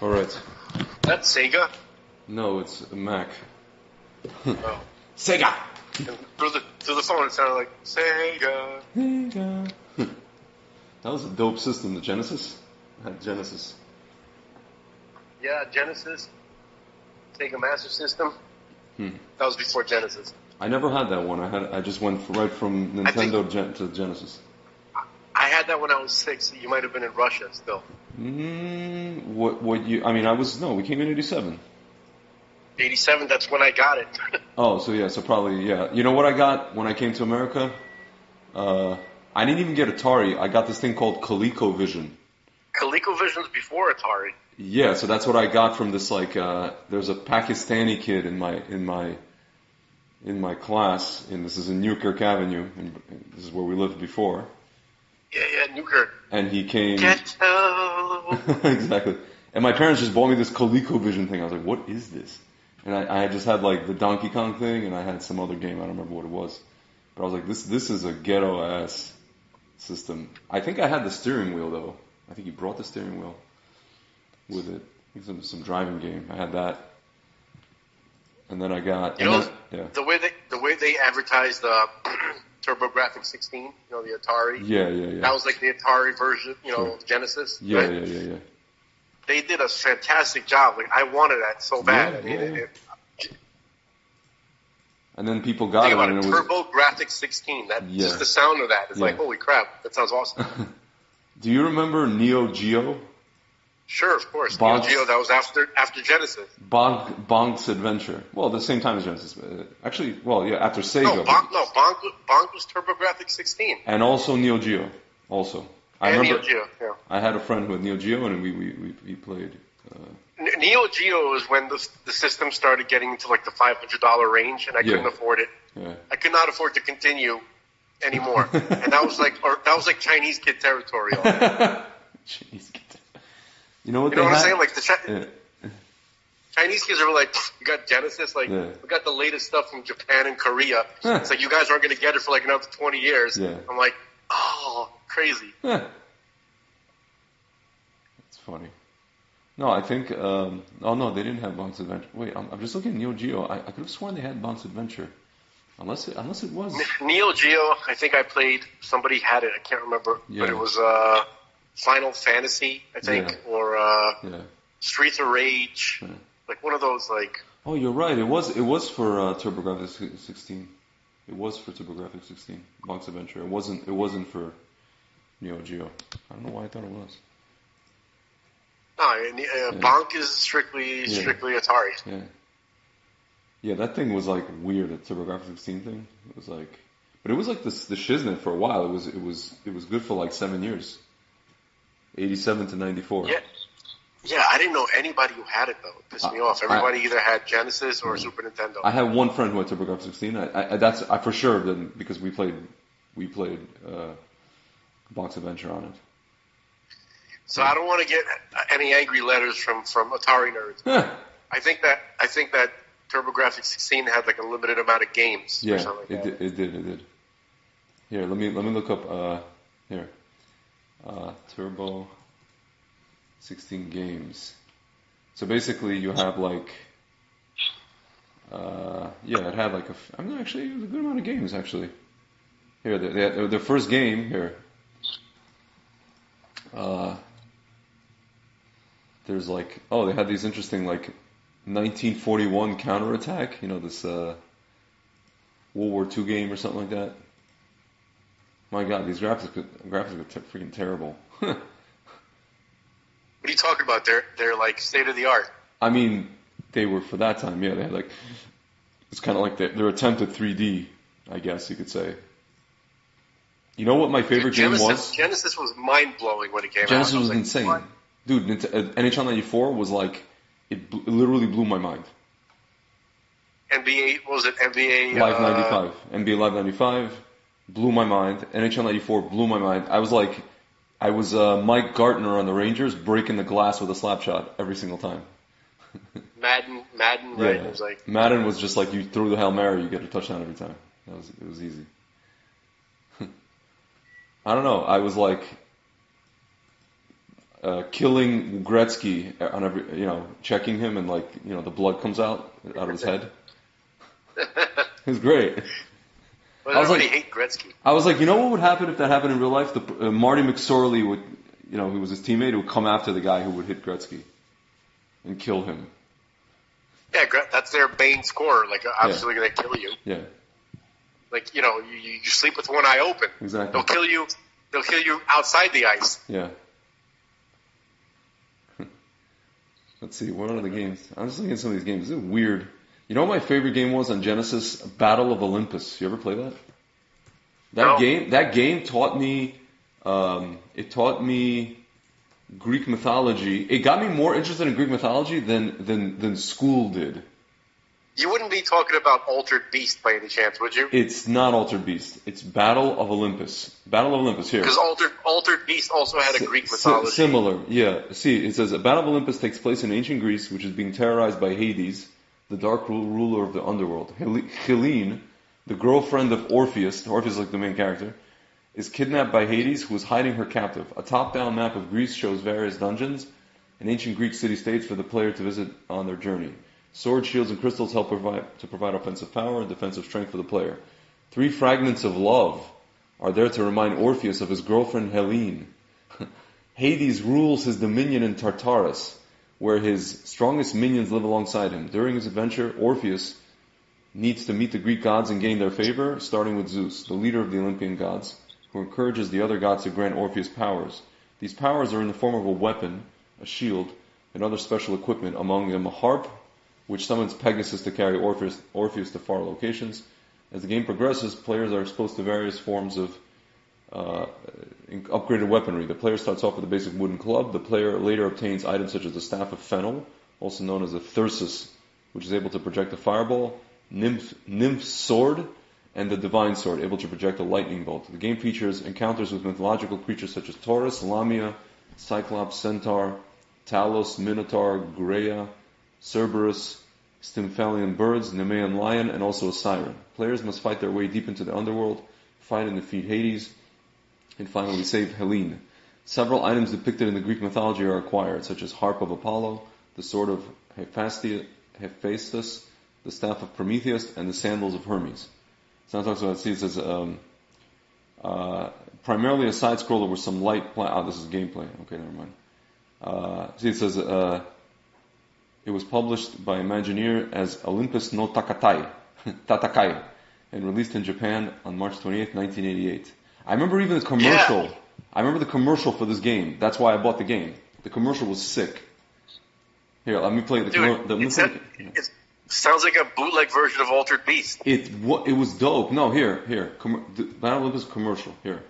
All right. That's Sega. No, it's a Mac. Oh. Sega. And through the phone, it sounded like Sega. Sega. That was a dope system, the Genesis. I had Genesis. Yeah, Genesis, Sega Master System. That was before Genesis. I never had that one. I just went right from Nintendo to Genesis. I had that when I was 6. You might have been in Russia still. What you? I mean, we came in '87. 87. That's when I got it. Oh, so probably yeah. You know what I got when I came to America? I didn't even get Atari. I got this thing called ColecoVision. ColecoVision's before Atari. Yeah, so that's what I got from this there's a Pakistani kid in my class, and this is in Newkirk Avenue, and this is where we lived before. Yeah, Newkirk. And he came. Ghetto. Exactly. And my parents just bought me this ColecoVision thing. I was like, what is this? And I just had like the Donkey Kong thing, and I had some other game. I don't remember what it was. But I was like, this is a ghetto ass system. I think I had the steering wheel though. I think he brought the steering wheel with it. I think some driving game. I had that. And then I got the way they advertised TurboGrafx 16, the Atari. Yeah. That was like the Atari version, Genesis. Yeah, right? yeah. They did a fantastic job. Like I wanted that so bad. And then people got think it. About and it, it was TurboGrafx 16. Just the sound of that is like, holy crap, that sounds awesome. Do you remember Neo Geo? Sure, of course. Neo Geo, that was after Genesis. Bonk's Adventure. Well, the same time as Genesis. After Sega. No, Bonk was TurboGrafx 16. And also Neo Geo. I remember Neo Geo, yeah. I had a friend who had Neo Geo, and we played. Neo Geo was when the system started getting into like the $500 range, and I couldn't afford it. Yeah. I could not afford to continue anymore, and that was like Chinese kid territory. Chinese kid. You know what I'm saying? Like Chinese kids are like, you got Genesis, we got the latest stuff from Japan and Korea. It's like you guys aren't going to get it for like another 20 years. Yeah. I'm like, oh, crazy. That's funny. No, I think. Oh no, they didn't have Bonk's Adventure. Wait, I'm just looking at Neo Geo. I could have sworn they had Bonk's Adventure, unless it was Neo Geo. I think I played. Somebody had it. I can't remember, but it was Final Fantasy, I think, or Streets of Rage, like one of those like. Oh, you're right. It was for TurboGrafx 16. It was for TurboGrafx 16. Bonk's Adventure. It wasn't for Neo Geo. I don't know why I thought it was. No, Bonk is strictly Atari. Yeah. Yeah, that thing was like weird. The TurboGrafx 16 thing. It was like, but it was like the shiznit for a while. It was good for like 7 years. 87 to 94. Yeah, I didn't know anybody who had it though. It pissed me off. Everybody either had Genesis or Super Nintendo. I had one friend who had TurboGrafx 16. I for sure didn't, because we played Bonk's Adventure on it. So I don't want to get any angry letters from Atari nerds. I think that TurboGrafx 16 had like a limited amount of games. Yeah, or something like it did. Here, let me look up Turbo 16 games. So basically, you have like it had like actually it was a good amount of games actually. Here, they had their first game here. There's like, they had these interesting like 1941 counterattack, this World War II game or something like that. My God, these graphics are freaking terrible. What are you talking about? They're like state of the art. I mean, they were for that time. Yeah, they had like, it's kind of like their attempt at 3D, I guess you could say. You know what my favorite game was? Genesis was mind blowing when it came out. Genesis was insane. What? Dude, NHL 94 was like, it literally blew my mind. NBA, what was it? NBA Live 95. NBA Live 95 blew my mind. NHL 94 blew my mind. I was Mike Gartner on the Rangers breaking the glass with a slap shot every single time. Madden, right? It was like Madden was just like you threw the Hail Mary, you get a touchdown every time. It was easy. I don't know. I was like, killing Gretzky on every, checking him and the blood comes out of his head. It was great. Well, I really hate Gretzky. I was like, what would happen if that happened in real life? Marty McSorley would, he was his teammate, who would come after the guy who would hit Gretzky and kill him. Yeah, that's their main scorer. Obviously going to kill you. Yeah. You sleep with one eye open. Exactly. They'll kill you. They'll kill you outside the ice. Yeah. Let's see, what are the games? I'm just looking at some of these games. This is weird. You know what my favorite game was on Genesis? Battle of Olympus. You ever play that? No. That game taught me. It taught me Greek mythology. It got me more interested in Greek mythology than school did. You wouldn't be talking about Altered Beast by any chance, would you? It's not Altered Beast. It's Battle of Olympus. Battle of Olympus, here. Because Altered Beast also had a Greek mythology. Similar, yeah. See, it says, Battle of Olympus takes place in ancient Greece, which is being terrorized by Hades, the dark ruler of the underworld. Helene, the girlfriend of Orpheus is like the main character, is kidnapped by Hades, who is hiding her captive. A top-down map of Greece shows various dungeons and ancient Greek city-states for the player to visit on their journey. Swords, shields, and crystals help provide offensive power and defensive strength for the player. 3 fragments of love are there to remind Orpheus of his girlfriend Helene. Hades rules his dominion in Tartarus, where his strongest minions live alongside him. During his adventure, Orpheus needs to meet the Greek gods and gain their favor, starting with Zeus, the leader of the Olympian gods, who encourages the other gods to grant Orpheus powers. These powers are in the form of a weapon, a shield, and other special equipment, among them a harp, which summons Pegasus to carry Orpheus to far locations. As the game progresses, players are exposed to various forms of upgraded weaponry. The player starts off with a basic wooden club. The player later obtains items such as the Staff of Fennel, also known as the Thyrsus, which is able to project a fireball, Nymph's Sword, and the Divine Sword, able to project a lightning bolt. The game features encounters with mythological creatures such as Taurus, Lamia, Cyclops, Centaur, Talos, Minotaur, Greia, Cerberus, Stymphalian birds, Nemean lion, and also a siren. Players must fight their way deep into the underworld, fight and defeat Hades, and finally save Helene. Several items depicted in the Greek mythology are acquired, such as Harp of Apollo, the Sword of Hephaestus, the Staff of Prometheus, and the Sandals of Hermes. So it says, primarily a side-scroller with some light this is gameplay. Okay, never mind. It says, it was published by Imagineer as Olympus no Tatakai, and released in Japan on March 28th, 1988. I remember even the commercial. Yeah. I remember the commercial for this game. That's why I bought the game. The commercial was sick. Here, let me play the commercial. It sounds like a bootleg version of Altered Beast. It was dope. No, here. Battle of Olympus commercial. Here.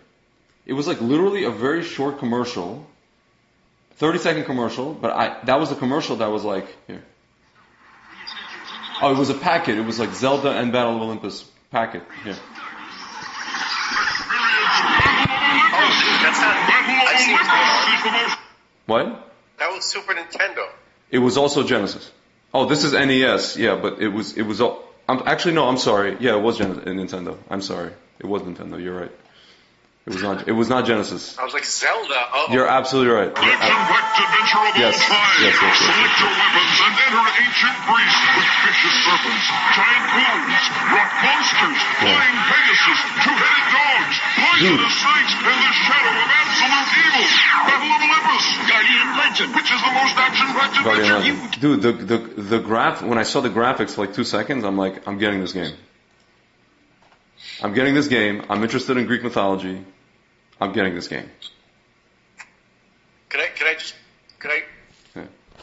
It was like literally a very short commercial. 30-second commercial, but that was a commercial that was like, here. Oh, it was a packet. It was like Zelda and Battle of Olympus packet. Here. What? That was Super Nintendo. It was also Genesis. Oh, this is NES. Yeah, but it was all. I'm sorry. Yeah, it was Nintendo. I'm sorry. It was Nintendo. You're right. It was not Genesis. I was like, Zelda. Uh-oh. You're absolutely right. Let's select adventure of all time. Yes. Select your weapons and enter ancient Greece with vicious serpents, giant ghouls, rock monsters, flying Pegasus, two-headed dogs, poisonous snakes, and the shadow of absolute evil. Battle of Olympus, Guardian Legend, which is the most action-packed adventure. Dude, when I saw the graphics for like 2 seconds, I'm like, I'm getting this game. I'm interested in Greek mythology. I'm getting this game. Can I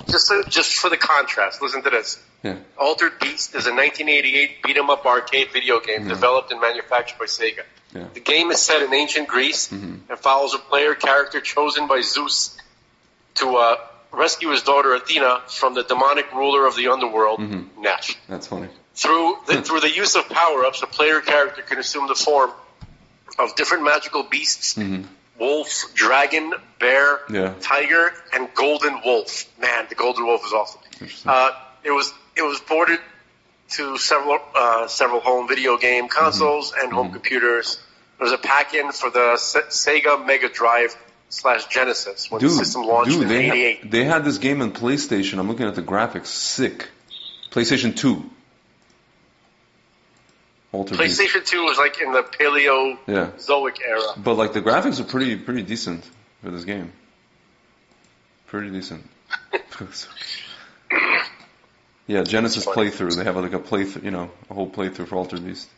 just for the contrast, listen to this. Yeah. Altered Beast is a 1988 beat-em-up arcade video game developed and manufactured by Sega. Yeah. The game is set in ancient Greece and follows a player character chosen by Zeus to rescue his daughter Athena from the demonic ruler of the underworld, Nash. That's funny. Through the use of power-ups, a player character can assume the form of different magical beasts: wolf, dragon, bear, tiger, and golden wolf. Man, the golden wolf is awesome. It was ported to several home video game consoles and home computers. There was a pack-in for the Sega Mega Drive Genesis when the system launched in '88. They had this game on PlayStation. I'm looking at the graphics. Sick. PlayStation 2. PlayStation 2 was like in the Paleozoic era. But like the graphics are pretty decent for this game. Pretty decent. Yeah, Genesis playthrough. They have like a playthrough, a whole playthrough for Altered Beast.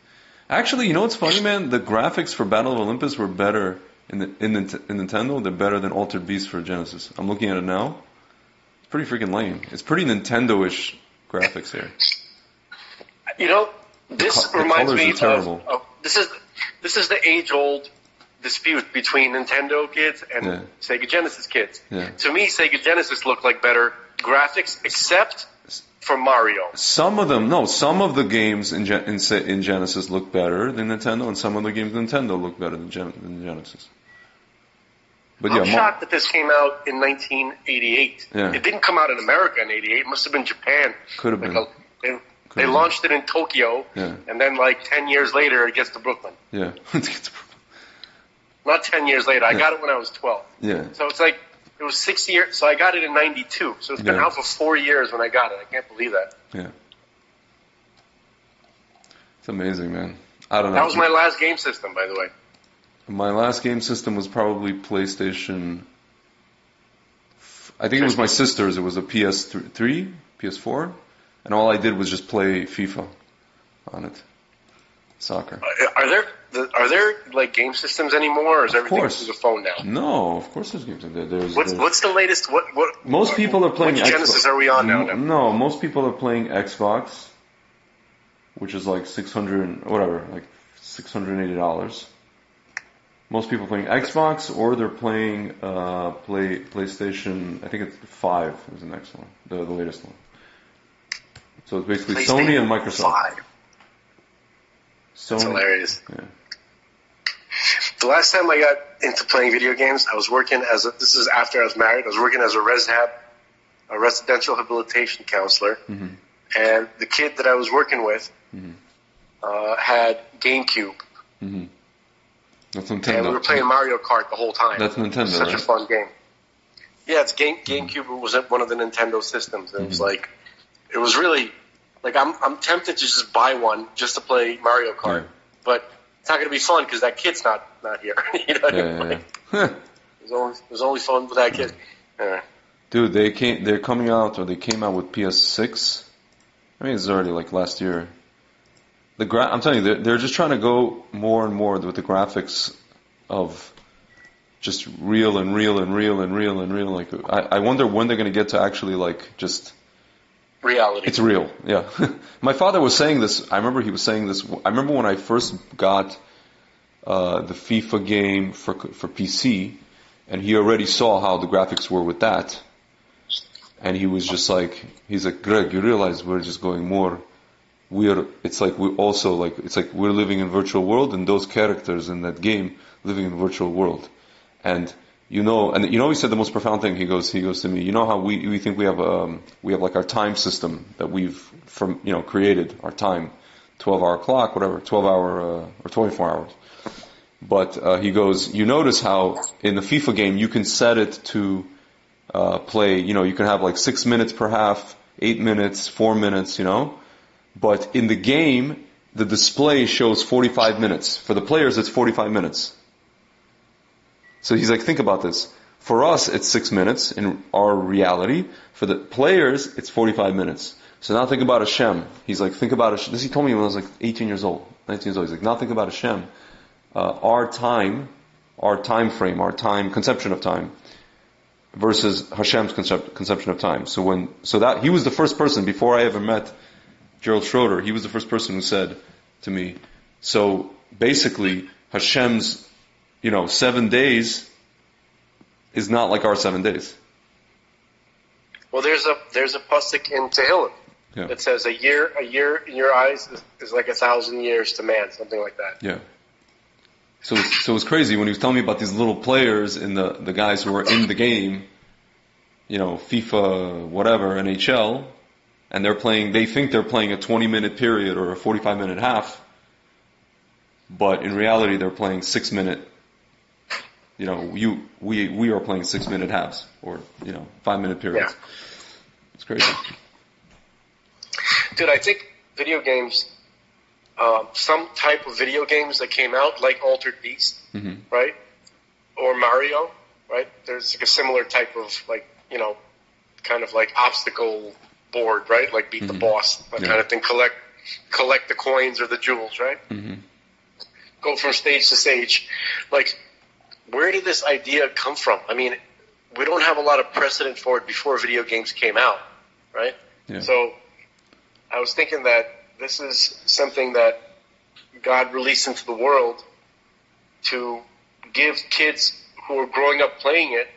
Actually, you know what's funny, man? The graphics for Battle of Olympus were better in Nintendo. They're better than Altered Beast for Genesis. I'm looking at it now. It's pretty freaking lame. It's pretty Nintendo-ish graphics here. This reminds me of this is the age-old dispute between Nintendo kids and Sega Genesis kids. Yeah. To me, Sega Genesis looked like better graphics, except for Mario. Some of the games in Genesis look better than Nintendo, and some of the games in Nintendo look better than Genesis. But I'm shocked that this came out in 1988. Yeah. It didn't come out in America in '88. It must have been Japan. Could have been. They launched it in Tokyo, and then 10 years later it gets to Brooklyn. Yeah. Not 10 years later. I got it when I was 12. Yeah. So it's like, it was 6 years. So I got it in '92. So it's been out for 4 years when I got it. I can't believe that. Yeah. It's amazing, man. I don't know. That was my last game system, by the way. My last game system was probably PlayStation. I think it was my sister's. It was a PS3, PS4. And all I did was just play FIFA on it. Soccer. Are there like game systems anymore, or is everything through the phone now? No, of course there's games. What's the latest? What most people are playing. Which Genesis are we on now? No, most people are playing Xbox, which is like $680. Most people are playing Xbox, or they're playing PlayStation. I think it's 5 is the next one, the latest one. So it's basically Sony and Microsoft. 5. Sony. That's hilarious. Yeah. The last time I got into playing video games, I was working this is after I was married, I was working as a residential rehabilitation counselor. Mm-hmm. And the kid that I was working with had GameCube. Mm-hmm. That's Nintendo. And we were playing Mario Kart the whole time. That's Nintendo, Such a fun game. Yeah, it's GameCube was one of the Nintendo systems. And it was like, it was really, like, I'm tempted to just buy one just to play Mario Kart. Yeah. But it's not going to be fun because that kid's not here. You know what I mean? It was only fun with that kid. Dude, they came out with PS6. I mean, it's already like last year. I'm telling you, they're just trying to go more and more with the graphics of just real. Like, I wonder when they're going to get to actually like just reality. It's real, yeah. My father was saying this. I remember he was saying this. I remember when I first got the FIFA game for PC, and he already saw how the graphics were with that, and he's like, Greg, you realize we're just going more. It's like we're living in virtual world, and those characters in that game living in virtual world, and. He said the most profound thing. He goes to me, you know how we think we have like our time system that we've created, our time, 12-hour clock, whatever, 12-hour or 24 hours. But he goes, you notice how in the FIFA game you can set it to play, you can have like 6 minutes per half, 8 minutes, 4 minutes, but in the game the display shows 45 minutes. For the players it's 45 minutes. So he's like, think about this. For us, it's 6 minutes in our reality. For the players, it's 45 minutes. So now think about Hashem. He's like, think about Hashem. This he told me when I was like 18 years old, 19 years old. He's like, now think about Hashem. Our time frame, our time, conception of time, versus Hashem's conception of time. So that he was the first person, before I ever met Gerald Schroeder, he was the first person who said to me, so basically Hashem's 7 days is not like our 7 days. Well, there's a pasuk in Tehillim that says a year in your eyes is like 1,000 years to man, something like that. Yeah. So it's crazy when he was telling me about these little players and the guys who are in the game, FIFA, whatever, NHL, and they think they're playing a 20-minute period or a 45-minute half, but in reality they're playing 6-minute You know, we are playing 6-minute halves or 5-minute periods. Yeah. It's crazy. Dude, I think video games, some type of video games that came out, like Altered Beast, right? Or Mario, right? There's like a similar type of kind of like obstacle board, right? Like beat the boss, that kind of thing. Collect the coins or the jewels, right? Go from stage to stage. Like, where did this idea come from? I mean, we don't have a lot of precedent for it before video games came out, right? Yeah. So I was thinking that this is something that God released into the world to give kids who are growing up playing it,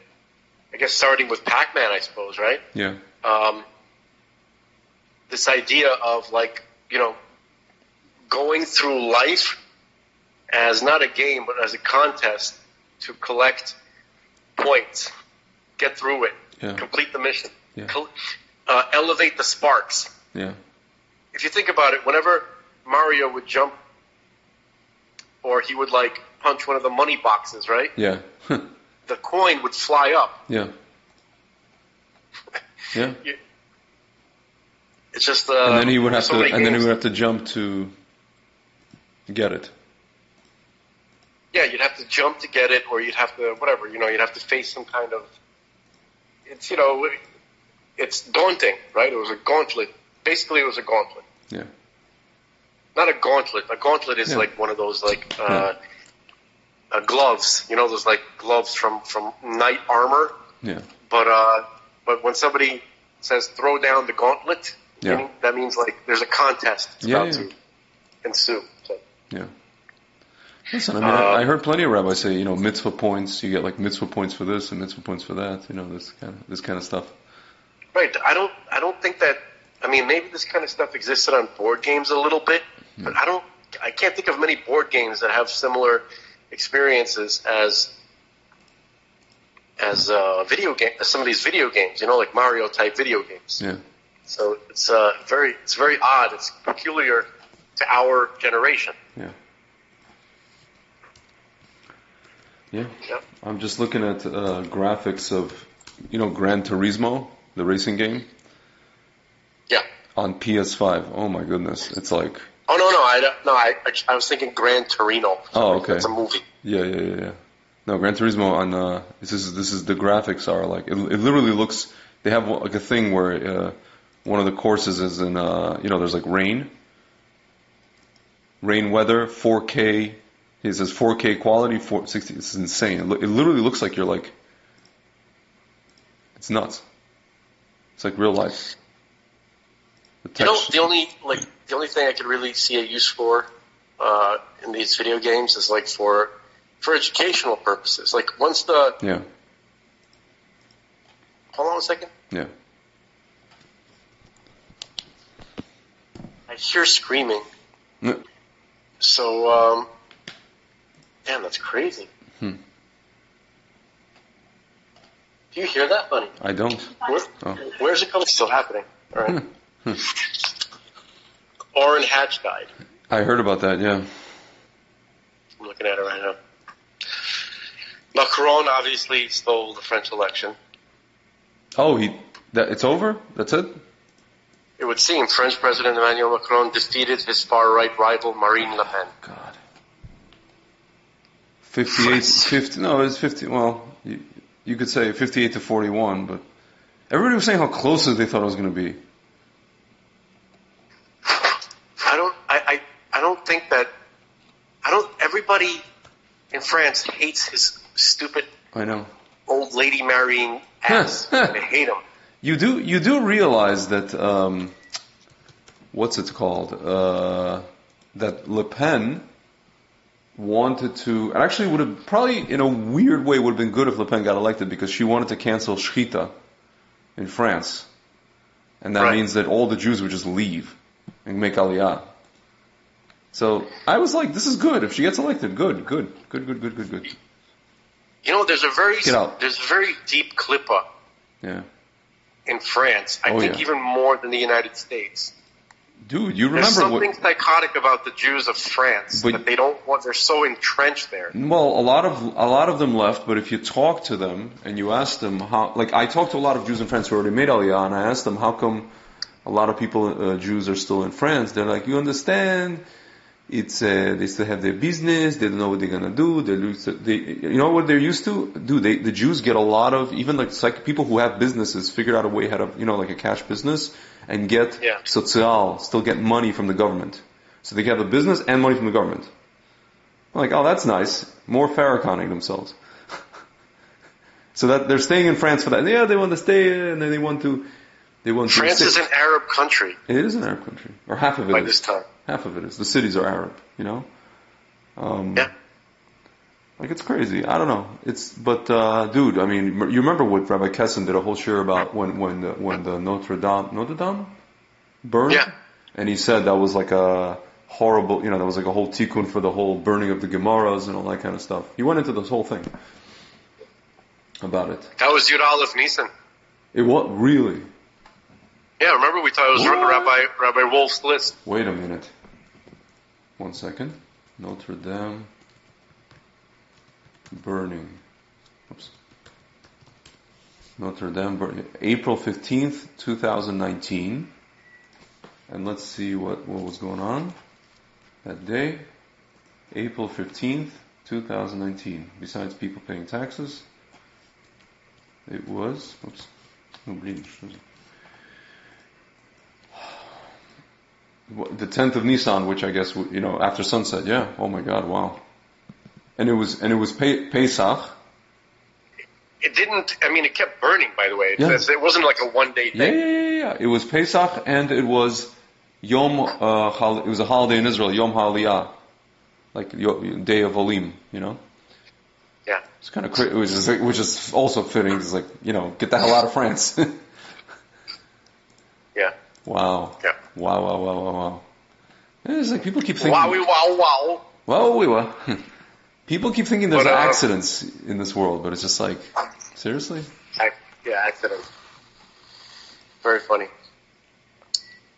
I guess starting with Pac-Man, I suppose, right? Yeah. This idea of going through life as not a game, but as a contest to collect points, get through it, complete the mission, elevate the sparks. Yeah. If you think about it, whenever Mario would jump or he would punch one of the money boxes, right? Yeah. The coin would fly up. Yeah. Yeah. It's just and then he would have to jump to get it. Yeah, you'd have to jump to get it, or you'd have to you'd have to face some kind of. It's daunting, right? It was a gauntlet. Basically, it was a gauntlet. Yeah. Not a gauntlet. A gauntlet is like one of those gloves. You know, those gloves from knight armor. Yeah. But when somebody says throw down the gauntlet, that means there's a contest about to ensue. So. Yeah. Listen, I mean, I heard plenty of rabbis say, mitzvah points. You get mitzvah points for this and mitzvah points for that. This kind of stuff. Right. I don't think that. I mean, maybe this kind of stuff existed on board games a little bit, but I can't think of many board games that have similar experiences as video game, as some of these video games. Like Mario type video games. Yeah. So it's very odd. It's peculiar to our generation. Yeah. Yeah. Yep. I'm just looking at graphics of, Gran Turismo, the racing game. Yeah. On PS5. Oh my goodness, it's like. Oh no! I was thinking Gran Torino. Oh, okay. It's a movie. Yeah. No, Gran Turismo on this is the graphics are like it literally looks. They have a thing where one of the courses is in there's rain weather, 4K. He says 4K quality, 460. This is insane. It literally looks like you're it's nuts. It's like real life. The only thing I could really see a use for in these video games is for educational purposes. Once the Hold on a second. Yeah. I hear screaming. Yeah. So. Damn, that's crazy. Do you hear that, buddy? I don't. Where's it coming? Still happening. All right. Orrin Hatch died. I heard about that, yeah. I'm looking at it right now. Macron obviously stole the French election. Oh, it's over? That's it? It would seem French President Emmanuel Macron defeated his far-right rival Marine Le Pen. God. 50, no, it's 50, well, you could say 58 to 41, but everybody was saying how close they thought it was going to be. Everybody in France hates his stupid old lady marrying ass. They hate him. You do realize that, what's it called, that Le Pen wanted to, and actually would have probably in a weird way would have been good if Le Pen got elected because she wanted to cancel Shechita in France. And that means that all the Jews would just leave and make Aliyah. So I was like, this is good. If she gets elected, good. There's a very deep clippa in France. I think even more than the United States. Dude, you remember there's something psychotic about the Jews of France, that they don't want. They're so entrenched there. Well, a lot of them left, but if you talk to them and you ask them how, like I talked to a lot of Jews in France who already made Aliyah, and I asked them how come a lot of people, Jews, are still in France. They're like, you understand? It's they still have their business. They don't know what they're gonna do. You know what they're used to? The Jews get a lot of, even like people who have businesses figured out a way how to, like a cash business and get social, still get money from the government. So they have a business and money from the government. I'm like, oh, that's nice. More Farrakhaning themselves. So that they're staying in France for that. Yeah, they want to stay, and then they want to. France is an Arab country. It is an Arab country, or half of it by is. this time. Half of it is. The cities are Arab, Like it's crazy. I don't know. Dude, I mean, you remember what Rabbi Kessin did a whole shir about when the Notre Dame burned? Yeah. And he said that was like a horrible, that was like a whole tikkun for the whole burning of the Gemaras and all that kind of stuff. He went into this whole thing about it. That was Yud Aleph Nisan. It what? Really? Yeah, remember we thought it was Rabbi Wolf's list. Wait a minute. 1 second. Notre Dame burning. Oops. Notre Dame burning. April 15th, 2019. And let's see what was going on that day. April 15th, 2019. Besides people paying taxes, it was... Oops. The 10th of Nisan, which I guess, after sunset, yeah. Oh my God, wow. And it was Pesach. It didn't, it kept burning, by the way. It wasn't like a one-day thing. Yeah. It was Pesach, and it was it was a holiday in Israel, Yom HaAliyah. Like, Day of Olim, Yeah. It's kind of crazy, which is also fitting. It's like, get the hell out of France. Yeah. Wow. Yeah. Wow. It's like people keep thinking... Wow. People keep thinking there's accidents in this world, but it's just like, seriously? Yeah, accidents. Very funny.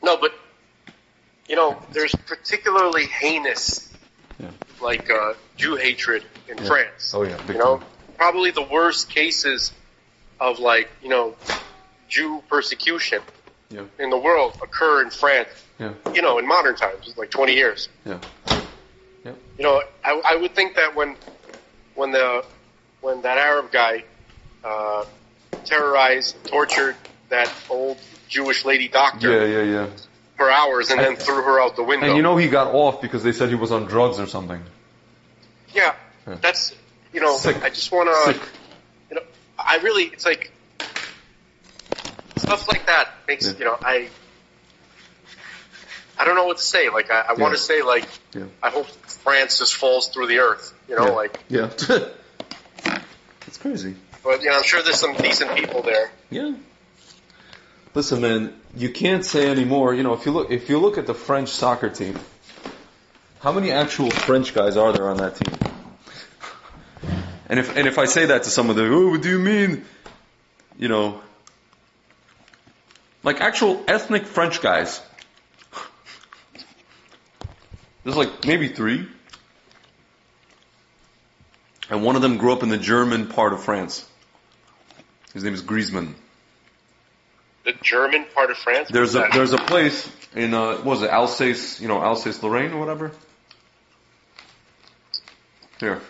No, but, there's particularly heinous, Jew hatred in France. Oh yeah, big time. Probably the worst cases of Jew persecution in the world occur in France. Yeah. In modern times, like 20 years. Yeah. I would think that when that Arab guy terrorized, tortured that old Jewish lady doctor for hours and then threw her out the window. And he got off because they said he was on drugs or something. Yeah. That's Sick. I just want to I really, it's like stuff like that makes I don't know what to say. Like I want to say I hope France just falls through the earth. It's crazy. But I'm sure there's some decent people there. Yeah. Listen, man, you can't say anymore. If you look at the French soccer team, how many actual French guys are there on that team? And if I say that to someone, they're like, oh, what do you mean? Like actual ethnic French guys. There's like maybe 3. And one of them grew up in the German part of France. His name is Griezmann. The German part of France? There's a place in, what was it, Alsace, Alsace-Lorraine or whatever? Here.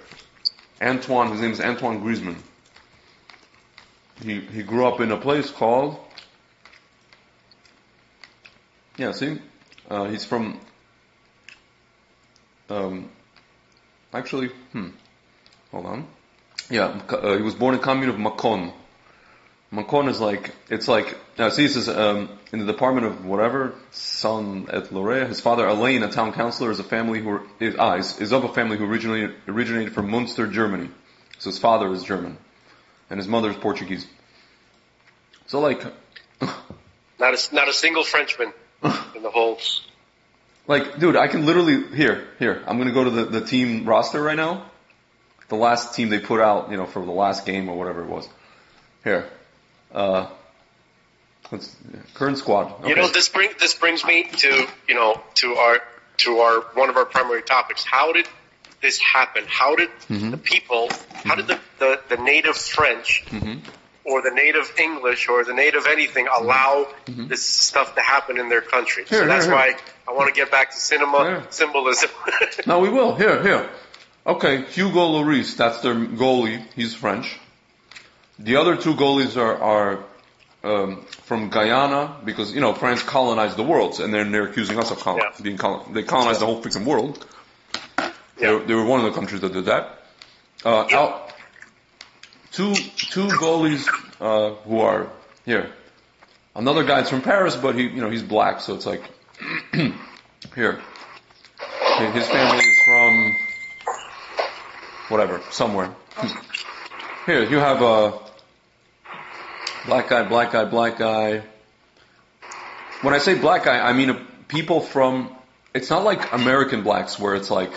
his name is Antoine Griezmann. He grew up in a place called, he's from, hold on. He was born in commune of Mâcon. Mâcon is this is in the department of whatever, Saône et Loire. His father, Alain, a town councillor, is of a family who originated from Munster, Germany. So his father is German. And his mother is Portuguese. So not a single Frenchman in the whole... dude, I can literally, here, I'm gonna go to the team roster right now. The last team they put out, for the last game or whatever it was. Here. Current squad. Okay. You know, this brings me to our one of our primary topics. How did this happen? How did the people? How did the native French or the native English or the native anything allow this stuff to happen in their country? So that's why I want to get back to cinema symbolism. No, we will. Here. Okay, Hugo Lloris, that's their goalie. He's French. The other two goalies are from Guyana, because, France colonized the world, and then they're accusing us of being colonized. They colonized the whole freaking world. Yeah. They were one of the countries that did that. Two goalies who are here. Another guy's from Paris, but he's black, so it's like here. His family is from whatever, somewhere. Here, you have a black guy. When I say black guy, I mean people from. It's not like American blacks where it's like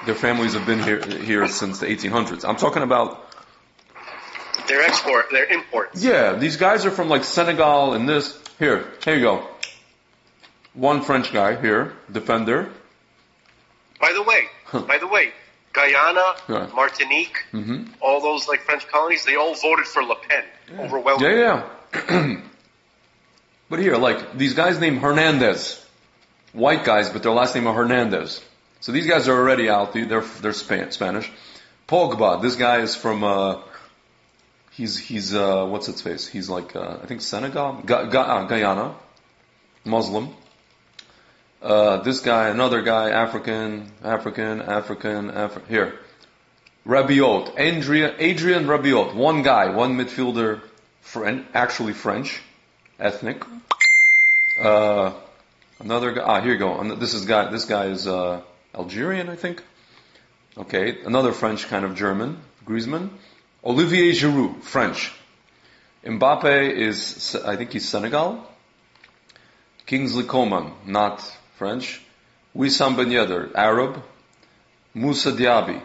their families have been here since the 1800s. I'm talking about their imports. Yeah, these guys are from like Senegal and this. Here you go. One French guy here, defender. By the way, Guyana, Martinique, all those like French colonies, they all voted for Le Pen overwhelmingly. Yeah. But here, like these guys named Hernandez, white guys, but their last name are Hernandez. So these guys are already out. They're Spanish. Pogba, this guy is from he's what's its face? He's like I think Senegal, Guyana, Muslim. This guy, another guy, African. Here, Rabiot, Adrian Rabiot, one guy, one midfielder, actually French, ethnic. Another guy. Here you go. This guy is Algerian, I think. Okay, another French kind of German, Griezmann. Olivier Giroud, French. Mbappe is, I think he's Senegal. Kingsley Coman, not French. Wissam Ben Yedder, Arab. Moussa Diaby,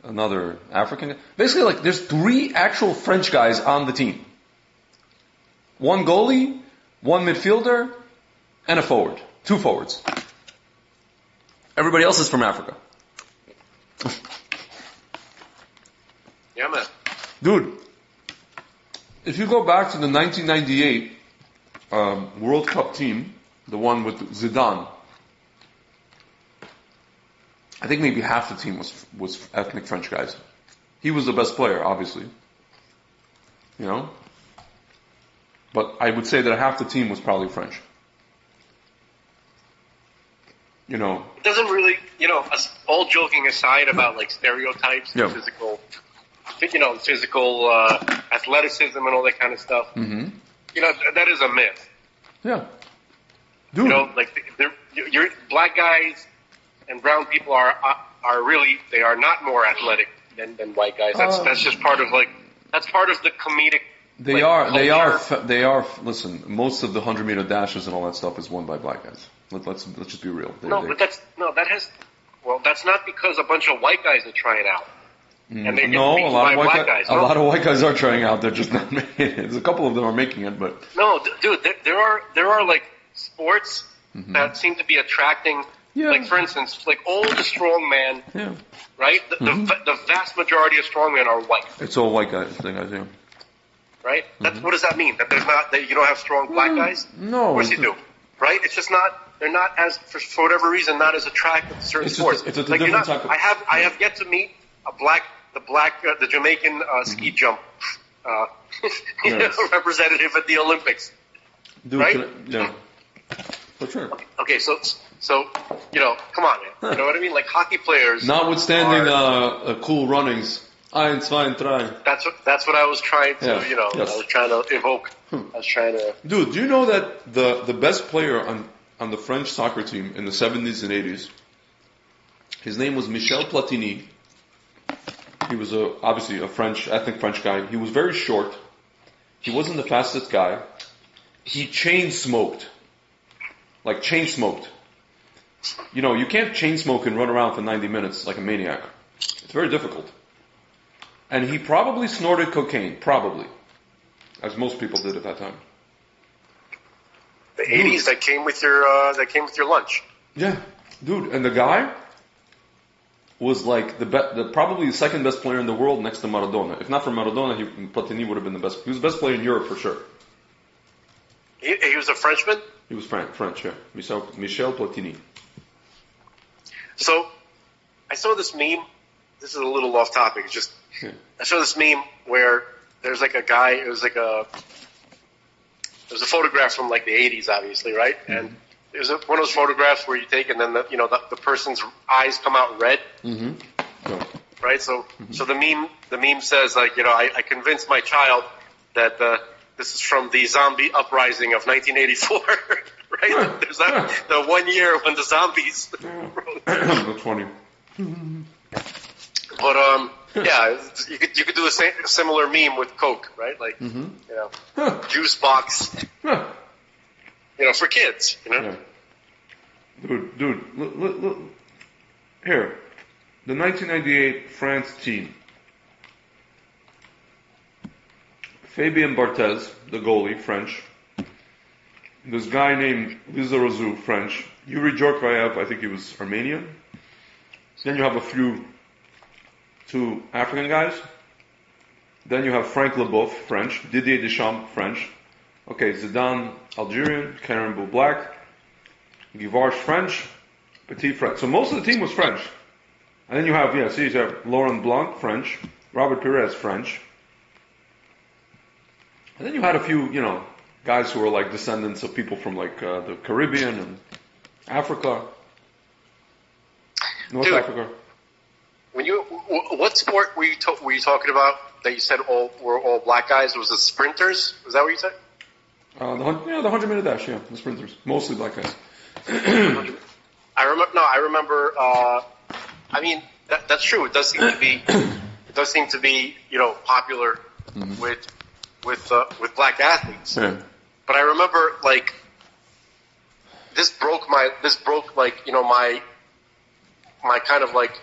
another African guy. Basically, like, there's 3 actual French guys on the team. One goalie, one midfielder, and a forward. 2 forwards. Everybody else is from Africa. Yeah, man. Dude, if you go back to the 1998 World Cup team, the one with Zidane, I think maybe half the team was ethnic French guys. He was the best player, obviously. But I would say that half the team was probably French. It doesn't really, all joking aside about like stereotypes and physical athleticism and all that kind of stuff. That is a myth. Yeah. Dude. Your black guys and brown people are really, they are not more athletic than white guys. That's just part of that's part of the comedic. They are. Listen, most of the 100-meter dashes and all that stuff is won by black guys. Let's just be real. That's not because a bunch of white guys are trying out. And they get a beaten lot by of black guys. A lot of white guys are trying out. They're just not making it. There's a couple of them are making it, but no, dude, there are like sports that seem to be attracting. Yeah. Like for instance, like all the strongman, right? The vast majority of strongmen are white. It's all white guys. Yeah. Right? What does that mean? That you don't have strong black guys? No. Of course you do. Right? It's just not. They're not as for whatever reason not as attractive to certain sports. It's a different type of. I have yet to meet the Jamaican ski jump representative at the Olympics. Dude, right? Yeah. For sure. Okay, so come on, man. You know what I mean? Like hockey players. Notwithstanding cool runnings. 1, 2, 3. That's what I was trying to, I was trying to evoke. I was trying to. Dude, do you know that the best player on the French soccer team in the 70s and 80s, his name was Michel Platini. He was obviously a ethnic French guy. He was very short. He wasn't the fastest guy. He chain smoked. Like chain smoked. You can't chain smoke and run around for 90 minutes like a maniac. It's very difficult. And he probably snorted cocaine, probably, as most people did at that time. The 80s that came with your lunch. Yeah, dude, and the guy was like probably the second best player in the world next to Maradona. If not for Maradona, Platini would have been the best. He was the best player in Europe for sure. He was a Frenchman? He was French, yeah. Michel Platini. So, I saw this meme. This is a little off topic. It's just, I saw this meme where there's like a guy, it was a photograph from like the 80s, obviously, right? Mm-hmm. And there's one of those photographs where you take and then the person's eyes come out red. Mm-hmm. Yeah. Right? So the meme says like, I convinced my child that this is from the zombie uprising of 1984, right? There's the 1 year when the zombies. That's funny. But yeah, you could do a similar meme with Coke, right? Like juice box, for kids, Yeah. Dude, look, here, the 1998 France team. Fabien Barthez, the goalie, French. This guy named Lizarazu, French. Yuri Djorkaeff, I think he was Armenian. Then you have two African guys. Then you have Frank Leboeuf, French. Didier Deschamps, French. Okay, Zidane, Algerian. Carambeau, Black. Guivarch, French. Petit, French. So most of the team was French. And then you have, you have Laurent Blanc, French. Robert Pires, French. And then you had a few, guys who were like descendants of people from like the Caribbean and Africa, North Africa. What sport were you talking about that you said were all black guys? Was it sprinters? Was that what you said? The 100-meter dash. Yeah, the sprinters, mostly black guys. I remember. I mean, that's true. It does seem to be. Popular with black athletes. Yeah. But I remember like this broke my kind of like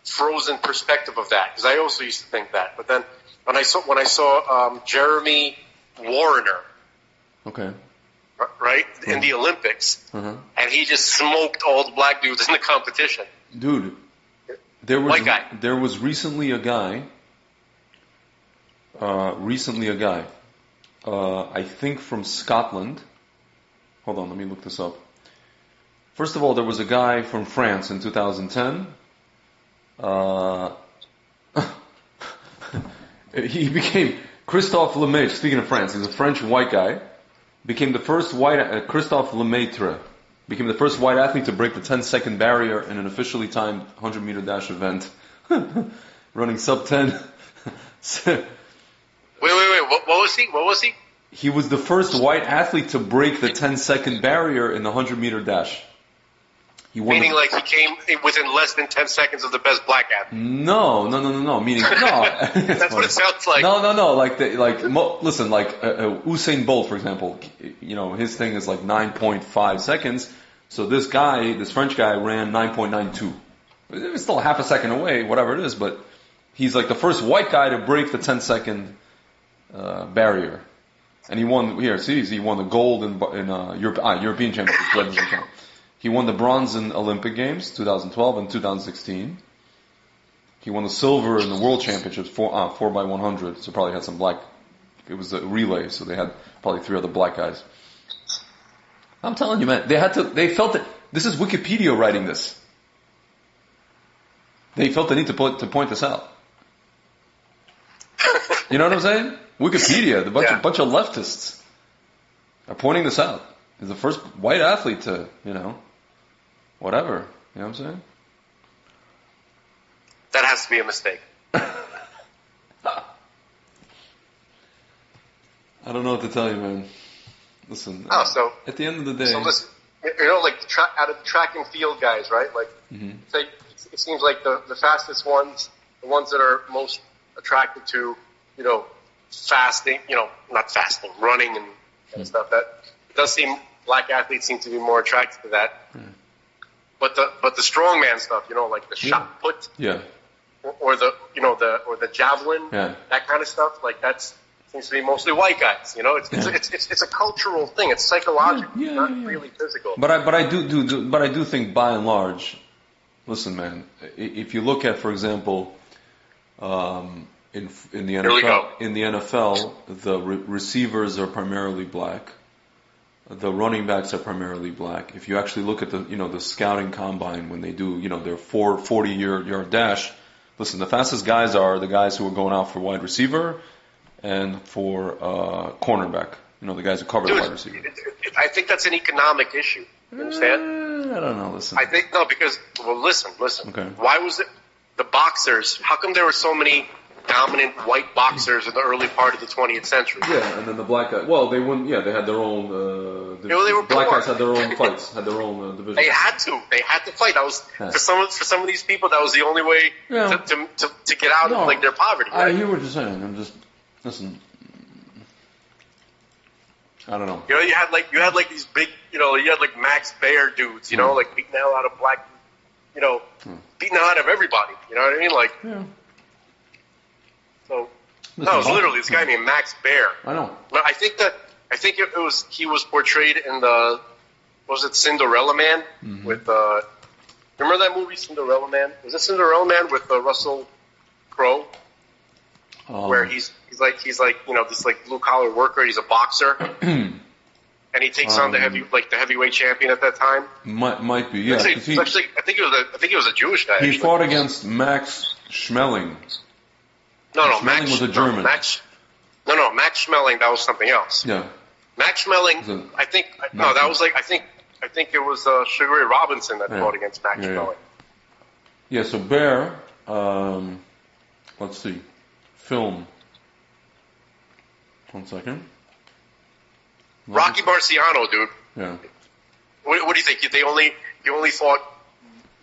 frozen perspective of that, because I also used to think that. But then when I saw Jeremy Warner, okay, right, in the Olympics, and he just smoked all the black dudes in the competition. Dude, there was recently a guy. I think from Scotland. Hold on, let me look this up. First of all, there was a guy from France in 2010. He became Christophe Lemaitre. Speaking of France, he's a French white guy. Became the first Christophe Lemaitre became the first white athlete to break the 10-second barrier in an officially timed 100-meter dash event, running sub 10. Wait. What was he? He was the first white athlete to break the 10-second barrier in the 100-meter dash. Meaning like he came within less than 10 seconds of the best black athlete. No. Meaning no. That's what it sounds like. No. Listen, Usain Bolt, for example. His thing is like 9.5 seconds. So this French guy, ran 9.92. It was still half a second away, whatever it is. But he's like the first white guy to break the 10-second barrier, and he won. He won the gold in European Championships. He won the bronze in Olympic Games 2012 and 2016. He won the silver in the World Championships 4x100. So probably had some black. It was a relay, so they had probably 3 other black guys. I'm telling you, man, they felt that this is Wikipedia writing this. They felt the need to point this out. You know what I'm saying? Wikipedia, the bunch of leftists are pointing this out. He's the first white athlete to, whatever. You know what I'm saying? That has to be a mistake. I don't know what to tell you, man. Listen. At the end of the day. So listen, like out of the track and field guys, right? Like, say it seems like the fastest ones, the ones that are most attracted to, fasting, not fasting, running and stuff. That it does seem black athletes seem to be more attracted to that. But the strongman stuff, like the shot put, or the javelin, that kind of stuff, like that's seems to be mostly white guys. It's a cultural thing. It's psychological, not really physical. But I do think by and large, listen, man, if you look at, for example, in the NFL, the receivers are primarily black. The running backs are primarily black. If you actually look at the scouting combine when they do, their 40-yard dash, listen, the fastest guys are the guys who are going out for wide receiver and for cornerback. The guys who cover the wide receiver. I think that's an economic issue. You understand? I don't know. Listen. I think because listen. Okay. Why was it the boxers? How come there were so many dominant white boxers in the early part of the 20th century? Yeah, and then the black guys. Well, they wouldn't. Yeah, they had their own. They were black poor. guys had their own fights, had their own division. They had to. They had to fight. For some of these people. That was the only way to get out of their poverty. Right? I hear what you're saying. I'm just listen. I don't know. You had these big. You had like Max Baer dudes. Like beating the hell out of black. Beating the hell out of everybody. You know what I mean? Like. Yeah. So, it was literally this guy named Max Baer. I know. But I think he was portrayed in the, Cinderella Man? Mm-hmm. With, remember that movie, Cinderella Man? Was it Cinderella Man with Russell Crowe? Where he's like, this like blue collar worker, he's a boxer. And he takes on the heavyweight champion at that time. Might be, yeah. I think he was a Jewish guy. He fought against Max Schmeling. No, Schmeling was a German. Max Schmeling, that was something else. Yeah. Max Schmeling, I think it was Sugar Ray Robinson that fought against Max Schmeling. Yeah, so Bear, let's see, film. 1 second. Rocky Marciano, dude. Yeah. What do you think? They only fought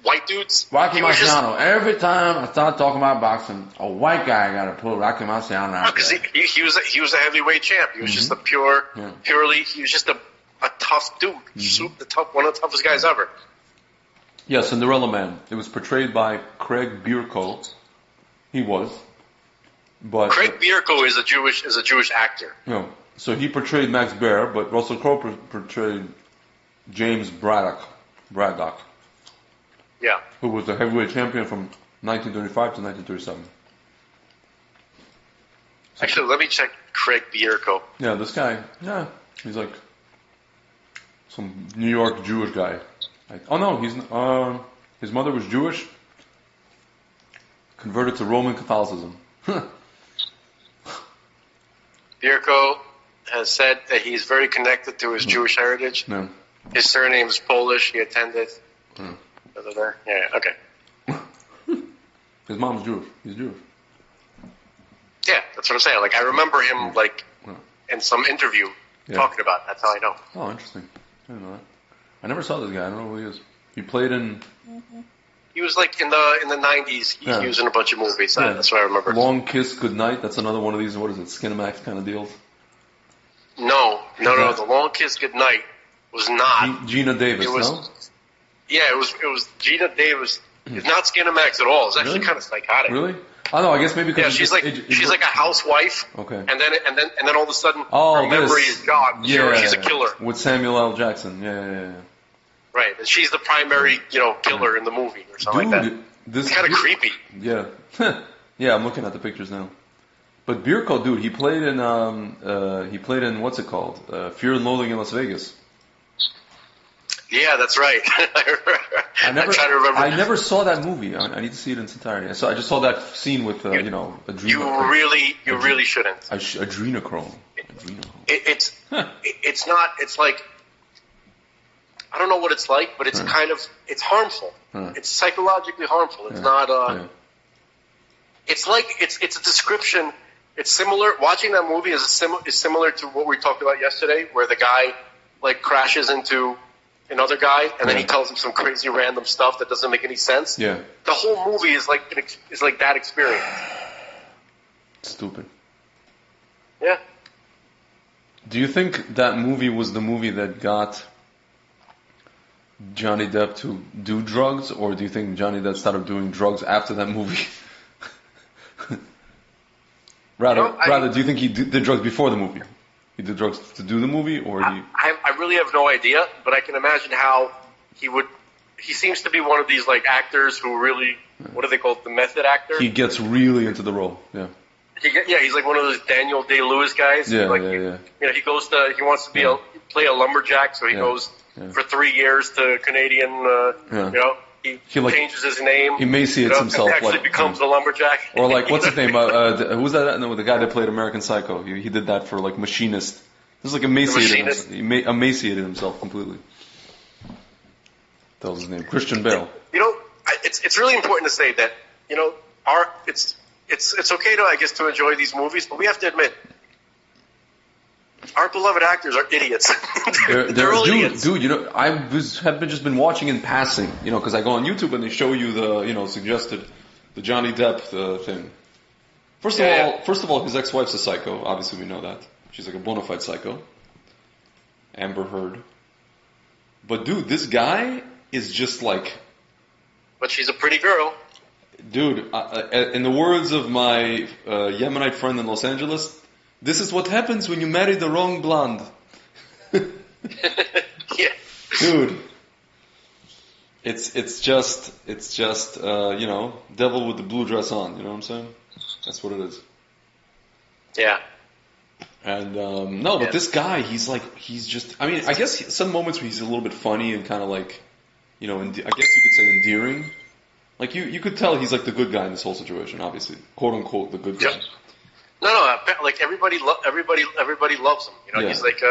white dudes? Rocky Marciano. Every time I start talking about boxing, a white guy got to pull Rocky Marciano out. Because he was a heavyweight champ. He was just a purely. He was just a tough dude. One of the toughest guys ever. Yeah, Cinderella Man. It was portrayed by Craig Bierko. He was, but Craig Bierko is a Jewish actor. No, so he portrayed Max Baer, but Russell Crowe portrayed James Braddock. Yeah. Who was the heavyweight champion from 1935 to 1937. Actually, let me check Craig Bierko. Yeah, this guy, he's like some New York Jewish guy. His mother was Jewish, converted to Roman Catholicism. Bierko has said that he's very connected to his Jewish heritage. Yeah. His surname is Polish. He attended... Over there? Yeah, okay. His mom's Jewish. He's Jewish. Yeah, that's what I'm saying. Like, I remember him, in some interview talking about it. That's how I know. Oh, interesting. I didn't know that. I never saw this guy. I don't know who he is. He played in... He was, in the 90s. He was in a bunch of movies. Yeah. That's what I remember. Long Kiss Goodnight. That's another one of these, what is it, Skinamax kind of deals? No. The Long Kiss Goodnight was not... Gina Davis, no? Yeah, it was Gina Davis. It's not Skinamax at all. It's actually kind of psychotic. Really? I know. I guess maybe because she's like a housewife. Okay. And then all of a sudden her memory is gone. Yeah. She's a killer. With Samuel L. Jackson. Yeah. Right. And she's the primary, killer in the movie or something like that. It's kind of creepy. Yeah. Yeah. I'm looking at the pictures now. But Bierko, dude, he played in what's it called? Fear and Loathing in Las Vegas. Yeah, that's right. I'm trying to remember. I never saw that movie. I need to see it in its entirety. So I just saw that scene with, adrenochrome. You really shouldn't. Adrenochrome. It's not. It's like, I don't know what it's like, but it's it's harmful. It's psychologically harmful. It's not. It's like it's a description. It's similar. Watching that movie is similar to what we talked about yesterday, where the guy crashes into another guy, and then he tells him some crazy random stuff that doesn't make any sense. Yeah. The whole movie is like that experience. Stupid. Yeah. Do you think that movie was the movie that got Johnny Depp to do drugs, or do you think Johnny Depp started doing drugs after that movie? Rather, do you think he did drugs before the movie? He did drugs to do the movie, or he? I really have no idea, but I can imagine how he would. He seems to be one of these like actors who really, what do they call it, the method actor? He gets really into the role. Yeah. He's like one of those Daniel Day-Lewis guys. Yeah, like, yeah. He wants to play a lumberjack, so he goes for 3 years to Canadian. He changes his name. He emaciates himself. And actually becomes a lumberjack. Or like, what's his name? Who's that? No, the guy that played American Psycho. He did that for like Machinist. This is like emaciated. He emaciated himself completely. That was his name, Christian Bale. It's really important to say that it's okay to, I guess, to enjoy these movies, but we have to admit our beloved actors are idiots. They're all idiots. Dude, have just been watching in passing, because I go on YouTube and they show you the, suggested, the Johnny Depp thing. First of all, his ex-wife's a psycho. Obviously, we know that. She's like a bona fide psycho. Amber Heard. But dude, this guy is just like... But she's a pretty girl. Dude, in the words of my Yemenite friend in Los Angeles, this is what happens when you marry the wrong blonde. Yeah. Dude. It's just devil with the blue dress on, you know what I'm saying? That's what it is. Yeah. And but this guy, he's just, I guess some moments where he's a little bit funny and kind of like, I guess you could say endearing. Like you could tell he's like the good guy in this whole situation, obviously, quote unquote the good guy. Yeah. No, like everybody loves him. He's like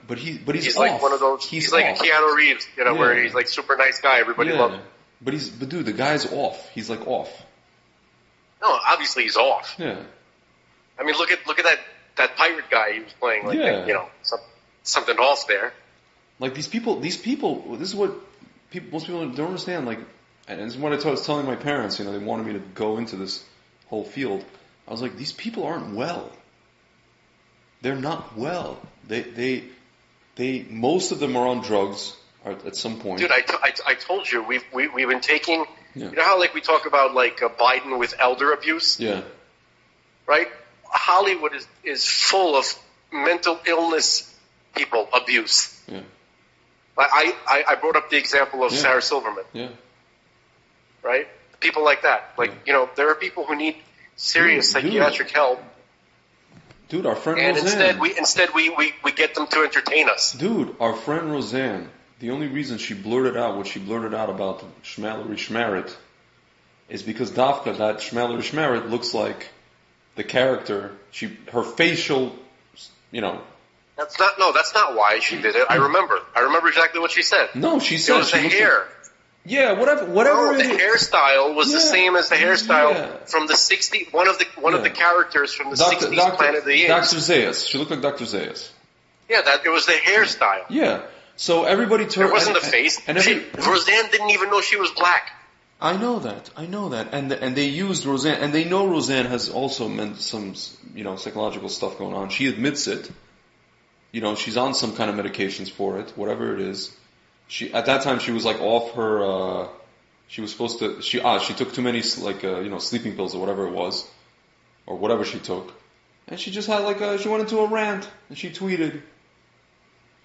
but he's off. Like one of those. He's like a Keanu Reeves, where he's like super nice guy. Everybody loves him. But dude, the guy's off. He's like off. No, obviously he's off. Yeah. I mean, look at that pirate guy he was playing. Like, something off there. Like these people. This is what most people don't understand. Like, and this is what I was telling my parents. They wanted me to go into this whole field. I was like, these people aren't well. They're not well. They most of them are on drugs at some point. Dude, I told you we've been taking. Yeah. You know how like we talk about like Biden with elder abuse. Yeah. Right. Hollywood is full of mental illness people abuse. Yeah. I brought up the example of Sarah Silverman. Yeah. Right. People like that. Like there are people who need serious psychiatric help. Dude, our friend and Roseanne. Instead we get them to entertain us. Dude, our friend Roseanne, the only reason she blurted out what she blurted out about Schmallery Schmarit is because Dafka, that Schmallery Schmarit, looks like the character. Her facial, That's not why she did it. I remember exactly what she said. No, she said it was the hair. Yeah, whatever. No, the hairstyle was the same as the hairstyle from the 60s. One of the characters from the 60s Planet of the Apes. Dr. Zayas. She looked like Dr. Zayas. Yeah, it was the hairstyle. Yeah. So everybody turned. It wasn't the face. Roseanne didn't even know she was black. I know that, and they used Roseanne, and they know Roseanne has also meant some, psychological stuff going on. She admits it. She's on some kind of medications for it, whatever it is. At that time she was like off her. She was supposed to. She took too many sleeping pills or whatever it was, or whatever she took, and she just had she went into a rant and she tweeted.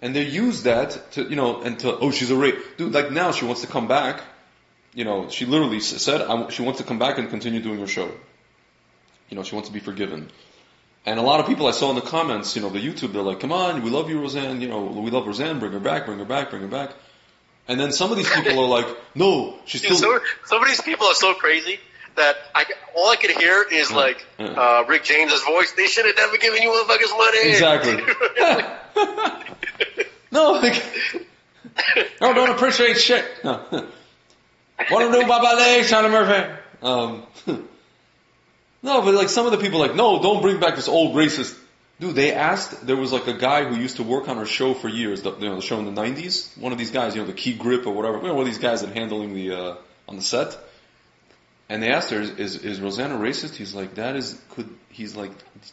And they used that to she's a rape dude. Like now she wants to come back. She literally said she wants to come back and continue doing her show. She wants to be forgiven. And a lot of people I saw in the comments, the YouTube, they're like, come on, we love you, Roseanne, we love Roseanne, bring her back, bring her back, bring her back. And then some of these people are like, no, she's still... Some of these people are so crazy that all I could hear is Rick James's voice, they should have never given you motherfuckers money. Exactly. No, don't appreciate shit. No. What to do about my legs, Charlie Murphy? No, but some of the people no, don't bring back this old racist. Dude, they asked, there was a guy who used to work on her show for years, the show in the 90s. One of these guys, the Key Grip or whatever, one of these guys that handling the, on the set. And they asked her, is Roseanne a racist? He's like,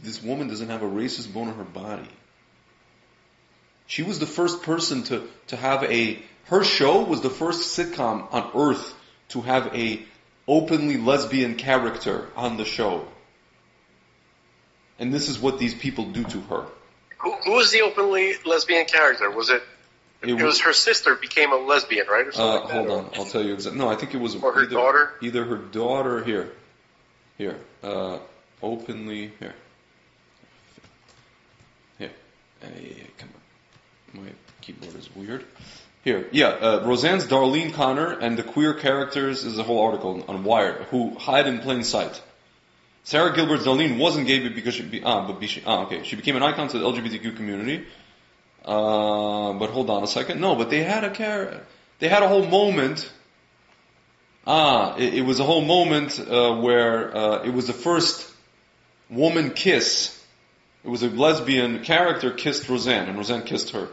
this woman doesn't have a racist bone in her body. She was the first person to have her show was the first sitcom on earth to have a openly lesbian character on the show. And this is what these people do to her. Who was the openly lesbian character? Was it? It was her sister became a lesbian, right? Or something like that, hold on, I'll tell you exactly. No, I think it was or her daughter. Either her daughter here, openly here. Come on, my keyboard is weird. Here, Roseanne's Darlene Connor and the queer characters is a whole article on Wired who hide in plain sight. Sarah Gilbert's Darlene wasn't gay because she became an icon to the LGBTQ community. But hold on a second. No, but they had a whole moment. It was a whole moment where it was the first woman kiss. It was a lesbian character kissed Roseanne, and Roseanne kissed her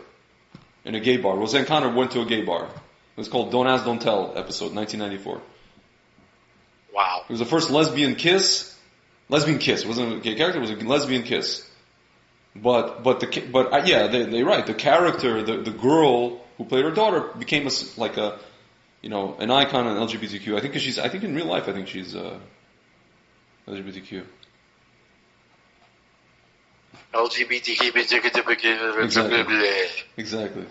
in a gay bar. Roseanne Connor went to a gay bar. It was called Don't Ask, Don't Tell episode, 1994. Wow. It was the first lesbian kiss. Lesbian kiss. It wasn't a gay character, it was a lesbian kiss. But they're right. The character, the girl who played her daughter became an icon in LGBTQ. I think in real life, she's LGBTQ. Exactly.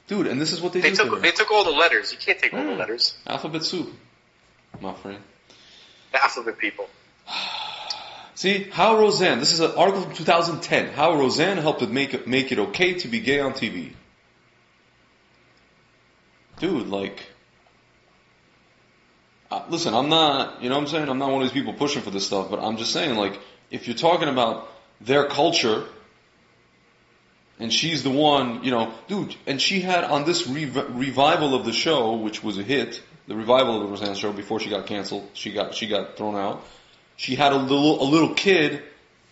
Dude, and this is what they do. They took all the letters. You can't take all the letters. Alphabet soup, my friend. The alphabet people. See, how Roseanne, this is an article from 2010, how Roseanne helped make it okay to be gay on TV. Dude, listen, I'm not, you know what I'm saying? I'm not one of these people pushing for this stuff, but I'm just saying, if you're talking about their culture, and she's the one, dude, and she had on this revival of the show, which was a hit, the revival of the Roseanne show before she got canceled, she got thrown out. She had a little kid,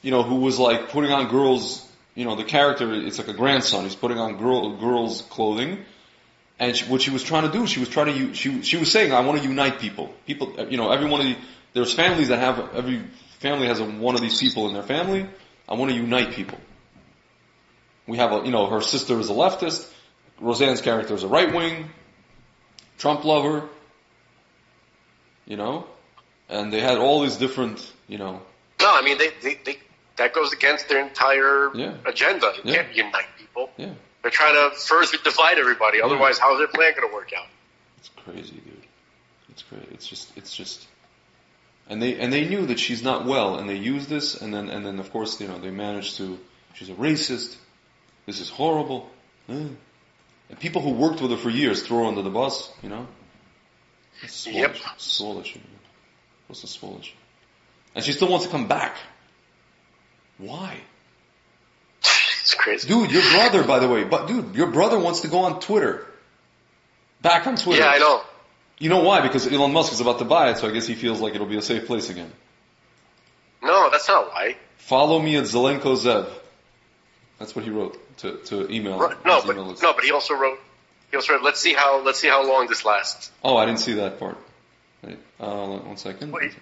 who was putting on girls, the character, it's like a grandson, he's putting on girls' clothing. And what she was trying to do, she was saying, I want to unite people. People, there's families that every family has one of these people in their family. I want to unite people. We have her sister is a leftist, Roseanne's character is a right wing, Trump lover, and they had all these different, No, I mean, they that goes against their entire agenda. You can't unite people. Yeah. They're trying to further divide everybody. Otherwise, how's their plan going to work out? It's crazy, dude. It's crazy. It's just, and they knew that she's not well, and they used this, and then of course, they managed to. She's a racist. This is horrible. And people who worked with her for years throw her under the bus. It's swollish. What's the swollish? And she still wants to come back. Why? It's crazy. Dude, your brother, by the way, your brother wants to go on Twitter. Back on Twitter. Yeah, I know. You know why? Because Elon Musk is about to buy it, so I guess he feels like it'll be a safe place again. No, that's not why. Follow me at Zelenko Zev. That's what he wrote to email. Right. But he also wrote, let's see how long this lasts. Oh, I didn't see that part. Wait, 1 second. Wait.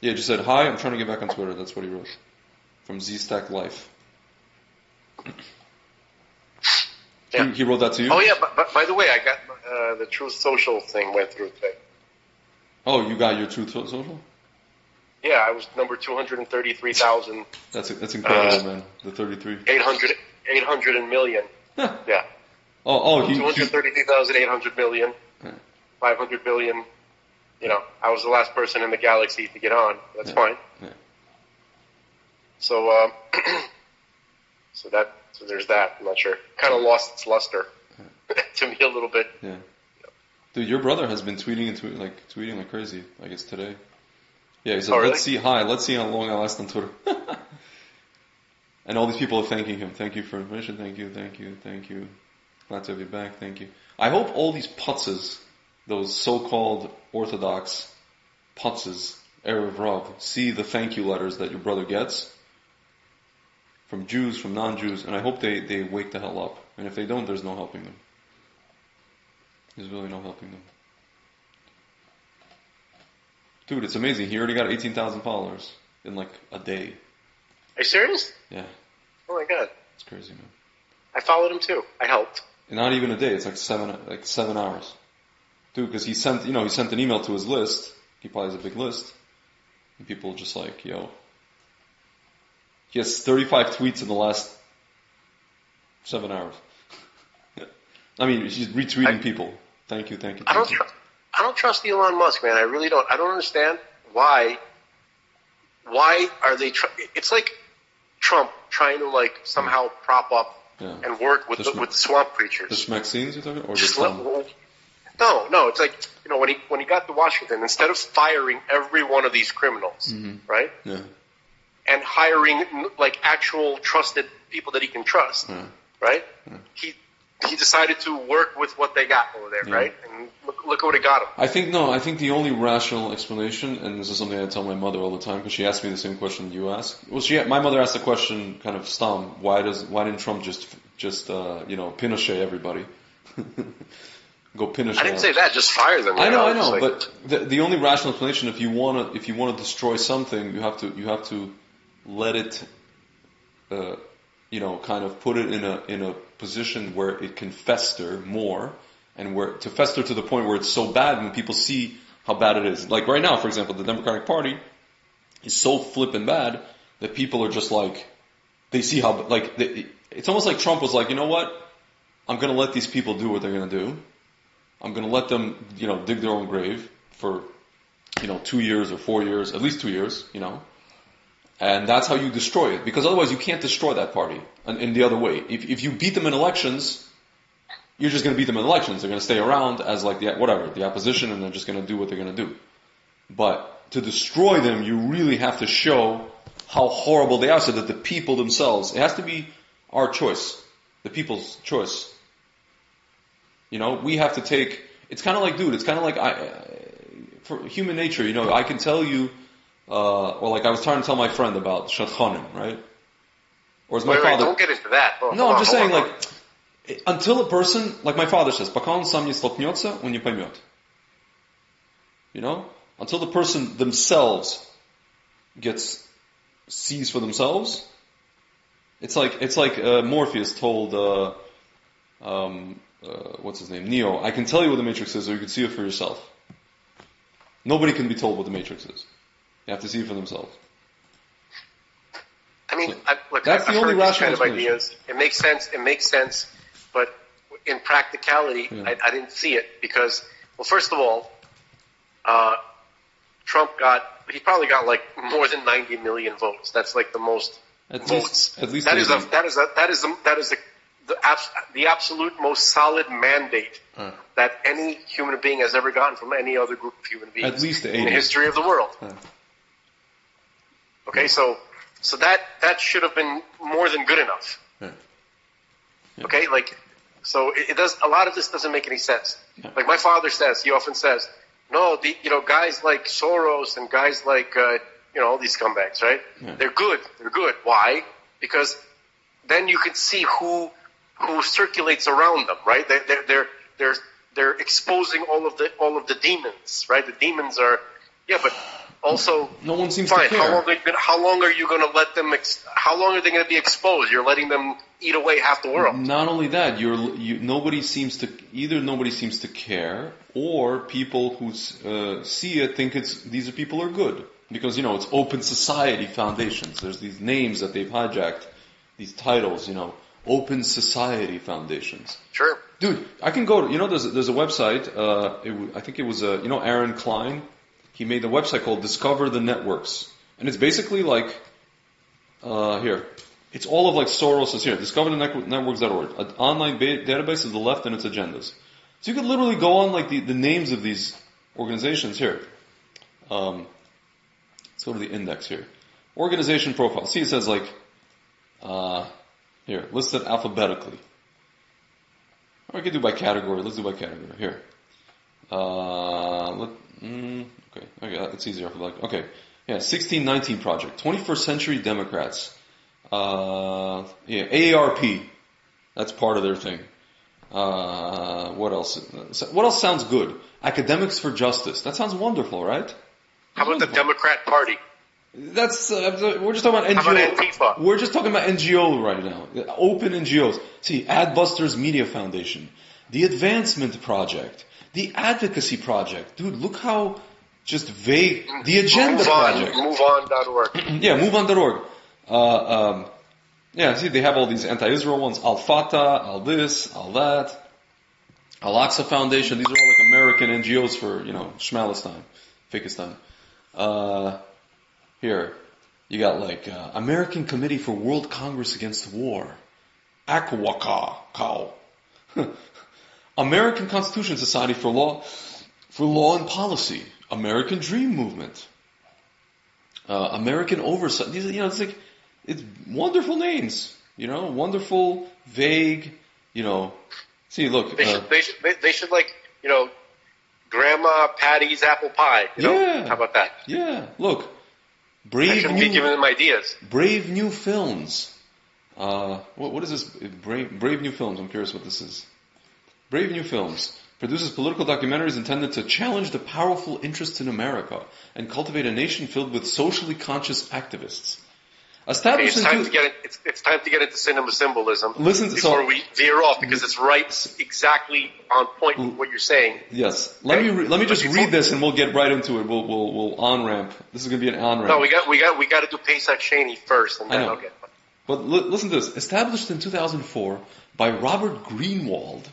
Yeah, just said, hi, I'm trying to get back on Twitter. That's what he wrote. From Z-Stack Life. Yeah. He wrote that to you? Oh, yeah, but by the way, I got the Truth Social thing went through today. Oh, you got your Truth Social? Yeah, I was number 233,000. That's incredible, man. The 33. 800 million. Huh. Yeah. 233,800 million. 500 billion. I was the last person in the galaxy to get on. That's fine. Yeah. So, so there's that. I'm not sure. Kind of lost its luster to me a little bit. Yeah. Dude, your brother has been tweeting like crazy. I guess today. Yeah, he said, really? Let's see how long I last on Twitter. And all these people are thanking him. Thank you for information. Thank you. Glad to have you back. Thank you. I hope all these putzes, those so-called Orthodox putzes, Erev Rav, see the thank you letters that your brother gets from Jews, from non-Jews, and I hope they wake the hell up. And if they don't, there's no helping them. There's really no helping them. Dude, it's amazing. He already got 18,000 followers in a day. Are you serious? Yeah. Oh my God. It's crazy, man. I followed him too. I helped. And not even a day. It's 7 hours. Dude, because he sent an email to his list. He probably has a big list. And people just yo, He has 35 tweets in the last 7 hours. I mean, he's retweeting people. Thank you. I don't trust Elon Musk, man. I really don't. I don't understand why are they? It's like Trump trying to like somehow prop up and work with the swamp creatures. The Schmucks you're talking, or just no. It's like when he got to Washington, instead of firing every one of these criminals, right? Yeah. And hiring like actual trusted people that he can trust, right? Yeah. He decided to work with what they got over there, right? And look what it got him. I think the only rational explanation, and this is something I tell my mother all the time because she asked me the same question you asked. Well, my mother asked the question kind of stam. Why didn't Trump just Pinochet everybody? Go Pinochet. I didn't say that. Just fire them. I know. Like, but the only rational explanation, if you want to destroy something, you have to let it, kind of put it in a position where it can fester more, and to fester to the point where it's so bad when people see how bad it is. Like right now, for example, the Democratic Party is so flippin' bad that people are just like, they see how, like, it's almost like Trump was like, you know what? I'm going to let these people do what they're going to do. I'm going to let them, dig their own grave for, 2 years or 4 years, at least 2 years, And that's how you destroy it. Because otherwise you can't destroy that party in the other way. If you beat them in elections, you're just going to beat them in elections. They're going to stay around as like the opposition, and they're just going to do what they're going to do. But to destroy them, you really have to show how horrible they are so that the people themselves, it has to be our choice, the people's choice. We have to take, it's kind of like, dude, it's kind of like, for human nature, I can tell you, or like I was trying to tell my friend about Shadchanim, right? Or as my father. Don't get into that. No, I'm just saying, like, until a person, like my father says, "Пока он сам не столкнется, он не поймет." Until the person themselves sees for themselves. It's like Morpheus told what's his name, Neo. I can tell you what the Matrix is, or you can see it for yourself. Nobody can be told what the Matrix is. You have to see it for themselves. I mean, so that's the only rational kind of ideas. It makes sense, but in practicality, I didn't see it because, well, first of all, Trump he probably got like more than 90 million votes. That's like the most votes. At least that is the absolute most solid mandate that any human being has ever gotten from any other group of human beings at least in the history of the world. Okay, so that should have been more than good enough. Okay, like, so it does. A lot of this doesn't make any sense. Like my father says, he often says, no, guys like Soros and guys like all these scumbags, right? They're good. Why? Because then you can see who circulates around them, right? They're exposing all of the demons, right? The demons are, but also no one seems fine. to care. How long are you going to let them? How long are they going to be exposed? You're letting them eat away half the world. Not only that, nobody seems to care, or people who see it think these people are good because it's open society foundations. There's these names that they've hijacked, these titles, open society foundations. Sure, dude. I can go to there's a website. I think it was Aaron Klein. He made a website called Discover the Networks. And it's basically like, here. It's all of like Soros's here. DiscoverTheNetworks.org. An online database of the left and its agendas. So you could literally go on like the names of these organizations here. Let's go to the index here. Organization profile. See, it says like, here, listed alphabetically. Or I could do by category. Let's do by category. Here. Okay, it's easier. Okay, 1619 Project, 21st Century Democrats, AARP, that's part of their thing. What else? What else sounds good? Academics for Justice. That sounds wonderful, right? How about the Democrat Party? That's we're just talking about NGO. How about Antifa? We're just talking about NGO right now. Open NGOs. See, Adbusters Media Foundation, the Advancement Project, the Advocacy Project. Dude, look how just vague. The Agenda Project. MoveOn.org. Yeah, MoveOn.org. See, they have all these anti-Israel ones. Al-Fatah, Al-this, Al-that. Al-Aqsa Foundation. These are all like American NGOs for, Shmalistan, Fakistan. Here, you got like American Committee for World Congress Against War. Akwaka, Cow. American Constitution Society for Law and Policy. American Dream Movement. American Oversight. These, it's wonderful names. Wonderful, vague. See, look. They should like, Grandma Patty's apple pie. Yeah. How about that? Yeah. Look. I shouldn't be giving them ideas. Brave New Films. What is this? Brave New Films. I'm curious what this is. Brave New Films produces political documentaries intended to challenge the powerful interests in America and cultivate a nation filled with socially conscious activists. It's time to get into cinema symbolism before we veer off, because it's right exactly on point with what you're saying. Yes. Let me just read this and we'll get right into it. We'll on ramp. This is going to be an on ramp. No, we got to do Pesach Shani first, and then okay. But listen to this. Established in 2004 by Robert Greenwald,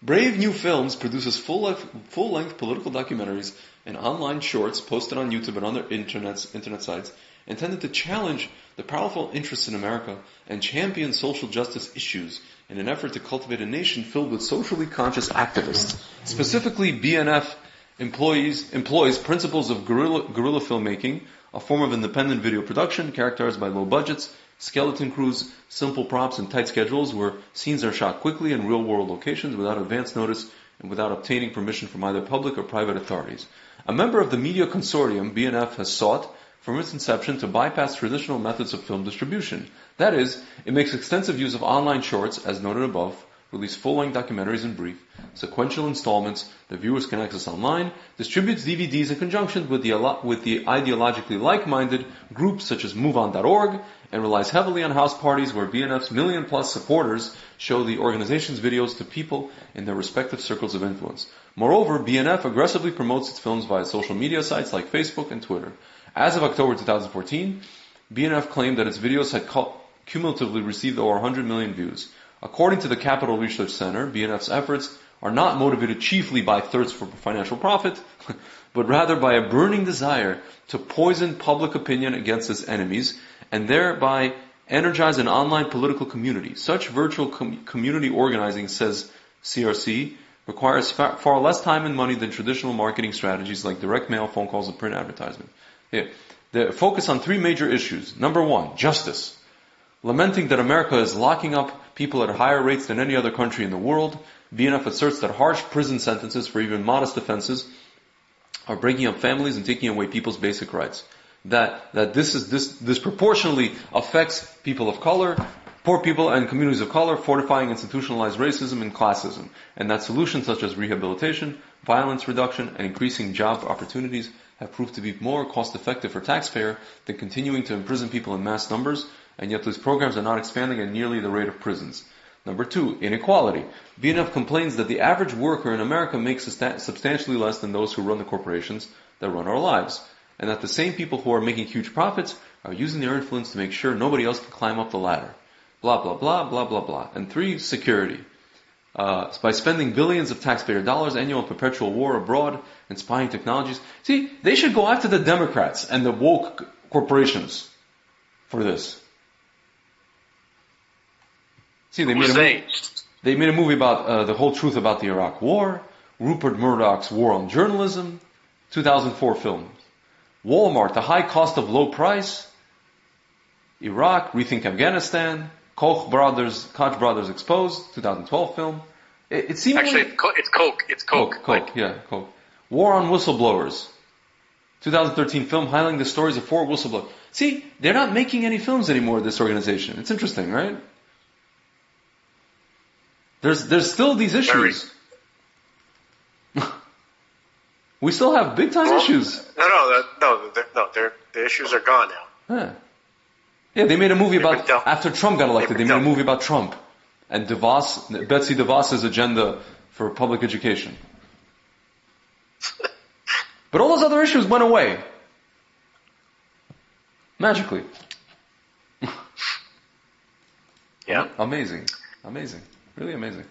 Brave New Films produces full-length political documentaries and online shorts posted on YouTube and other internet sites intended to challenge the powerful interests in America and champion social justice issues in an effort to cultivate a nation filled with socially conscious activists. Specifically, BNF employs principles of guerrilla filmmaking, a form of independent video production characterized by low budgets, skeleton crews, simple props, and tight schedules where scenes are shot quickly in real-world locations without advance notice and without obtaining permission from either public or private authorities. A member of the media consortium, BNF has sought, from its inception, to bypass traditional methods of film distribution. That is, it makes extensive use of online shorts, as noted above, release full-length documentaries in brief, sequential installments that viewers can access online, distributes DVDs in conjunction with the ideologically like-minded groups such as MoveOn.org, and relies heavily on house parties where BNF's million-plus supporters show the organization's videos to people in their respective circles of influence. Moreover, BNF aggressively promotes its films via social media sites like Facebook and Twitter. As of October 2014, BNF claimed that its videos had cumulatively received over 100 million views. According to the Capital Research Center, BNF's efforts are not motivated chiefly by thirst for financial profit, but rather by a burning desire to poison public opinion against its enemies and thereby energize an online political community. Such virtual community organizing, says CRC, requires far less time and money than traditional marketing strategies like direct mail, phone calls, and print advertisement. They focus on three major issues. Number one, justice. Lamenting that America is locking up people at higher rates than any other country in the world, BNF asserts that harsh prison sentences for even modest offenses are breaking up families and taking away people's basic rights. That this disproportionately affects people of color, poor people and communities of color, fortifying institutionalized racism and classism, and that solutions such as rehabilitation, violence reduction, and increasing job opportunities have proved to be more cost-effective for taxpayer than continuing to imprison people in mass numbers, and yet these programs are not expanding at nearly the rate of prisons. Number two, inequality. BNF complains that the average worker in America makes substantially less than those who run the corporations that run our lives, and that the same people who are making huge profits are using their influence to make sure nobody else can climb up the ladder. Blah, blah, blah, blah, blah, blah. And three, security. By spending billions of taxpayer dollars, annual perpetual war abroad, and spying technologies. See, they should go after the Democrats and the woke corporations for this. See, they made a movie about the whole truth about the Iraq War, Rupert Murdoch's War on Journalism, 2004 film. Walmart, The High Cost of Low Price, Iraq, Rethink Afghanistan, Koch brothers Exposed, 2012 film. It seems actually it's Coke. It's Coke. Coke. War on Whistleblowers, 2013 film highlighting the stories of 4 whistleblowers. See, they're not making any films anymore, this organization. It's interesting, right? There's still these issues. We still have big time issues. No. The issues are gone now. Yeah, they made a movie about, after Trump got elected, they made a movie about Trump and Betsy DeVos's agenda for public education. But all those other issues went away. Magically. Yeah. Amazing. Really amazing.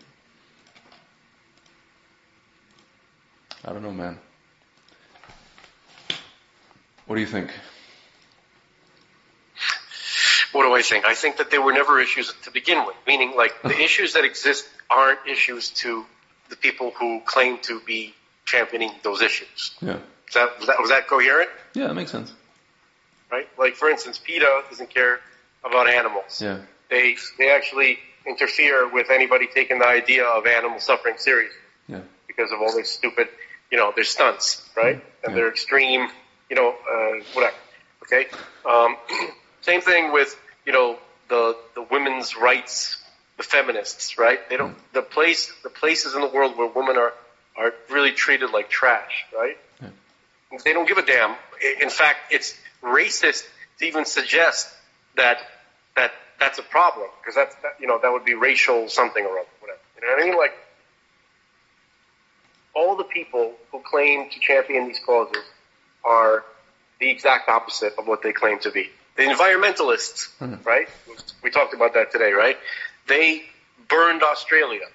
I don't know, man. What do you think? What do I think? I think that they were never issues to begin with. Meaning, like, the issues that exist aren't issues to the people who claim to be championing those issues. Yeah. Was that coherent? Yeah, that makes sense. Right? Like, for instance, PETA doesn't care about animals. Yeah. They actually interfere with anybody taking the idea of animal suffering seriously. Yeah. Because of all their stupid, their stunts, right? And their extreme, whatever. Okay? Same thing with, the women's rights, the feminists, right? They don't, the places in the world where women are really treated like trash, right? Yeah. They don't give a damn. In fact, it's racist to even suggest that's a problem, because that would be racial something or other, whatever. You know what I mean? Like, all the people who claim to champion these causes are the exact opposite of what they claim to be. The environmentalists, right? We talked about that today, right? They burned Australia.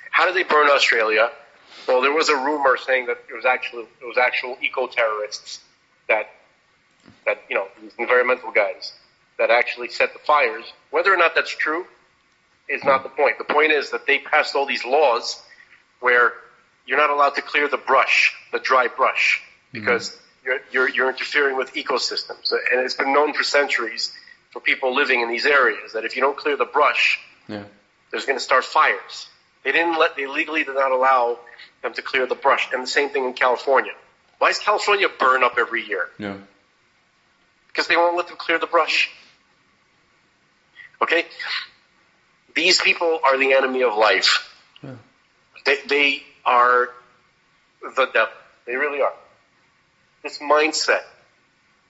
How did they burn Australia? Well, there was a rumor saying that it was actual eco-terrorists that these environmental guys that actually set the fires. Whether or not that's true is not the point. The point is that they passed all these laws where you're not allowed to clear the dry brush, because you're interfering with ecosystems. And it's been known for centuries for people living in these areas that if you don't clear the brush, there's going to start fires. They legally did not allow them to clear the brush. And the same thing in California. Why does California burn up every year? Yeah. Because they won't let them clear the brush. Okay? These people are the enemy of life. Yeah. They are the devil. They really are. This mindset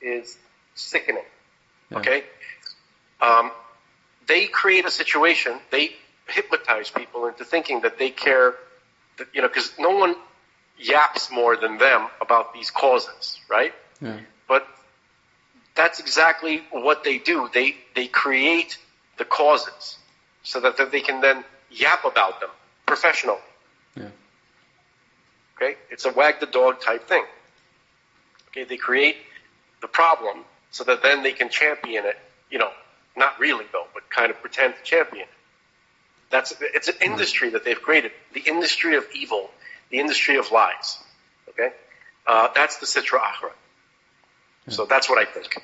is sickening. Yeah. Okay? They create a situation, they hypnotize people into thinking that they care, because no one yaps more than them about these causes, right? Yeah. But that's exactly what they do. They create the causes so that they can then yap about them professionally. Yeah. Okay? It's a wag the dog type thing. Okay? They create the problem so that then they can champion it, not really though, but kind of pretend to champion it. It's an industry that they've created. The industry of evil, the industry of lies. Okay? That's the Sitra Achra. Yeah. So that's what I think.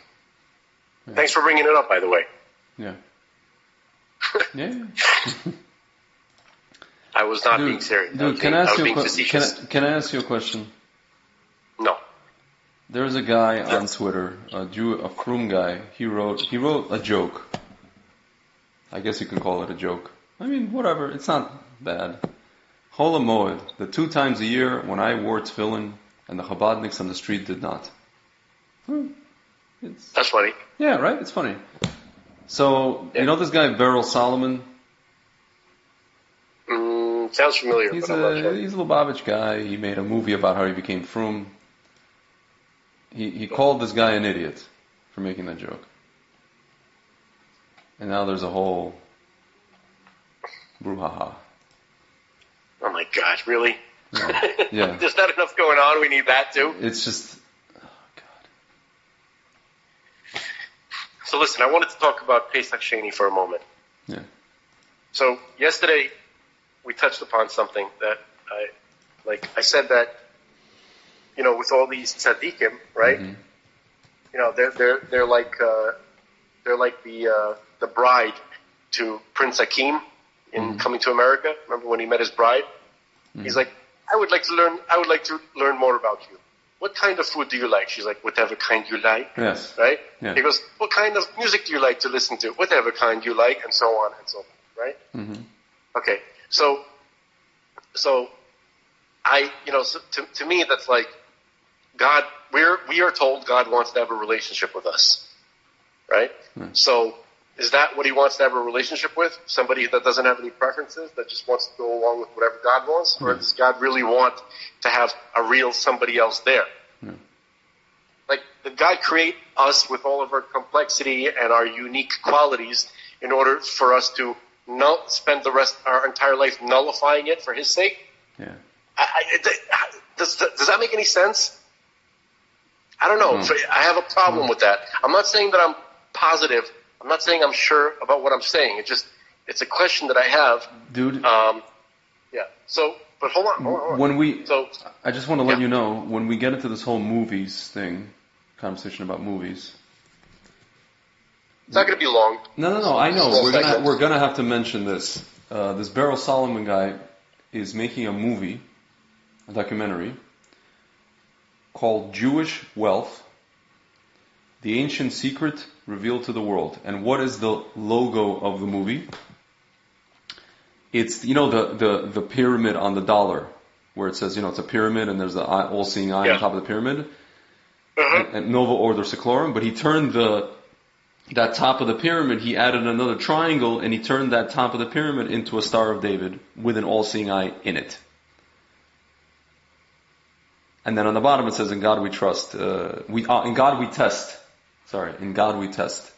Yeah. Thanks for bringing it up, by the way. Yeah. Yeah. I was not being serious. Can I was being facetious. Can I ask you a question? No. There's a guy on Twitter, a Froom guy. He wrote a joke. I guess you can call it a joke. I mean, whatever. It's not bad. Chol HaMoed, the 2 times a year when I wore tefillin and the Chabadniks on the street did not. That's funny. Yeah, right? It's funny. So, you know this guy, Beryl Solomon? Sounds familiar, He's but I'm not sure. a Lubavitch guy. He made a movie about how he became Froom. He called this guy an idiot for making that joke. And now there's a whole brouhaha. Oh my God, really? Yeah. There's not enough going on. We need that too. It's just, oh God. So listen, I wanted to talk about Pesach Sheni for a moment. Yeah. So yesterday we touched upon something that I said that, with all these tzaddikim, right? Mm-hmm. They're like the bride to Prince Hakeem in Coming to America. Remember when he met his bride? Mm-hmm. He's like, I would like to learn more about you. What kind of food do you like? She's like, whatever kind you like. Yes. Right? Yeah. He goes, what kind of music do you like to listen to? Whatever kind you like, and so on and so on. Right? Mm-hmm. Okay. So to me, that's like God. We are told God wants to have a relationship with us, right? Mm. So is that what He wants to have a relationship with? Somebody that doesn't have any preferences, that just wants to go along with whatever God wants, or does God really want to have a real somebody else there? Yeah. Like, did God create us with all of our complexity and our unique qualities in order for us to spend our entire life nullifying it for His sake? Yeah. Does that make any sense? I don't know. I have a problem with that. I'm not saying that I'm positive. I'm not saying I'm sure about what I'm saying. It's a question that I have. Dude. Yeah. So, but hold on. I just want to let you know, when we get into this whole movies thing, conversation about movies. It's not going to be long. No. I know. We're gonna have to mention this. This Beryl Solomon guy is making a movie, a documentary, called Jewish Wealth, The Ancient Secret Revealed to the World. And what is the logo of the movie? It's, the pyramid on the dollar, where it says, it's a pyramid and there's the all-seeing eye on top of the pyramid. And Nova Ordo Seclorum. But he turned that top of the pyramid, he added another triangle, and he turned that top of the pyramid into a Star of David with an all-seeing eye in it. And then on the bottom it says, "In God we trust." In God we test. Sorry, in God we test.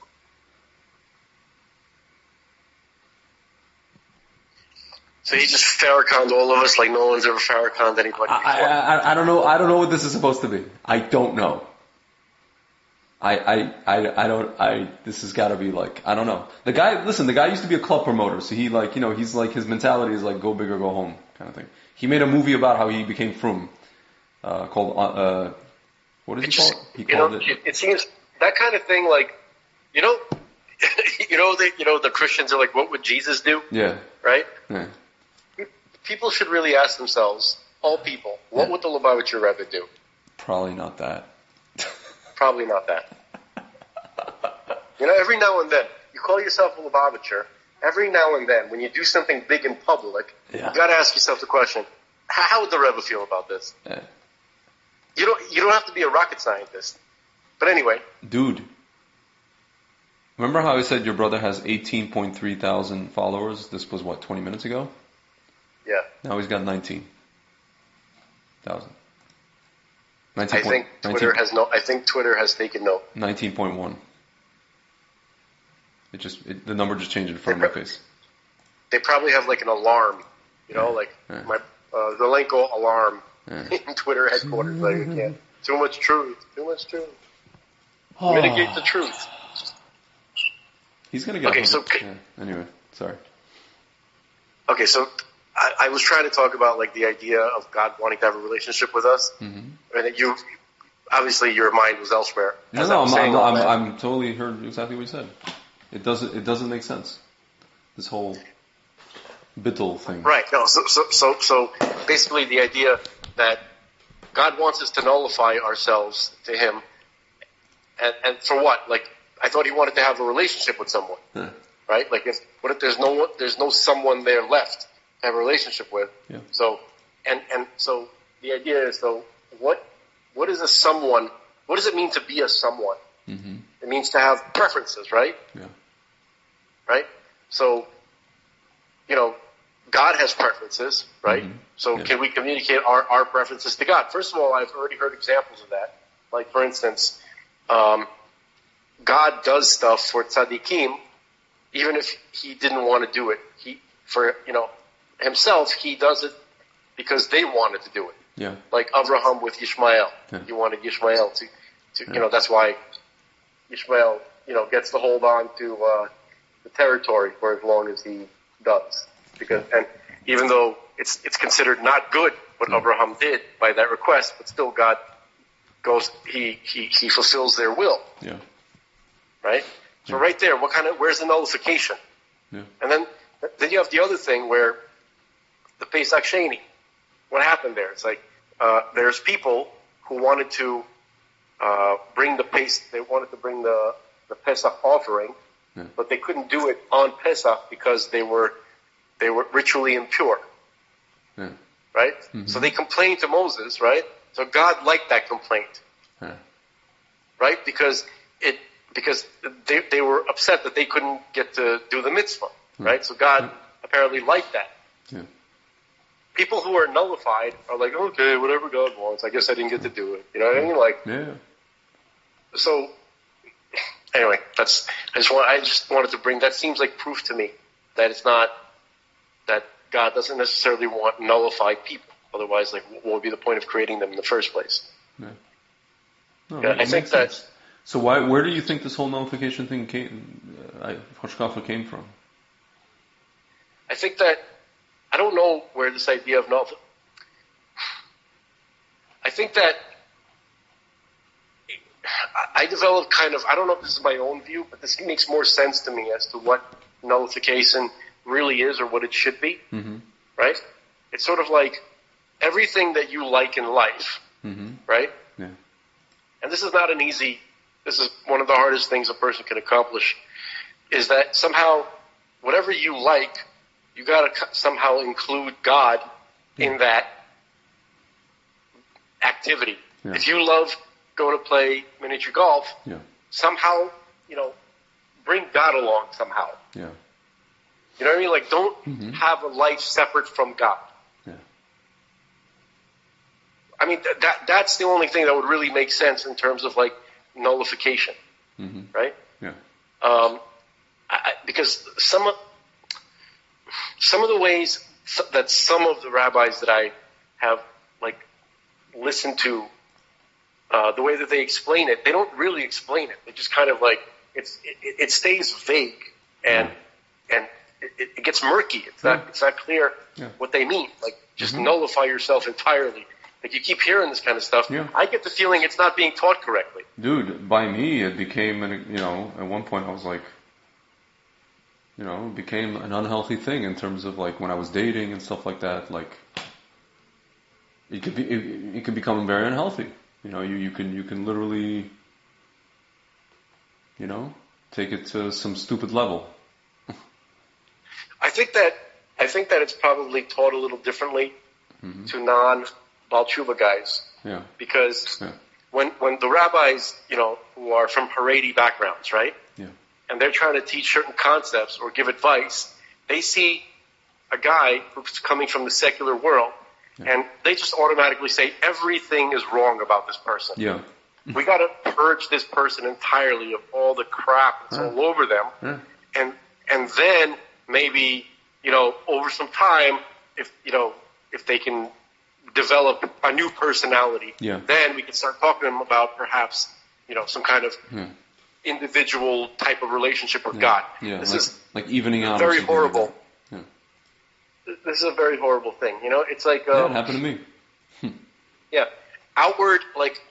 So he just Farrakhan'd all of us like no one's ever Farrakhan'd anybody before. I don't know. I don't know what this is supposed to be. I don't know. This has got to be like, I don't know. The guy used to be a club promoter, so he's like, his mentality is like, go big or go home kind of thing. He made a movie about how he became frum, called, what is it called? He called it. It seems that kind of thing, like, the Christians are like, what would Jesus do? Yeah. Right? Yeah. People should really ask themselves, all people, what would the Lubavitcher Rebbe do? Probably not that. Probably not that. Every now and then, you call yourself a Lubavitcher, every now and then, when you do something big in public, you got to ask yourself the question, how would the Rebbe feel about this? Yeah. You don't have to be a rocket scientist. But anyway. Dude. Remember how I said your brother has 18.3 thousand followers? This was, 20 minutes ago? Yeah. Now he's got 19,000. I think Twitter has taken note. 19.1. The number just changed in front of my face. They probably have like an alarm, the Zelenko alarm in Twitter headquarters. Like, you can't. Too much truth. Mitigate the truth. He's gonna get. Okay, so anyway, sorry. Okay, so I was trying to talk about like the idea of God wanting to have a relationship with us, and that obviously your mind was elsewhere. I'm totally heard exactly what you said. It doesn't make sense. This whole bittul thing. Right. No. So basically, the idea that God wants us to nullify ourselves to Him, and for what? Like, I thought He wanted to have a relationship with someone, right? Like, what if there's no someone there left to have a relationship with? Yeah. So, so the idea is, what is a someone? What does it mean to be a someone? Mm-hmm. It means to have preferences, right? Yeah. Right? So, God has preferences, right? Mm-hmm. So can we communicate our preferences to God? First of all, I've already heard examples of that. Like, for instance, God does stuff for tzaddikim, even if He didn't want to do it. Himself, He does it because they wanted to do it. Yeah. Like Abraham with Ishmael. Yeah. He wanted Ishmael to that's why Ishmael, gets to hold on to the territory for as long as he does. And even though it's considered not good what Abraham did by that request, but still God goes, he fulfills their will. Yeah. Right? So right there, where's the nullification? Yeah. And then you have the other thing where the Pesach Sheni. What happened there? It's like, there's people who wanted to bring the Pesach offering, but they couldn't do it on Pesach because they were ritually impure. Yeah. Right? Mm-hmm. So they complained to Moses, right? So God liked that complaint. Yeah. Right? Because they were upset that they couldn't get to do the mitzvah. Right? So God apparently liked that. Yeah. people who are nullified are like, okay, whatever God wants. I guess I didn't get to do it. You know what I mean? Like, yeah. So, anyway, I just wanted to bring, that seems like proof to me that it's not, that God doesn't necessarily want nullified people. Otherwise, like, what would be the point of creating them in the first place? Yeah. No, yeah, I think that. So where do you think this whole nullification thing Hashkafa came from? I think that, I don't know where this idea of nullification, I think that I developed kind of, I don't know if this is my own view, but this makes more sense to me as to what nullification really is or what it should be, right? It's sort of like everything that you like in life, right? Yeah. And this is not an easy, this is one of the hardest things a person can accomplish, is that somehow whatever you like, you got to somehow include God in that activity. Yeah. If you love going to play miniature golf, somehow, bring God along somehow. Yeah. You know what I mean? Like, don't have a life separate from God. Yeah. I mean, that's the only thing that would really make sense in terms of, like, nullification, right? Yeah. Because some of the ways that some of the rabbis that I have, like, listened to, the way that they explain it, they don't really explain it. They just kind of like, it stays vague and it gets murky. It's not clear what they mean. Like, just nullify yourself entirely. Like, you keep hearing this kind of stuff. Yeah. I get the feeling it's not being taught correctly. Dude, by me, it became, at one point I was like, it became an unhealthy thing in terms of, like, when I was dating and stuff like that. Like, it could become very unhealthy. You can literally, take it to some stupid level. I think that it's probably taught a little differently to non-Baal Tshuva guys. Yeah. Because when the rabbis, who are from Haredi backgrounds, right? Yeah. And they're trying to teach certain concepts or give advice, they see a guy who's coming from the secular world, and they just automatically say everything is wrong about this person. Yeah. We got to purge this person entirely of all the crap that's all over them, and then maybe over some time, if they can develop a new personality, then we can start talking to them about perhaps some kind of individual type of relationship with God. Yeah. This is like evening out. Very horrible. Like This is a very horrible thing. It's like it happened to me. Outward, like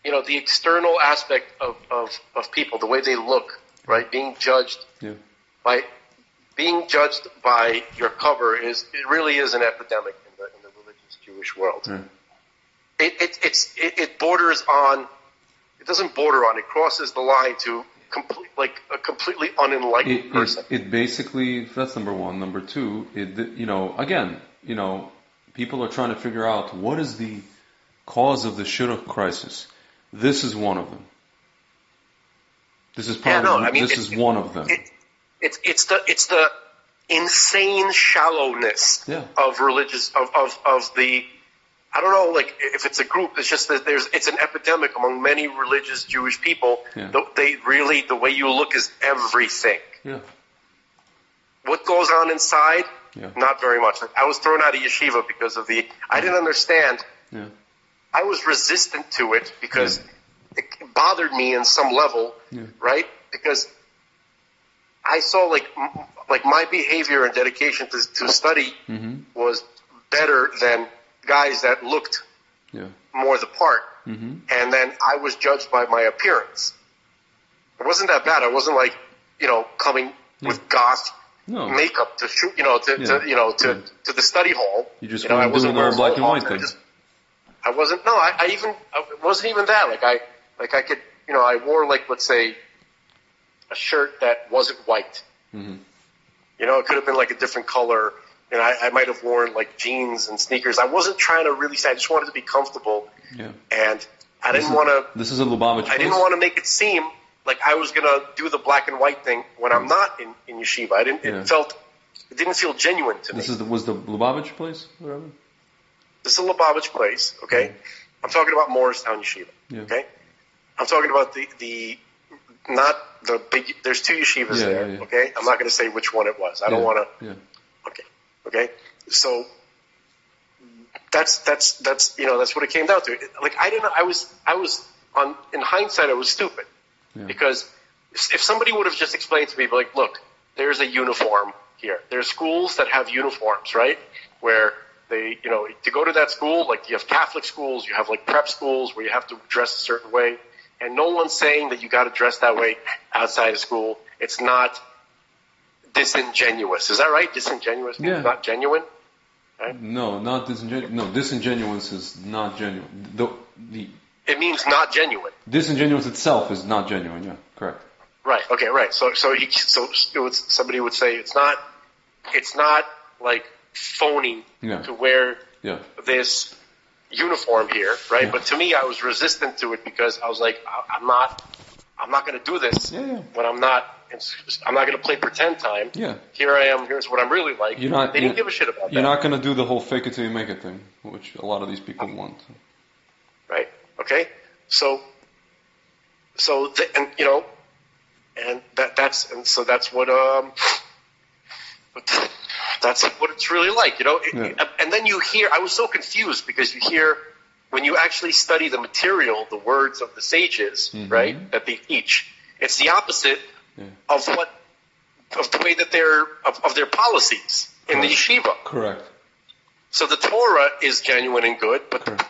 the external aspect of people, the way they look, right? Being judged by your cover it really is an epidemic in the religious Jewish world. It borders on. It doesn't border on. It crosses the line to a completely unenlightened person. It basically, that's number one. Number two, people are trying to figure out what is the cause of the shidduch crisis. This is one of them. This is probably this is one of them. It's the insane shallowness of religious of the. I don't know, like if it's a group. It's just that it's an epidemic among many religious Jewish people. The way you look is everything. Yeah. What goes on inside? Not very much. Like, I was thrown out of yeshiva because of I didn't understand. Yeah. I was resistant to it because it bothered me in some level, right? Because I saw like my behavior and dedication to study was better than guys that looked more the part. And then I was judged by my appearance. It wasn't that bad. I wasn't like, coming with goth makeup to shoot, to the study hall. You just I wasn't doing the wearing black and white thing. I wasn't. No, it wasn't even that. I could. I wore let's say, a shirt that wasn't white. It could have been like a different color. I might have worn like jeans and sneakers. I wasn't trying to really say. I just wanted to be comfortable. Yeah. And I didn't want to. This is a Lubavitch. I didn't want to make it seem like I was gonna do the black and white thing when I'm not in yeshiva. It felt It didn't feel genuine to me. Was the Lubavitch place? Whatever. This is a Lubavitch place, okay? I'm talking about Morristown Yeshiva, okay? I'm talking about the not the big, there's two yeshivas there, okay? I'm not going to say which one it was. I don't want to, okay? So, that's what it came down to. Like, I didn't know, in hindsight, I was stupid. Because if somebody would have just explained to me, like, look, there's a uniform here. There's schools that have uniforms, right? Where they, to go to that school, like you have Catholic schools, you have like prep schools where you have to dress a certain way. And no one's saying that you got to dress that way outside of school. It's not disingenuous. Is that right? Disingenuous means not genuine? Right? No, not disingenuous. No, disingenuous is not genuine. It means not genuine. Disingenuous itself is not genuine. Yeah, correct. Right. Okay. Right. So somebody would say it's not like phony to wear this uniform here, right? Yeah. But to me, I was resistant to it because I was like, I'm not going to do this when I'm not going to play pretend time. Yeah. Here I am. Here's what I'm really like. They didn't give a shit about that. You're not going to do the whole fake it till you make it thing, which a lot of these people want. Right. Okay. So that's what that's what it's really like, And then you hear, I was so confused because you hear, when you actually study the material, the words of the sages, right, that they teach, it's the opposite of the way that of their policies in the yeshiva. Correct. So the Torah is genuine and good, but it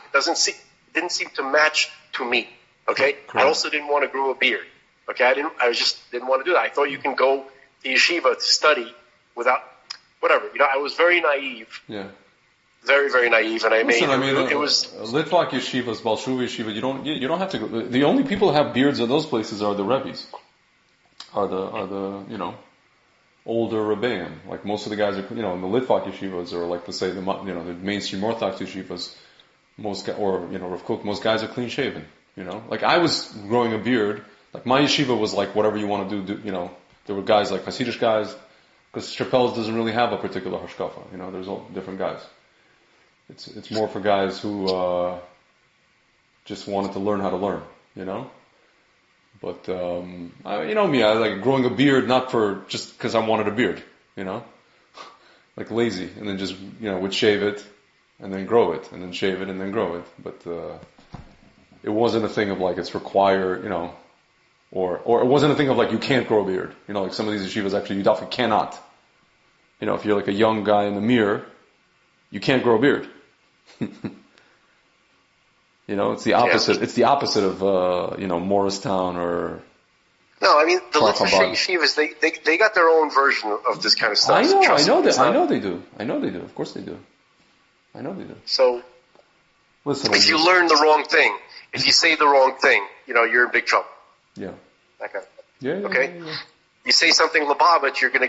didn't seem to match to me. Okay? Correct. I also didn't want to grow a beard. Okay? I just didn't want to do that. I thought you can go to yeshiva to study without whatever. I was very naive. Yeah. Very, very naive, and it was Litvak yeshivas, Balshuva yeshiva. You don't have to go. The only people who have beards at those places are the rebbes, are the older rebbeim. Like most of the guys are in the Litvak yeshivas, or like to say the mainstream Orthodox yeshivas. Most guys are clean shaven. Like I was growing a beard. Like my yeshiva was like whatever you want to do. There were guys like Hasidic guys, because Chappelle's doesn't really have a particular hashkafa. There's all different guys. It's more for guys who just wanted to learn how to learn. But me, I like growing a beard not for just because I wanted a beard. Like lazy, and then just would shave it and then grow it, and then shave it and then grow it. But it wasn't a thing of like it's required, or it wasn't a thing of like you can't grow a beard. Like some of these yeshivas actually you definitely cannot. If you're like a young guy in the mirror, you can't grow a beard. It's the opposite. Yeah. It's the opposite of Morristown or. No, I mean the Litvish yeshivas. They got their own version of this kind of stuff. I know they do. Of course they do. I know they do. So, listen. If you learn the wrong thing, if you say the wrong thing, you're in big trouble. Yeah. That kind of thing. Yeah. Okay. Yeah. You say something Lubavitch, you're gonna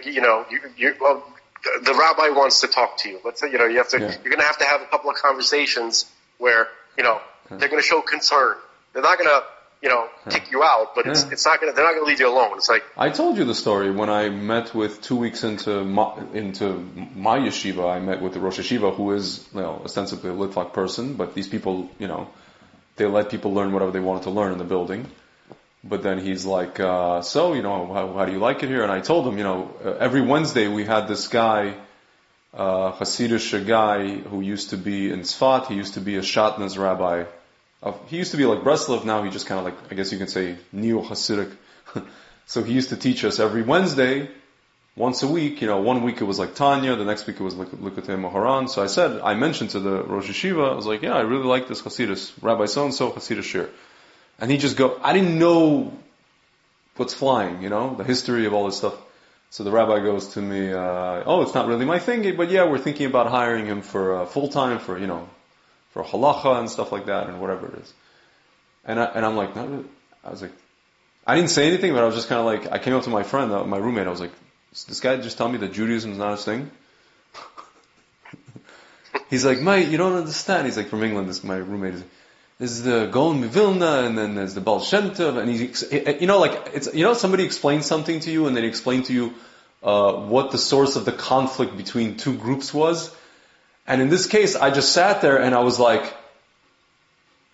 the rabbi wants to talk to you. Let's say you're gonna have to have a couple of conversations where they're gonna show concern. They're not gonna kick you out, but they're not gonna leave you alone. It's like I told you the story when I met with 2 weeks into my yeshiva. I met with the Rosh Yeshiva, who is ostensibly a Litvak person, but these people they let people learn whatever they wanted to learn in the building. But then he's like, how do you like it here? And I told him, every Wednesday we had this guy, Hasidic guy who used to be in Tzfat. He used to be a Shatnez rabbi. He used to be like Breslov. Now he just kind of like, I guess you can say, neo-Hasidic. So he used to teach us every Wednesday, once a week. 1 week it was like Tanya, the next week it was Likutei Moharan. So I mentioned to the Rosh Yeshiva, I was like, I really like this Hasidus, Rabbi so-and-so, Hasidic shir. And he just I didn't know what's flying, the history of all this stuff. So the rabbi goes to me, it's not really my thing, but we're thinking about hiring him for full-time, for halacha and stuff like that, and whatever it is. And I'm like, not really. I was like, I didn't say anything, but I was just kind of like, I came up to my friend, my roommate, I was like, this guy just tell me that Judaism is not his thing? He's like, mate, you don't understand. He's like, from England, my roommate is. There's the Gaon Mivilna, and then there's the Baal Shem Tov, and somebody explains something to you, and they explain to you what the source of the conflict between two groups was. And in this case, I just sat there and I was like,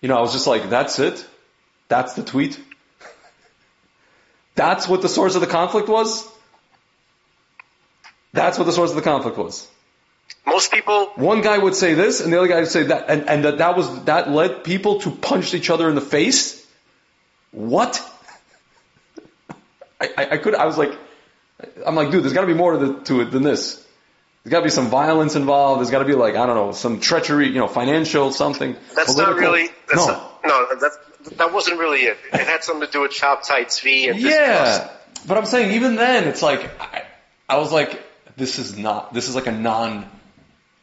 I was just like, that's it? That's the tweet? That's what the source of the conflict was? That's what the source of the conflict was. Most people... One guy would say this, and the other guy would say that, and that led people to punch each other in the face? What? I'm like, dude, there's gotta be more to it than this. There's gotta be some violence involved, there's gotta be like, I don't know, some treachery, financial, something. That's political. Not really... That wasn't really it. It had something to do with Chop Tight Tzvi and yeah, but I'm saying even then, it's like, I was like, this is like a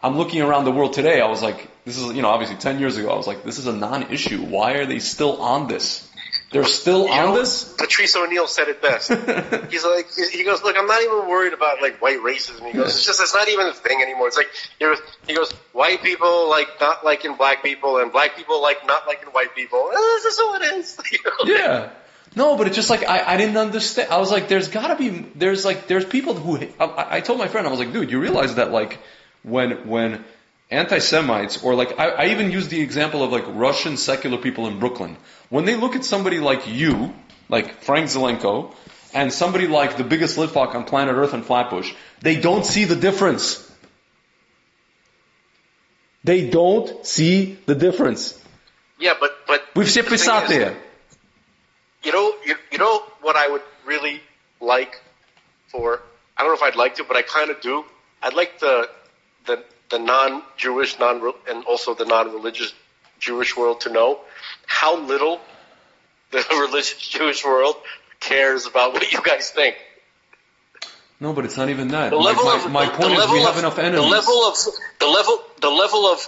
I'm looking around the world today, I was like, this is, obviously 10 years ago, I was like, this is a non-issue. Why are they still on this? They're still on this? Patrice O'Neill said it best. He goes, look, I'm not even worried about like white racism. He goes, it's not even a thing anymore. It's like, he goes, white people like not liking black people and black people like not liking white people. This is who it is. Yeah. No, but it's just like, I didn't understand. I was like, there's people who, I told my friend, I was like, dude, you realize that like, when anti-Semites, or like, I even used the example of like Russian secular people in Brooklyn. When they look at somebody like you, like Frank Zelenko, and somebody like the biggest Litvak on planet Earth and Flatbush, they don't see the difference. They don't see the difference. Yeah, but we've shipped there. You know what I would really like for, I don't know if I'd like to, but I kind of do. I'd like the non-Jewish, and also the non-religious Jewish world to know how little the religious Jewish world cares about what you guys think. No, but it's not even that. My point is we have enough enemies. The level of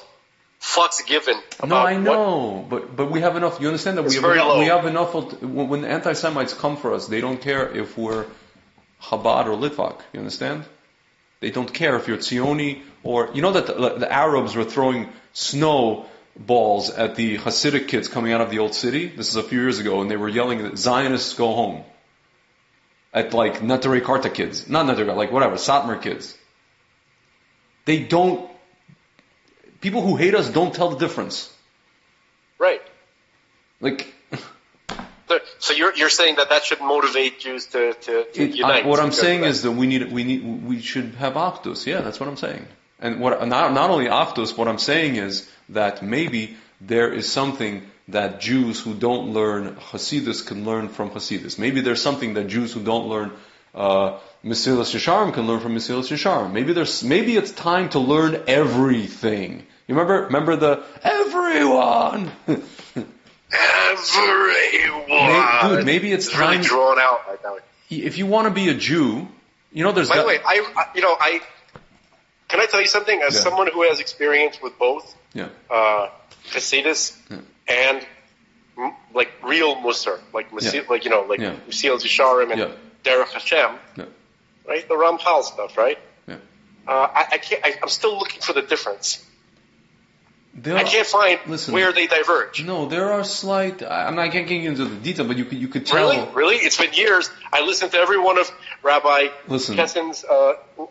fucks given. No, I know, but we have enough. You understand that we have enough. When the anti-Semites come for us, they don't care if we're Chabad or Litvak. You understand? They don't care if you're Tzioni or that the Arabs were throwing snowballs at the Hasidic kids coming out of the old city. This is a few years ago, and they were yelling that Zionists go home. At like Neturei Karta kids, not Neturei, like whatever, Satmar kids. They don't. People who hate us don't tell the difference. Right. Like. So you're saying that should motivate Jews to unite. What I'm saying is that we should have Achdus. Yeah, that's what I'm saying. And not only Achdus, what I'm saying is that maybe there is something that Jews who don't learn Hasidus can learn from Hasidus. Maybe there's something that Jews who don't learn Mesilas Yesharim can learn from Mesilas Yesharim. Maybe it's time to learn everything. You remember the everyone. Everyone. Maybe it's time. Really drawn out right now. If you want to be a Jew, there's. By the way, can I tell you something? As someone who has experience with both, Hasidus and like real Musar, like Mesilas Yesharim and Derech Hashem, right? The Ramchal stuff, right? Yeah. I'm still looking for the difference. I can't find where they diverge. No, there are slight. I can't get into the detail, but you could tell. Really, it's been years. I listened to every one of Rabbi Kessin's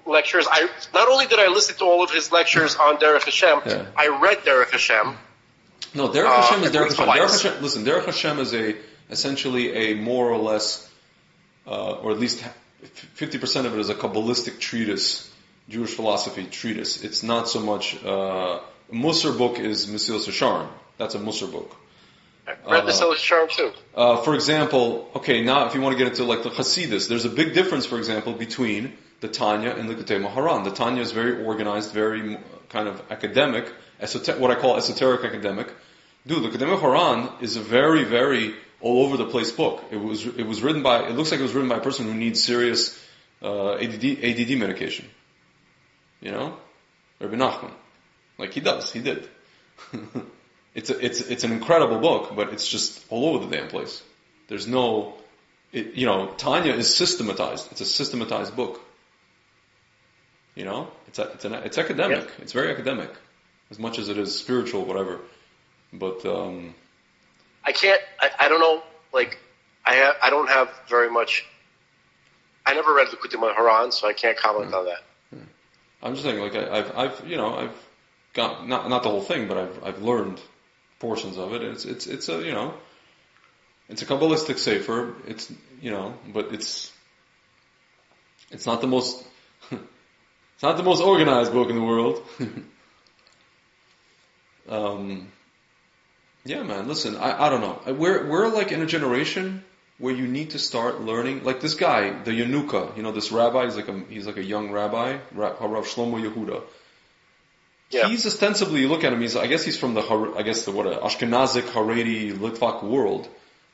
lectures. Not only did I listen to all of his lectures on Derech Hashem, I read Derech Hashem. No, Derech Hashem is Derech Hashem. Derech Hashem is essentially a more or less, or at least 50% of it is a Kabbalistic treatise, Jewish philosophy treatise. It's not so much. Musar book is Mesilas Yesharim. That's a Musar book. I read Mesilas Yesharim too. For example, now if you want to get into like the Hasidus, there's a big difference, for example, between the Tanya and the Likutei Moharan. The Tanya is very organized, very kind of academic, what I call esoteric academic. Dude, the Likutei Moharan is a very, very all over the place book. It looks like it was written by a person who needs serious ADD medication. Rabbi Nachman. Like he did. It's an incredible book, but it's just all over the damn place. There's no, Tanya is systematized. It's a systematized book. It's academic. Yeah. It's very academic, as much as it is spiritual, whatever. But I don't know. Like I don't have very much I never read Likutei Moharan, so I can't comment on that. I'm just saying, like I've got not the whole thing, but I've learned portions of it. It's a it's a Kabbalistic sefer. It's but it's not the most it's not the most organized book in the world. Yeah, man. Listen, I don't know. We're like in a generation where you need to start learning. Like this guy, the Yanuka, this rabbi. He's like a young rabbi, Rav Shlomo Yehuda. Yeah. He's ostensibly, you look at him. I guess he's from Ashkenazic Haredi Litvak world.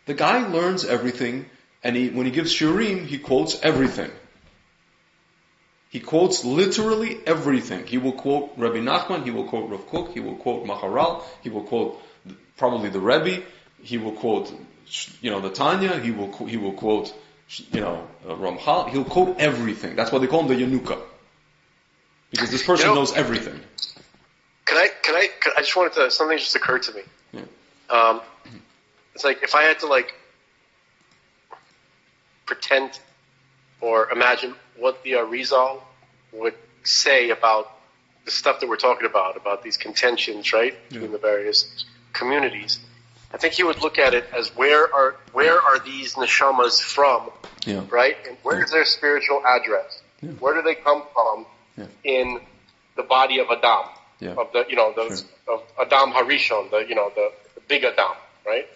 The guy learns everything, and when he gives shiurim, he quotes everything. He quotes literally everything. He will quote Rabbi Nachman, he will quote Rav Kook, he will quote Maharal, he will quote probably the Rebbe, he will quote, the Tanya, he will quote, Ramchal, he'll quote everything. That's why they call him the Yanuka. Because this person knows everything. I just wanted to, something just occurred to me. Yeah. It's like, if I had to pretend or imagine what the Arizal would say about the stuff that we're talking about these contentions, right, between the various communities, I think he would look at it as where are these neshamas from, right, and where is their spiritual address? Yeah. Where do they come from in the body of Adam, of the of Adam Harishon, the big Adam, right?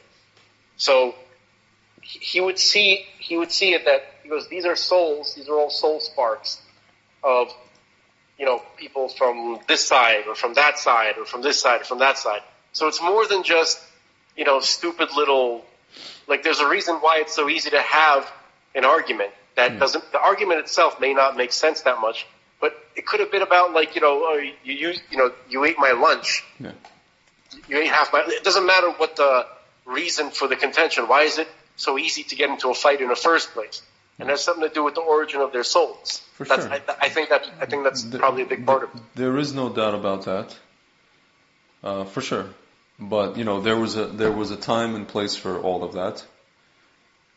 So he would see it that he goes, these are souls, these are all soul sparks of people from this side or from that side or from this side or from that side. So it's more than just stupid little, there's a reason why it's so easy to have an argument that the argument itself may not make sense that much, but it could have been about you ate my lunch, you ate half my. It doesn't matter what the reason for the contention. Why is it so easy to get into a fight in the first place? And it has something to do with the origin of their souls. For sure. I think that's probably a big part of it. There is no doubt about that. For sure. But there was a time and place for all of that.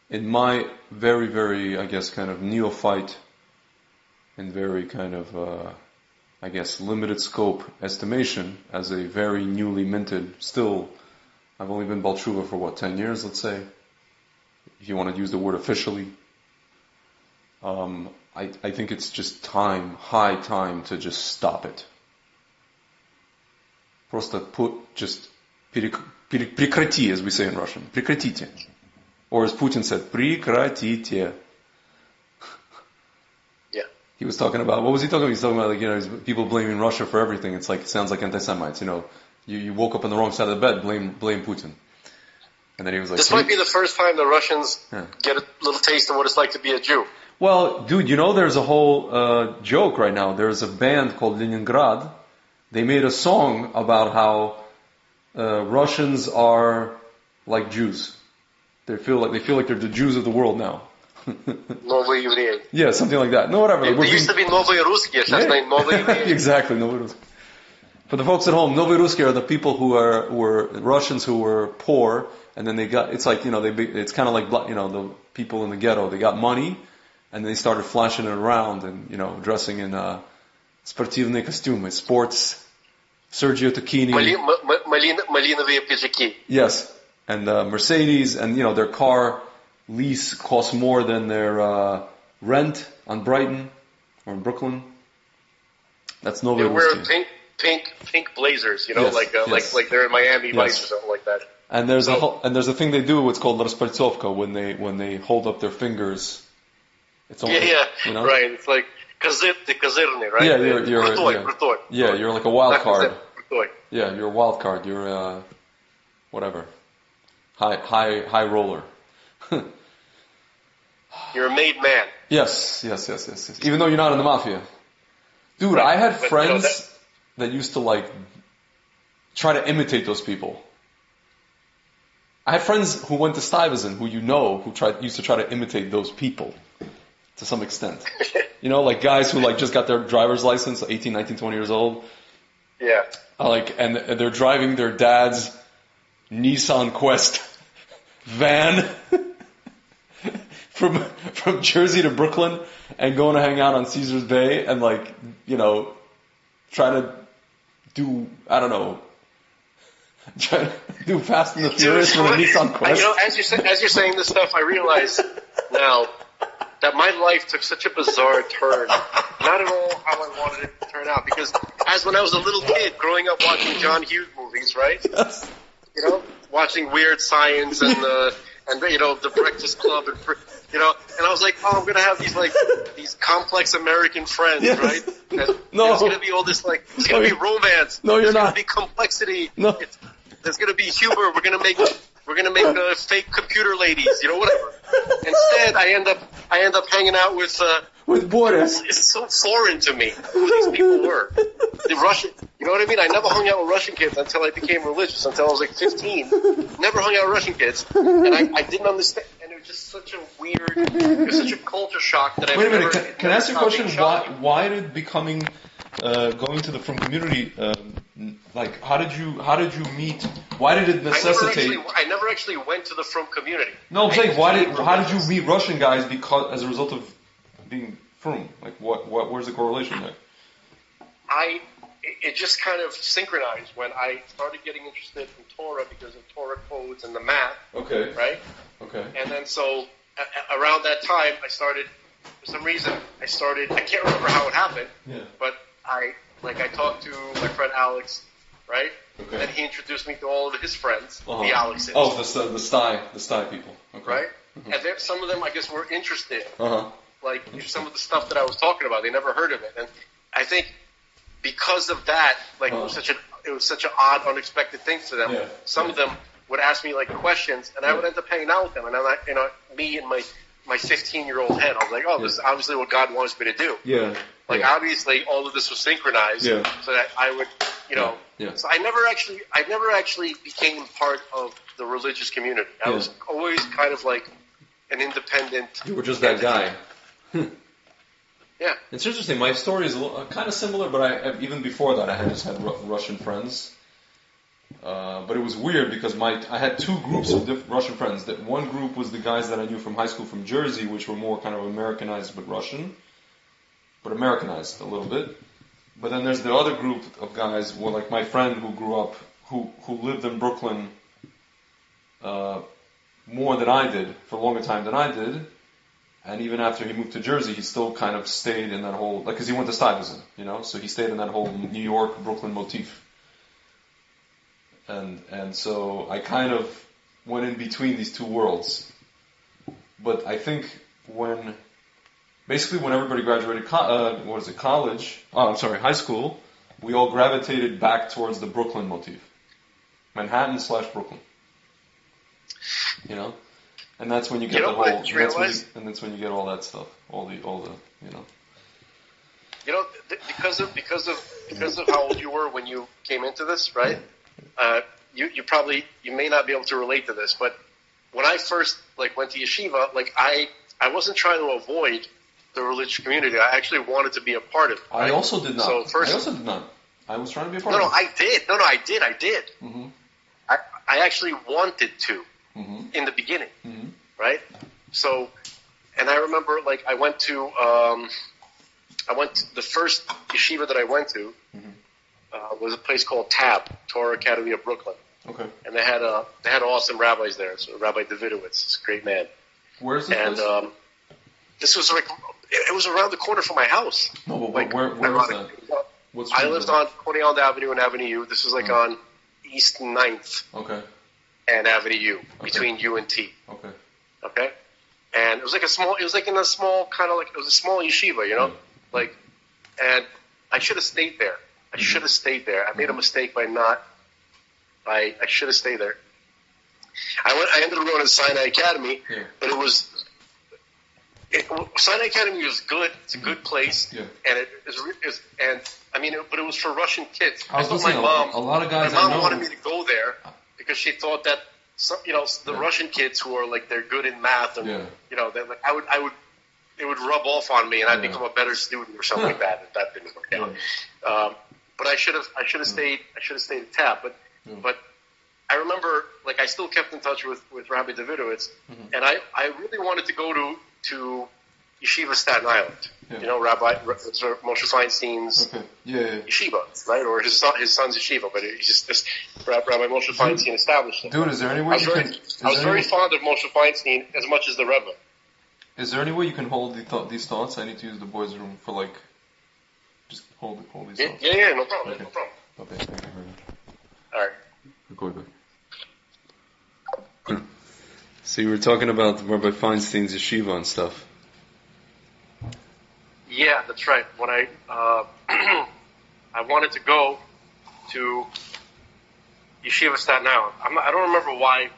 In my very, very, I guess, kind of neophyte and very kind of, I guess, limited scope estimation, as a very newly minted, still, I've only been Baal Tshuva for 10 years, let's say, if you want to use the word officially. I think it's just high time to just stop it. Просто прекрати, as we say in Russian. Прекратите. Or as Putin said, прекратите. Yeah. He was talking about, what was he talking about? He's talking about, people blaming Russia for everything. It's it sounds like anti-Semites, You woke up on the wrong side of the bed, blame Putin. And then he was like, this might be the first time the Russians get a little taste of what it's like to be a Jew. Well, dude, there's a whole joke right now. There's a band called Leningrad. They made a song about how Russians are like Jews. They feel like they're the Jews of the world now. Новые евреи. Yeah, something like that. No, whatever. They used to be новые русские, сейчас новые евреи. Exactly, новые русские. For the folks at home, новые русские are the people who were Russians who were poor, and then they got, it's like, it's kind of like, the people in the ghetto, they got money, and they started flashing it around and, dressing in спортивные костюмы, sports, Sergio Tacchini. Малиновые пиджаки. Yes. And Mercedes, and, their car lease costs more than their rent on Brighton or in Brooklyn. That's no. They wear pink blazers, yes, like they're in Miami Vice or something like that. And there's a thing they do. It's called распальцовка, when they hold up their fingers. It's almost, right. It's like козырный, right? Yeah, you're крутой. Yeah, you're like a wild card. Yeah, you're a wild card. You're whatever, high roller. You're a made man. Yes. Even though you're not in the mafia, dude. Right. I had friends that used to try to imitate those people. I had friends who went to Stuyvesant, who used to try to imitate those people to some extent. Like guys who just got their driver's license, 18, 19, 20 years old. Yeah. And they're driving their dad's Nissan Quest van from Jersey to Brooklyn and going to hang out on Caesar's Bay and like, you know, try to do, I don't know, try to do Fast and the Furious with a Nissan Quest. You know, as you're saying this stuff, I realize now that my life took such a bizarre turn. Not at all how I wanted it to turn out. Because as when I was a little kid, growing up watching John Hughes movies, right? Yes. You know, watching Weird Science and you know, The Breakfast Club and you know, and I was like, oh, I'm gonna have these complex American friends, yes. right? And No. there's gonna be all this there's gonna be romance. No, you're there's not. Gonna be complexity. No. There's gonna be humor. We're gonna make fake computer ladies, you know, whatever. Instead, I end up hanging out with borders. It's so foreign to me who these people were. The Russian, you know what I mean? I never hung out with Russian kids until I became religious, until I was like 15. Never hung out with Russian kids, and I didn't understand. And it was just such a weird, it was such a culture shock that I. Wait a minute, can I ask you a question? Why did becoming going to the Frum community? Like, how did you meet? Why did it necessitate? I never actually went to the Frum community. No, I'm saying how did you meet Russian guys because as a result of being Frum? Like, where's the correlation there? It just kind of synchronized when I started getting interested in Torah because of Torah codes and the math. Okay. Right. Okay. And then so around that time, I started. For some reason, I can't remember how it happened. Yeah. But I talked to my friend Alex, right? Okay. And he introduced me to all of his friends, Uh-huh. the Alexes. Oh, the Sty people. Okay. Right? Mm-hmm. And some of them, I guess, were interested. Uh-huh. Like, some of the stuff that I was talking about, they never heard of it. And I think because of that, like, it was such an odd, unexpected thing for them. Yeah. Some of them would ask me, like, questions, and I would end up hanging out with them. And I'm like, you know, me and my 15-year-old head, I was like, oh, this is obviously what God wants me to do. Yeah. Like, obviously, all of this was synchronized so that I would, you know. Yeah. So I never actually became part of the religious community. I was always kind of like an independent. You were just that guy. Yeah. It's interesting. My story is kind of similar, but even before that, I just had Russian friends. But it was weird because I had two groups of Russian friends. That one group was the guys that I knew from high school from Jersey, which were more kind of Americanized but Russian, but Americanized a little bit. But then there's the other group of guys, well, like my friend who grew up, who lived in Brooklyn more than I did, for a longer time than I did. And even after he moved to Jersey, he still kind of stayed in that whole, like, because he went to Stuyvesant, you know, so he stayed in that whole New York, Brooklyn motif. And so I kind of went in between these two worlds. But I think when everybody graduated high school, we all gravitated back towards the Brooklyn motif. Manhattan/Brooklyn. You know? And that's when you get that's when you get all that stuff. All the you know. You know, because of how old you were when you came into this, right? You may not be able to relate to this, but when I first went to yeshiva, I wasn't trying to avoid the religious community. I actually wanted to be a part of it. Right? I also did not. So first, I also did not. I was trying to be a part of it. I did. I did. Mm-hmm. I actually wanted to in the beginning, right? So, and I remember I went to the first yeshiva that I went to was a place called TAB, Torah Academy of Brooklyn. Okay. And they had awesome rabbis there. So Rabbi Davidowitz, this great man. Where's this place? And this was it was around the corner from my house. No, but where was that? I lived on Coney Island Avenue and Avenue U. This was on East 9th. Okay. And Avenue U, between U and T. Okay. Okay? And it was in a small kind of it was a small yeshiva, you know? And I should have stayed there. I made a mistake by not. I should have stayed there. I ended up going to Sinai Academy, but Sinai Academy was good. It's a good place, and but it was for Russian kids. I was listening. A lot of guys. My mom wanted me to go there because she thought that the Russian kids who are they're good in math, and it would rub off on me, and I'd become a better student or something like that. If that didn't work out. But I should have stayed. I should have stayed at TAB. But I remember I still kept in touch with Rabbi Davidowitz, and I really wanted to go to to Yeshiva Staten Island. Yeah. You know, Moshe Feinstein's yeshiva, right? Or his son's yeshiva, but it's just this Rabbi Moshe Feinstein established it. Dude, is there any way I was very fond of Moshe Feinstein as much as the Rebbe. Is there any way you can hold these thoughts? I need to use the boys' room for like, just hold these thoughts. Yeah, no problem, okay. No problem. Okay, thank you very much. All right. Go back. So you were talking about Rabbi Feinstein's yeshiva and stuff. Yeah, that's right. When I I wanted to go to Yeshiva Staten Island, I don't remember why.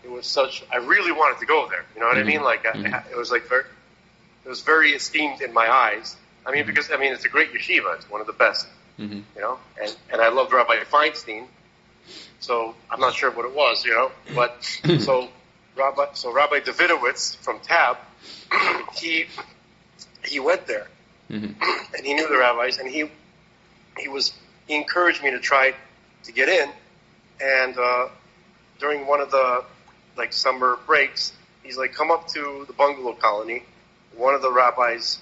It was such. I really wanted to go there. You know what I mean? Like it was like it was very esteemed in my eyes. I mean, because it's a great yeshiva. It's one of the best. You know, and I loved Rabbi Feinstein. So I'm not sure what it was, you know, but so Rabbi Davidowitz from Tab, he went there, and he knew the rabbis, and he encouraged me to try to get in, and during one of the like summer breaks, he's like, come up to the bungalow colony. One of the rabbis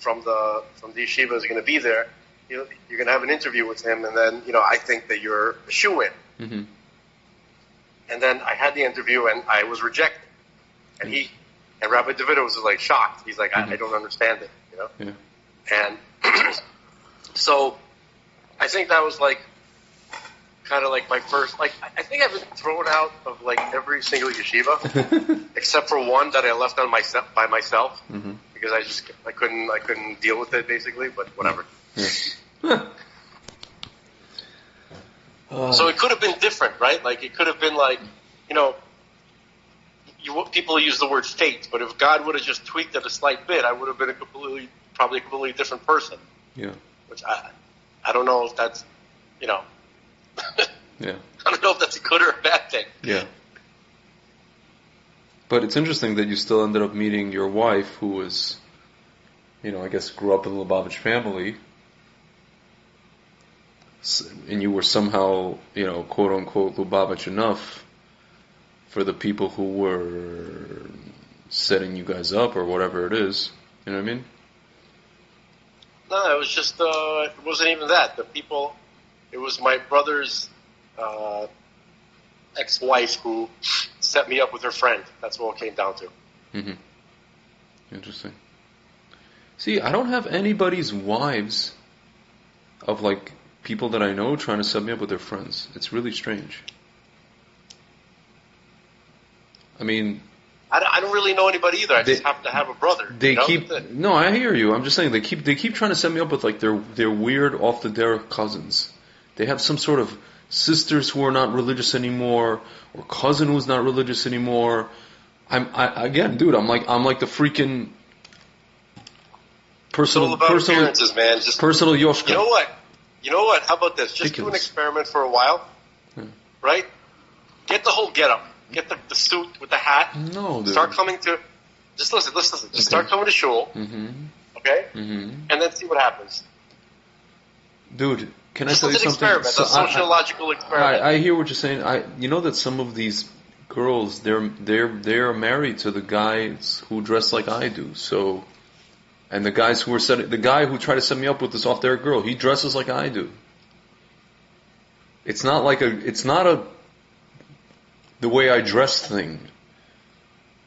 from the yeshiva is going to be there. You're going to have an interview with him, and then I think that you're a shoo-in. And then I had the interview, and I was rejected. And Rabbi Davido was like shocked. He's like, I don't understand it, you know. Yeah. And so I think that was like kind of like my first, like, I think I've been thrown out of like every single yeshiva except for one that I left on by myself because I couldn't deal with it basically, but whatever. So it could have been different, right? Like it could have been like, people use the word fate, but if God would have just tweaked it a slight bit, I would have been probably a completely different person. Yeah. Which I don't know if that's, yeah. I don't know if that's a good or a bad thing. Yeah. But it's interesting that you still ended up meeting your wife, who was, I guess grew up in the Lubavitch family, and you were somehow, quote unquote, Lubavitch enough for the people who were setting you guys up or whatever it is. You know what I mean? No, it was just, it wasn't even that. It was my brother's ex-wife who set me up with her friend. That's what it came down to. Mm-hmm. Interesting. See, I don't have anybody's wives of, like, people that I know trying to set me up with their friends. It's really strange. I mean, I don't really know anybody either. I just happen to have a brother. No, I hear you. I'm just saying they keep trying to set me up with like their weird off the derech cousins. They have some sort of sisters who are not religious anymore, or cousin who's not religious anymore. Again, dude, I'm like the freaking personal appearances, man. Just personal Yoshka. You know what? How about this? Just do an experiment for a while, right? Get the whole getup. Get the suit with the hat. No, dude. Start coming to. Just listen. Just start coming to shul. Mm-hmm. Okay. Mm-hmm. And then see what happens. Dude, can I tell you something? Experiment, a sociological experiment. I hear what you're saying. You know that some of these girls they're married to the guys who dress like I do. So, and the guys who the guy who tried to set me up with this off their girl, he dresses like I do. It's not the way I dress thing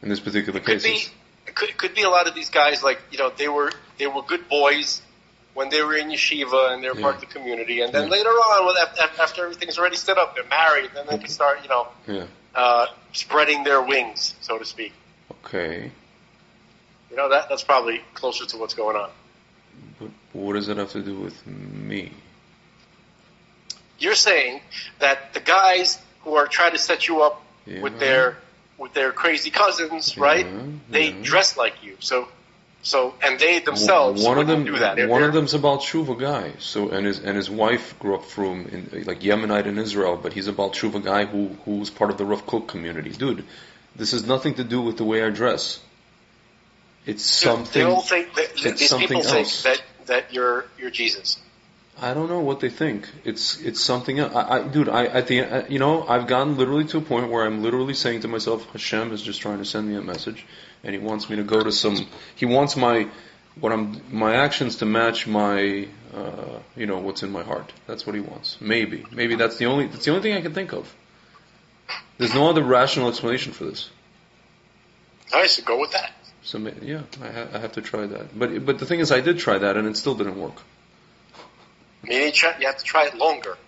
in this particular case. It could be a lot of these guys, like, they were good boys when they were in yeshiva and they were part of the community, and then later on, after everything's already set up, they're married, then they can start, spreading their wings, so to speak. Okay. That's probably closer to what's going on. But what does that have to do with me? You're saying that the guys who are trying to set you up with their crazy cousins, right? They dress like you. So and they themselves wouldn't do that. One of them's a Baal Tshuva guy. So and his wife grew up from like Yemenite in Israel, but he's a Baal Tshuva guy who's part of the Rav Kook community. Dude, this has nothing to do with the way I dress. It's something. They all think these people think that you're Jesus. I don't know what they think. It's something else. I've gotten literally to a point where I'm literally saying to myself, Hashem is just trying to send me a message, and He wants me to go to some. He wants my actions to match my, what's in my heart. That's what He wants. Maybe that's the only thing I can think of. There's no other rational explanation for this. I should go with that. So yeah, I have to try that. But the thing is, I did try that, and it still didn't work. You have to try it longer.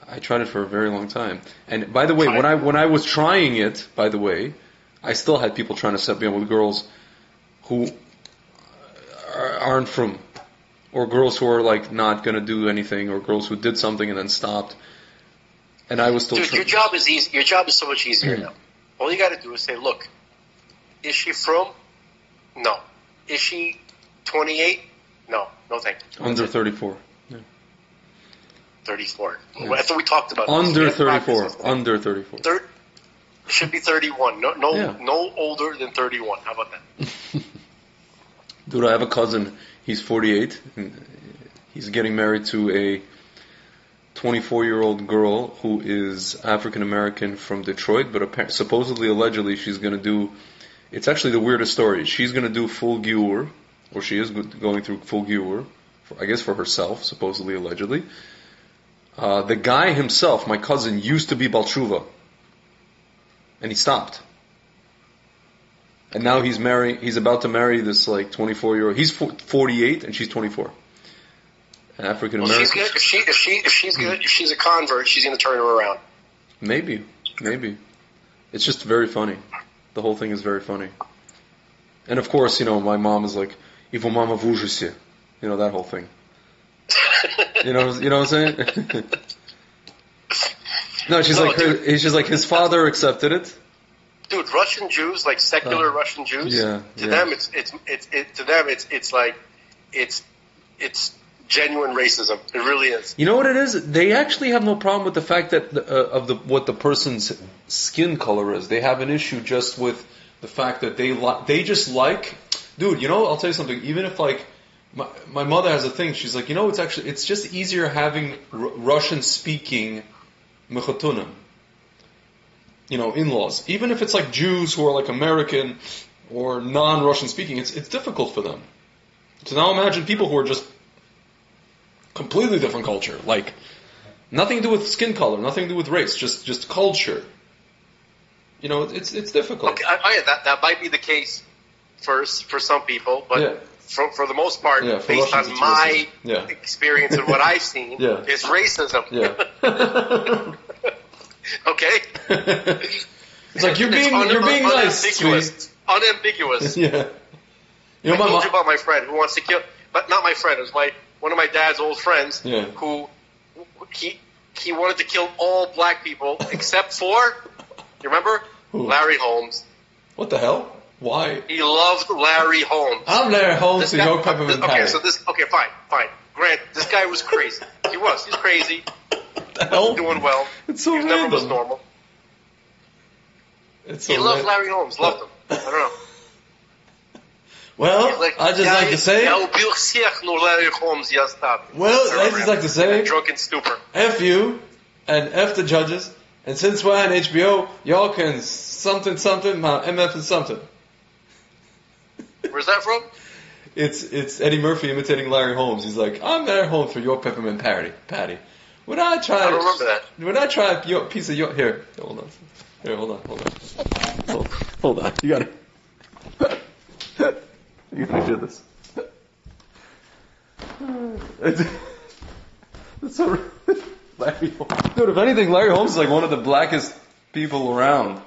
I tried it for a very long time. And by the way, when I was trying it, by the way, I still had people trying to set me up with girls who aren't from, or girls who are like not going to do anything, or girls who did something and then stopped. And I was still. Dude, your job is easy. Your job is so much easier now. All you got to do is say, "Look, is she from? No. Is she 28? No. No, thank you. Under 34. 34. Yeah. I thought we talked about under this. 34. Under 34. Should be 31. No older than 31. How about that? Dude, I have a cousin. He's 48. He's getting married to a 24-year-old girl who is African American from Detroit, but supposedly, allegedly, she's going to do. It's actually the weirdest story. She's going to do full giur, or she is going through full giur, I guess for herself, supposedly, allegedly. The guy himself, my cousin, used to be Baal Tshuva. And he stopped. And now he's about to marry this 24-year-old. He's 48 and she's 24. An African American. Well, she's good. If she's a convert, she's going to turn her around. Maybe. It's just very funny. The whole thing is very funny. And of course, my mom is like, "Ivo mama v ужасе." That whole thing. You know what I'm saying? No, she's like his father accepted it. Dude, Russian Jews, like secular Russian Jews, to them it's genuine racism. It really is. You know what it is? They actually have no problem with the fact that what the person's skin color is. They have an issue just with the fact that they just like. Dude, I'll tell you something. Even if my mother has a thing. She's like, it's just easier having Russian-speaking mechotunim, in-laws. Even if it's like Jews who are like American or non-Russian speaking, it's difficult for them. So now imagine people who are just completely different culture, like nothing to do with skin color, nothing to do with race, just culture. It's difficult. Okay, that might be the case for some people, but. Yeah. For the most part, based on my experience and what I've seen, it's racism. Yeah. Okay? It's like you're being nice. Unambiguous. Yeah. I told you about my friend who wants to kill, but not my friend. It was one of my dad's old friends who he wanted to kill all black people except for, you remember? Who? Larry Holmes. What the hell? Why? He loved Larry Holmes. I'm Larry Holmes, so you're peppermint patty. Okay, fine. Grant, this guy was crazy. He's crazy. What the hell? Doing well. It's so random. Never was normal. He loved Larry Holmes, loved him. I don't know. Well, I just like to say... Drunken stupor. F you, and F the judges, and since we're on HBO, y'all can something, MF and something. Where's that from? It's Eddie Murphy imitating Larry Holmes. He's like, "I'm Larry Holmes for your peppermint patty. When I try, I don't remember that. When I try your piece of your here, hold on. You got it. You can do this. It's so Larry Holmes. Dude, if anything, Larry Holmes is like one of the blackest people around.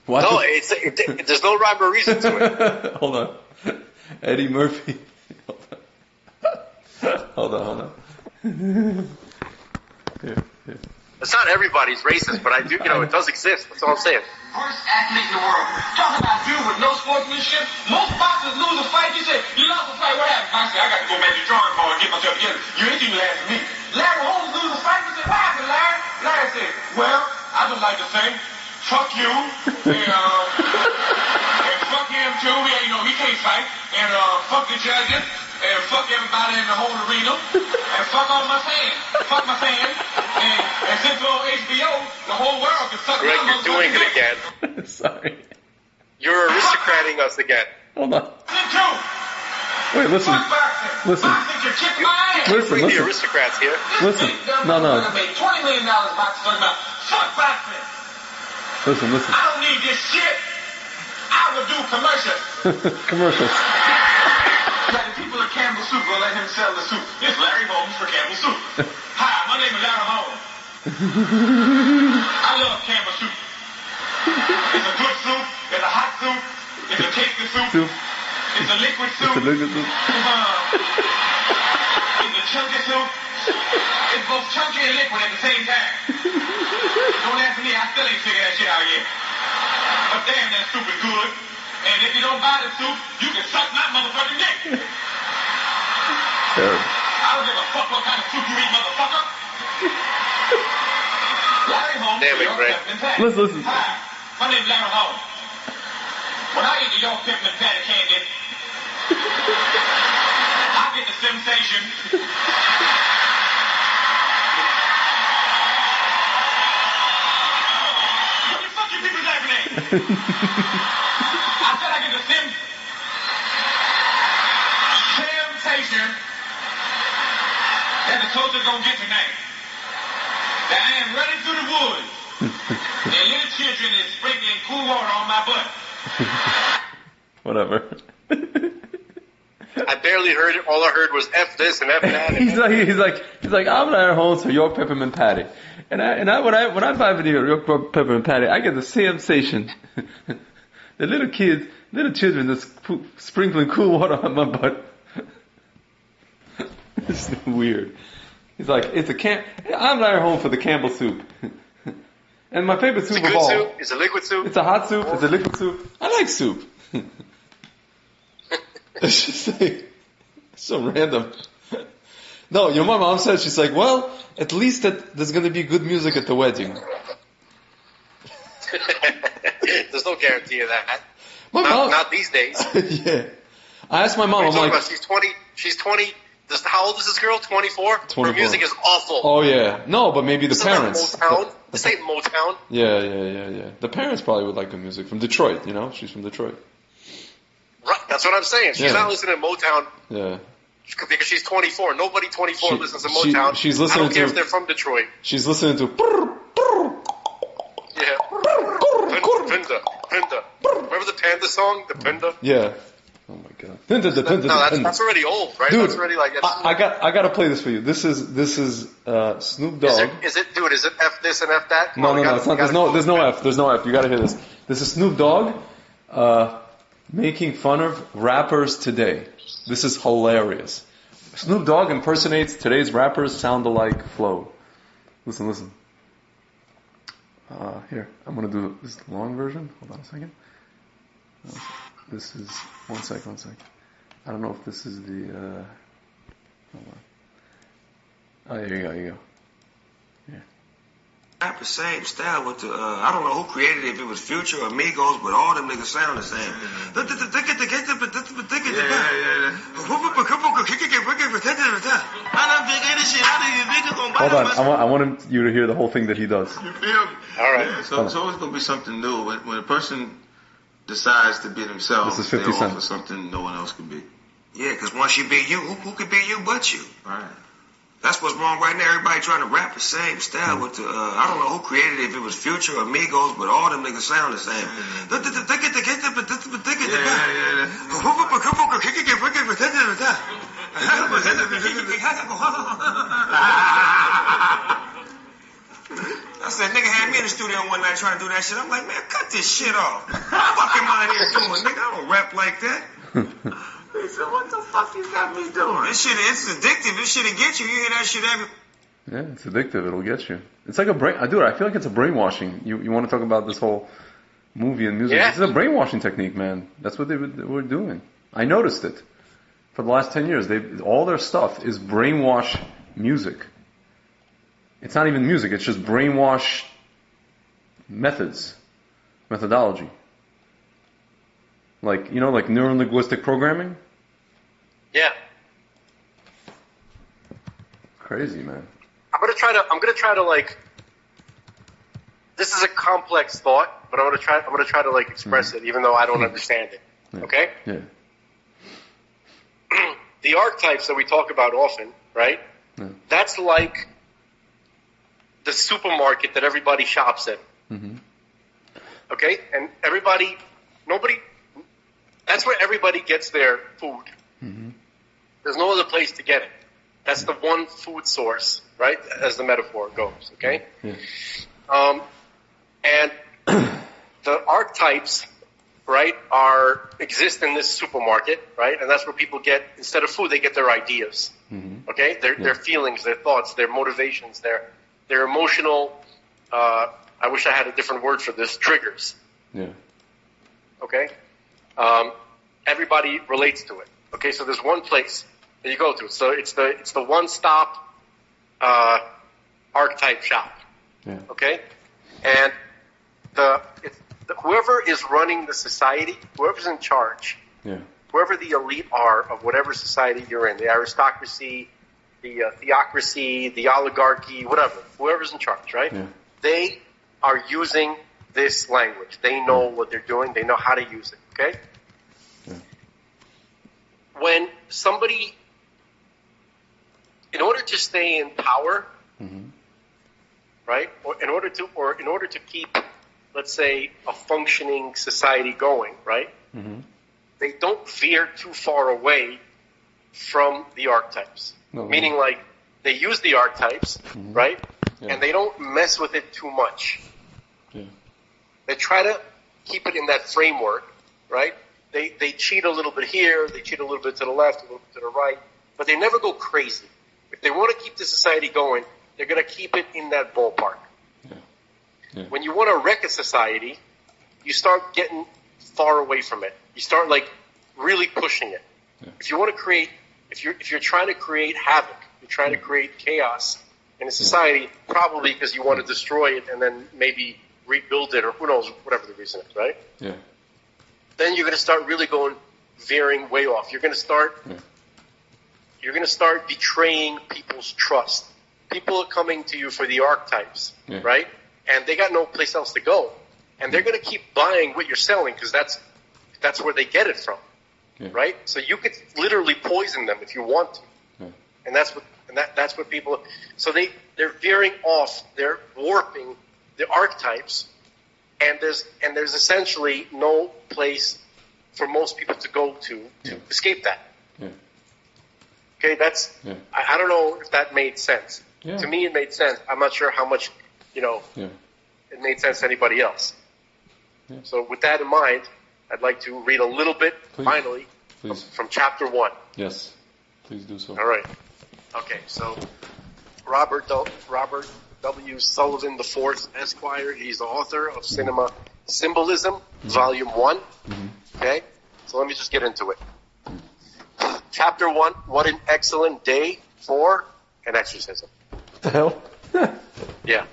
No, there's no rhyme or reason to it. Hold on. Eddie Murphy. Hold on. Here. It's not everybody's racist, but I do, it does exist. That's all I'm saying. Worst athlete in the world. Talk about dude with no sportsmanship. Most boxers lose a fight. You say, you lost a fight, what happened? I say, I got to go back to the drawing board and get myself together. You ain't even laughing at me. Larry Holmes lose a fight. You say, what happened, Larry? Larry said, well, I just like to say, fuck you, and fuck him too. He can't fight. And fuck the judges. and fuck everybody in the whole arena, and fuck all my fans. Fuck my fans. And since we're on HBO, the whole world can suck Greg, my you're doing it again. Sorry. You're aristocrating us again. Hold on. Listen. Wait, listen. Listen. Bring the aristocrats here. Listen. No. Made $20 million boxing talking about fuck boxing. Listen. I don't need this shit. I will do commercials. Commercials. Like the people at Campbell Soup will let him sell the soup. It's Larry Holmes for Campbell Soup. Hi, my name is Larry Holmes. I love Campbell Soup. It's a good soup. It's a hot soup. It's a tasty soup. It's a liquid soup. It's a chunky soup. It's both chunky and liquid at the same time. Don't ask me, I still ain't figured that shit out yet. But damn, that soup is good. And if you don't buy the soup, you can suck my motherfucking dick. Terrible. I don't give a fuck what kind of soup you eat, motherfucker. Larry Holmes. Damn it, Greg. Listen. Hi, my name's Larry Holmes. When I eat the York Peppermint Patty candy, I get the sensation. What the fuck you people laughing at? I said I get the sensation that the closest gonna get tonight. That I am running through the woods and little children is sprinkling cool water on my butt. Whatever. I barely heard it. All I heard was F this and F that. he's like, I'm Larry Holmes for York Peppermint Patty. And when I buy the York Peppermint Patty, I get the sensation. The little children that's sprinkling cool water on my butt. It's weird. He's like, I'm Larry Holmes for the Campbell soup. And my favorite soup of all. Soup? It's a liquid soup? It's a hot soup. It's a liquid soup. I like soup. It's just like, so random. No, my mom said, she's like, well, at least there's going to be good music at the wedding. There's no guarantee of that. Not these days. Yeah. I asked my mom, I'm like... She's 20... How old is this girl? 24? 24. Her music is awful. Oh, yeah. No, but maybe the parents. Motown. This ain't Motown. Yeah. The parents probably would like the music. From Detroit, She's from Detroit. Right, that's what I'm saying. She's not listening to Motown. Yeah. Because she's 24. Nobody 24 listens to Motown. She's listening I don't care if they're from Detroit. She's listening to... Yeah. Pinda. Remember the Panda song? The Pinda? Yeah. Oh my god. That's already old, right? Dude, that's already like... I got to play this for you. This is Snoop Dogg. Is it F this and F that? No, it's not. There's no F. There's no F. You got to hear this. This is Snoop Dogg making fun of rappers today. This is hilarious. Snoop Dogg impersonates today's rappers sound-alike flow. Listen. Here, I'm going to do this long version. Hold on a second. This is... One sec. I don't know if this is the... hold on. Oh, here you go. Yeah. Rap the same style with the, I don't know who created it, if it was Future or Migos, but all them niggas sound the same. Hold on, I want you to hear the whole thing that he does. You feel me? All right. Yeah, so it's always going to be something new. When a person decides to be themselves, this is 50 they Cent. offer something no one else can be. Yeah, because once you be you, who could be you but you? Right. That's what's wrong right now. Everybody trying to rap the same style with the, I don't know who created it, if it was Future or Migos, but all them niggas sound the same. I said, nigga had me in the studio one night trying to do that shit. I'm like, man, cut this shit off. What the fuck am I here doing, nigga? I don't rap like that. He said, what the fuck you got me doing? This shit, it's addictive. This shit'll get you. You hear that shit every... Yeah, it's addictive. It'll get you. It's like a brain... Dude, I feel like it's a brainwashing. You want to talk about this whole movie and music. Yeah. This is a brainwashing technique, man. That's what they were doing. I noticed it. For the last 10 years, all their stuff is brainwash music. It's not even music. It's just brainwash methodology. Like, like neurolinguistic programming? Yeah. Crazy, man. I'm gonna try to like. This is a complex thought, but I'm gonna try to like express it, even though I don't understand it. Yeah. Okay? Yeah. The archetypes that we talk about often, right? Yeah. That's like the supermarket that everybody shops in. Mm-hmm. Okay? And that's where everybody gets their food. Mm-hmm. There's no other place to get it. That's the one food source, right? As the metaphor goes, okay? Yeah. And the archetypes, right, exist in this supermarket, right? And that's where people get, instead of food, they get their ideas, okay? Their feelings, their thoughts, their motivations, their emotional, I wish I had a different word for this, triggers. Yeah. Okay? Everybody relates to it. Okay, so there's one place that you go to. So it's the one-stop archetype shop. Yeah. Okay? And whoever is running the society, whoever's in charge, whoever the elite are of whatever society you're in, the aristocracy, the theocracy, the oligarchy, whatever, whoever's in charge, right? Yeah. They are using this language. They know what they're doing. They know how to use it, okay? Yeah. When somebody, in order to stay in power, right, or in order to keep, let's say, a functioning society going, right, they don't veer too far away from the archetypes. No, Meaning, like, they use the archetypes, right, and they don't mess with it too much. Yeah. They try to keep it in that framework, right? They cheat a little bit here, they cheat a little bit to the left, a little bit to the right, but they never go crazy. If they want to keep the society going, they're going to keep it in that ballpark. Yeah. Yeah. When you want to wreck a society, you start getting far away from it. You start like really pushing it. Yeah. If you want to create, if you're trying to create havoc, you're trying to create chaos in a society, probably because you want to destroy it and then maybe rebuild it, or who knows, whatever the reason is, right? Yeah. Then you're going to start really veering way off. You're going to start betraying people's trust. People are coming to you for the archetypes, right? And they got no place else to go. And they're going to keep buying what you're selling because that's where they get it from, right? So you could literally poison them if you want to. Yeah. And that's what people. So they're veering off. They're warping the archetypes, and there's essentially no place for most people to go to escape that. Yeah. Okay, I don't know if that made sense. Yeah. To me, it made sense. I'm not sure how much, it made sense to anybody else. Yeah. So with that in mind, I'd like to read a little bit, finally, Please. From chapter 1. Yes. Please do so. All right. Okay, so Robert W. Sullivan IV, Esquire, he's the author of Cinema Symbolism, Volume 1. Okay, so let me just get into it. Chapter 1, what an excellent day for an exorcism. What the hell? Yeah.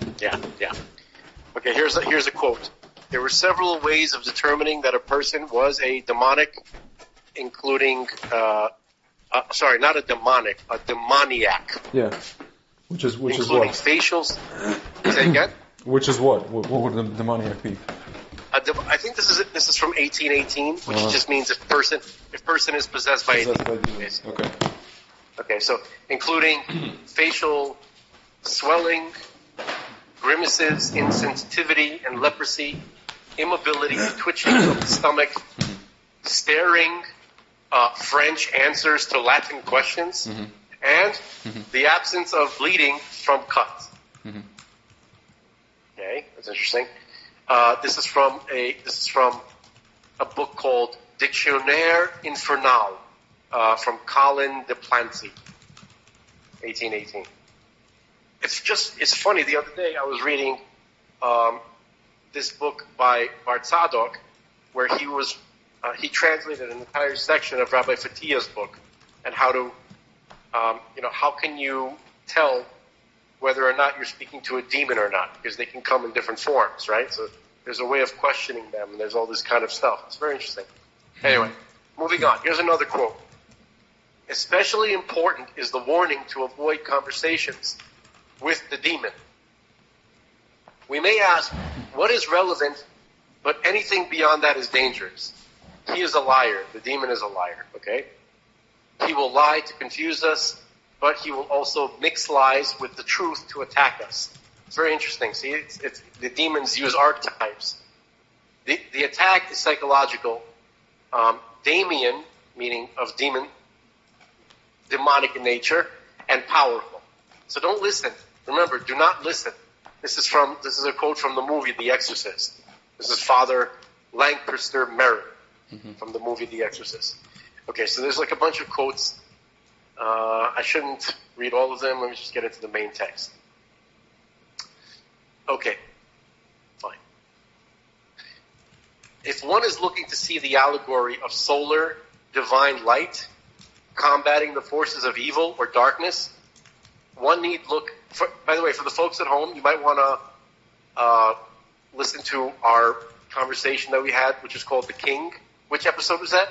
Okay, here's a quote. There were several ways of determining that a person was a demonic, including, not a demonic, a demoniac. Yeah. Which is including what? facials. Say again? Which is what? What would the demoniac be? I think this is from 1818, which just means if person is possessed by a demon. Okay. Okay, so including facial swelling, grimaces, insensitivity and leprosy, immobility, twitching of the stomach, staring, French answers to Latin questions, and the absence of bleeding from cuts. Okay, that's interesting. This is from a book called Dictionnaire Infernal from Colin de Plancy, 1818. It's funny. The other day I was reading this book by Bart Zadok, where he translated an entire section of Rabbi Fatia's book, and how to how can you tell whether or not you're speaking to a demon or not, because they can come in different forms, right? So there's a way of questioning them, and there's all this kind of stuff. It's very interesting. Anyway, moving on. Here's another quote. Especially important is the warning to avoid conversations with the demon. We may ask, what is relevant, but anything beyond that is dangerous. He is a liar. The demon is a liar, okay? He will lie to confuse us, but he will also mix lies with the truth to attack us. It's very interesting. See, it's the demons use archetypes. The attack is psychological. Damien, meaning of demon, demonic in nature, and powerful. So don't listen. Remember, do not listen. This is a quote from the movie The Exorcist. This is Father Lancaster Merritt from the movie The Exorcist. Okay, so there's like a bunch of quotes. I shouldn't read all of them. Let me just get into the main text. Okay, fine. If one is looking to see the allegory of solar divine light combating the forces of evil or darkness, one need look. By the way, for the folks at home, you might want to listen to our conversation that we had, which is called The King. Which episode was that?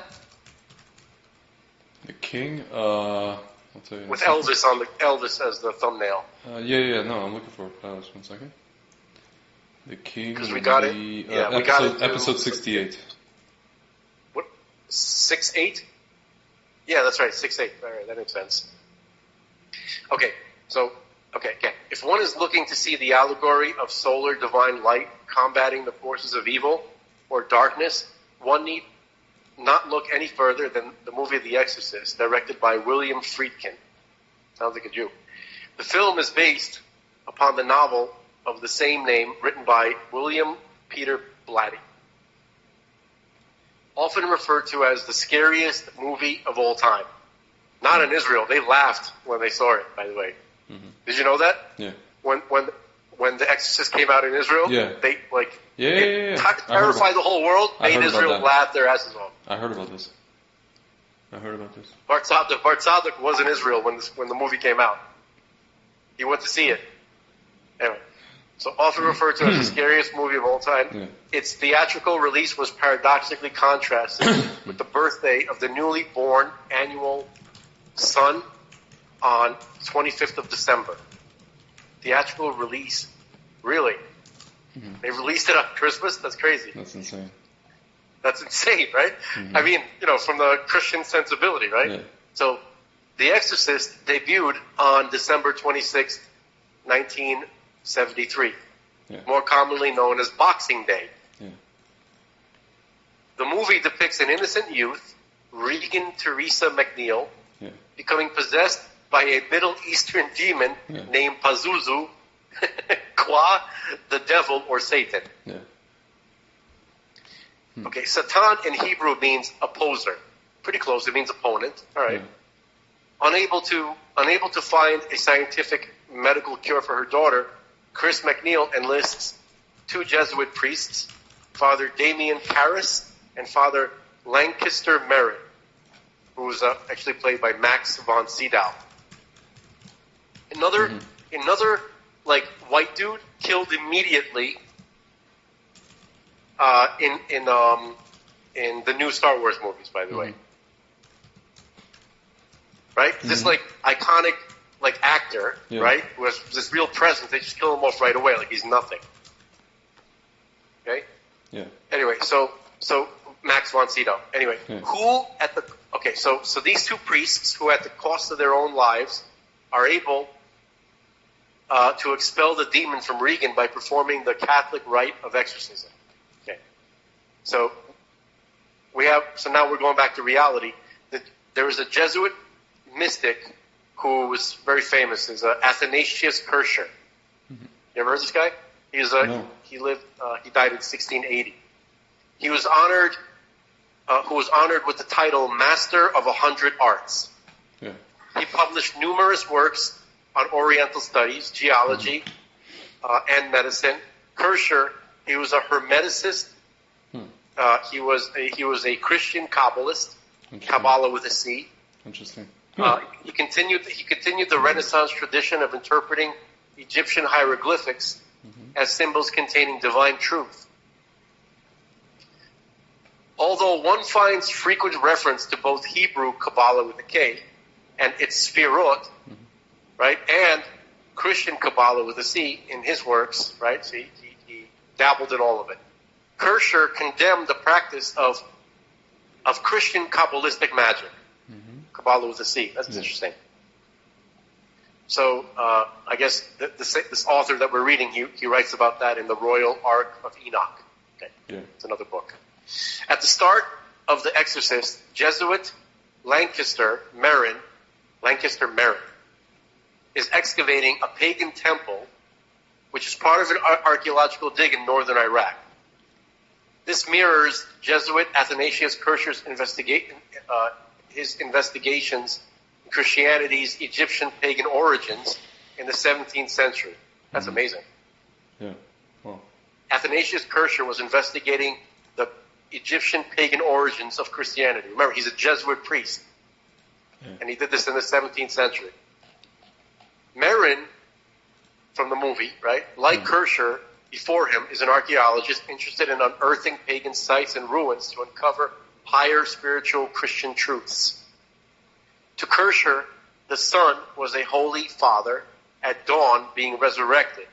The King? I'll tell you. With Elvis as the thumbnail. Yeah. No, I'm looking for it. Just 1 second. The King. Because we got it. Yeah, we got it. Episode 68. What? 6-8? Yeah, that's right. 6-8. All right, that makes sense. Okay. So, again. If one is looking to see the allegory of solar divine light combating the forces of evil or darkness, one need not look any further than the movie The Exorcist, directed by William Friedkin. Sounds like a Jew. The film is based upon the novel of the same name written by William Peter Blatty. Often referred to as the scariest movie of all time. Not in Israel. They laughed when they saw it, by the way. Mm-hmm. Did you know that? Yeah. When The Exorcist came out in Israel, they terrified the whole world, made Israel laugh their asses off. I heard about this. Bart Tzadok was in Israel when the movie came out. He went to see it. Anyway, so often referred to as the scariest movie of all time. Yeah. Its theatrical release was paradoxically contrasted with the birthday of the newly born annual sun on 25th of December. Theatrical release. Really? Mm-hmm. They released it on Christmas? That's crazy. That's insane. That's insane, right? Mm-hmm. I mean, from the Christian sensibility, right? Yeah. So, The Exorcist debuted on December 26th, 1973. Yeah. More commonly known as Boxing Day. Yeah. The movie depicts an innocent youth, Regan Teresa McNeil, becoming possessed by a Middle Eastern demon named Pazuzu, Qua, the devil, or Satan. Yeah. Okay, Satan in Hebrew means opposer. Pretty close, it means opponent. All right. Yeah. Unable to find a scientific medical cure for her daughter, Chris McNeil enlists 2 Jesuit priests, Father Damien Karras and Father Lancaster Merritt, who was actually played by Max von Sydow. Another white dude killed immediately in the new Star Wars movies, by the way. Right? Mm-hmm. This iconic actor, right? Who has this real presence, they just kill him off right away like he's nothing. Okay? Yeah. Anyway, so Max von Sydow. Anyway, so these 2 priests who at the cost of their own lives are able to expel the demon from Regan by performing the Catholic rite of exorcism. Okay. So now we're going back to reality. There was a Jesuit mystic who was very famous. Is Athanasius Kircher. Mm-hmm. You ever heard of this guy? He died in 1680. He was honored. Who was honored with the title Master of 100 Arts. Yeah. He published numerous works on Oriental studies, geology, and medicine. Kircher, he was a Hermeticist. He was a Christian Kabbalist, Kabbalah with a C. Interesting. He continued the Renaissance tradition of interpreting Egyptian hieroglyphics as symbols containing divine truth. Although one finds frequent reference to both Hebrew Kabbalah with a K and its Sfirot, right? And Christian Kabbalah with a C in his works, right? So he dabbled in all of it. Kircher condemned the practice of Christian Kabbalistic magic. Kabbalah with a C. That's interesting. So I guess this author that we're reading, he writes about that in the Royal Ark of Enoch. Okay, it's another book. At the start of The Exorcist, Jesuit Lancaster Merrin is excavating a pagan temple, which is part of an archaeological dig in northern Iraq. This mirrors Jesuit Athanasius Kircher's investigations in Christianity's Egyptian pagan origins in the 17th century. That's amazing. Yeah. Wow. Athanasius Kircher was investigating the Egyptian pagan origins of Christianity. Remember, he's a Jesuit priest. And he did this in the 17th century. Merrin, from the movie, right, like Kircher, before him, is an archaeologist interested in unearthing pagan sites and ruins to uncover higher spiritual Christian truths. To Kircher, the sun was a holy father at dawn being resurrected,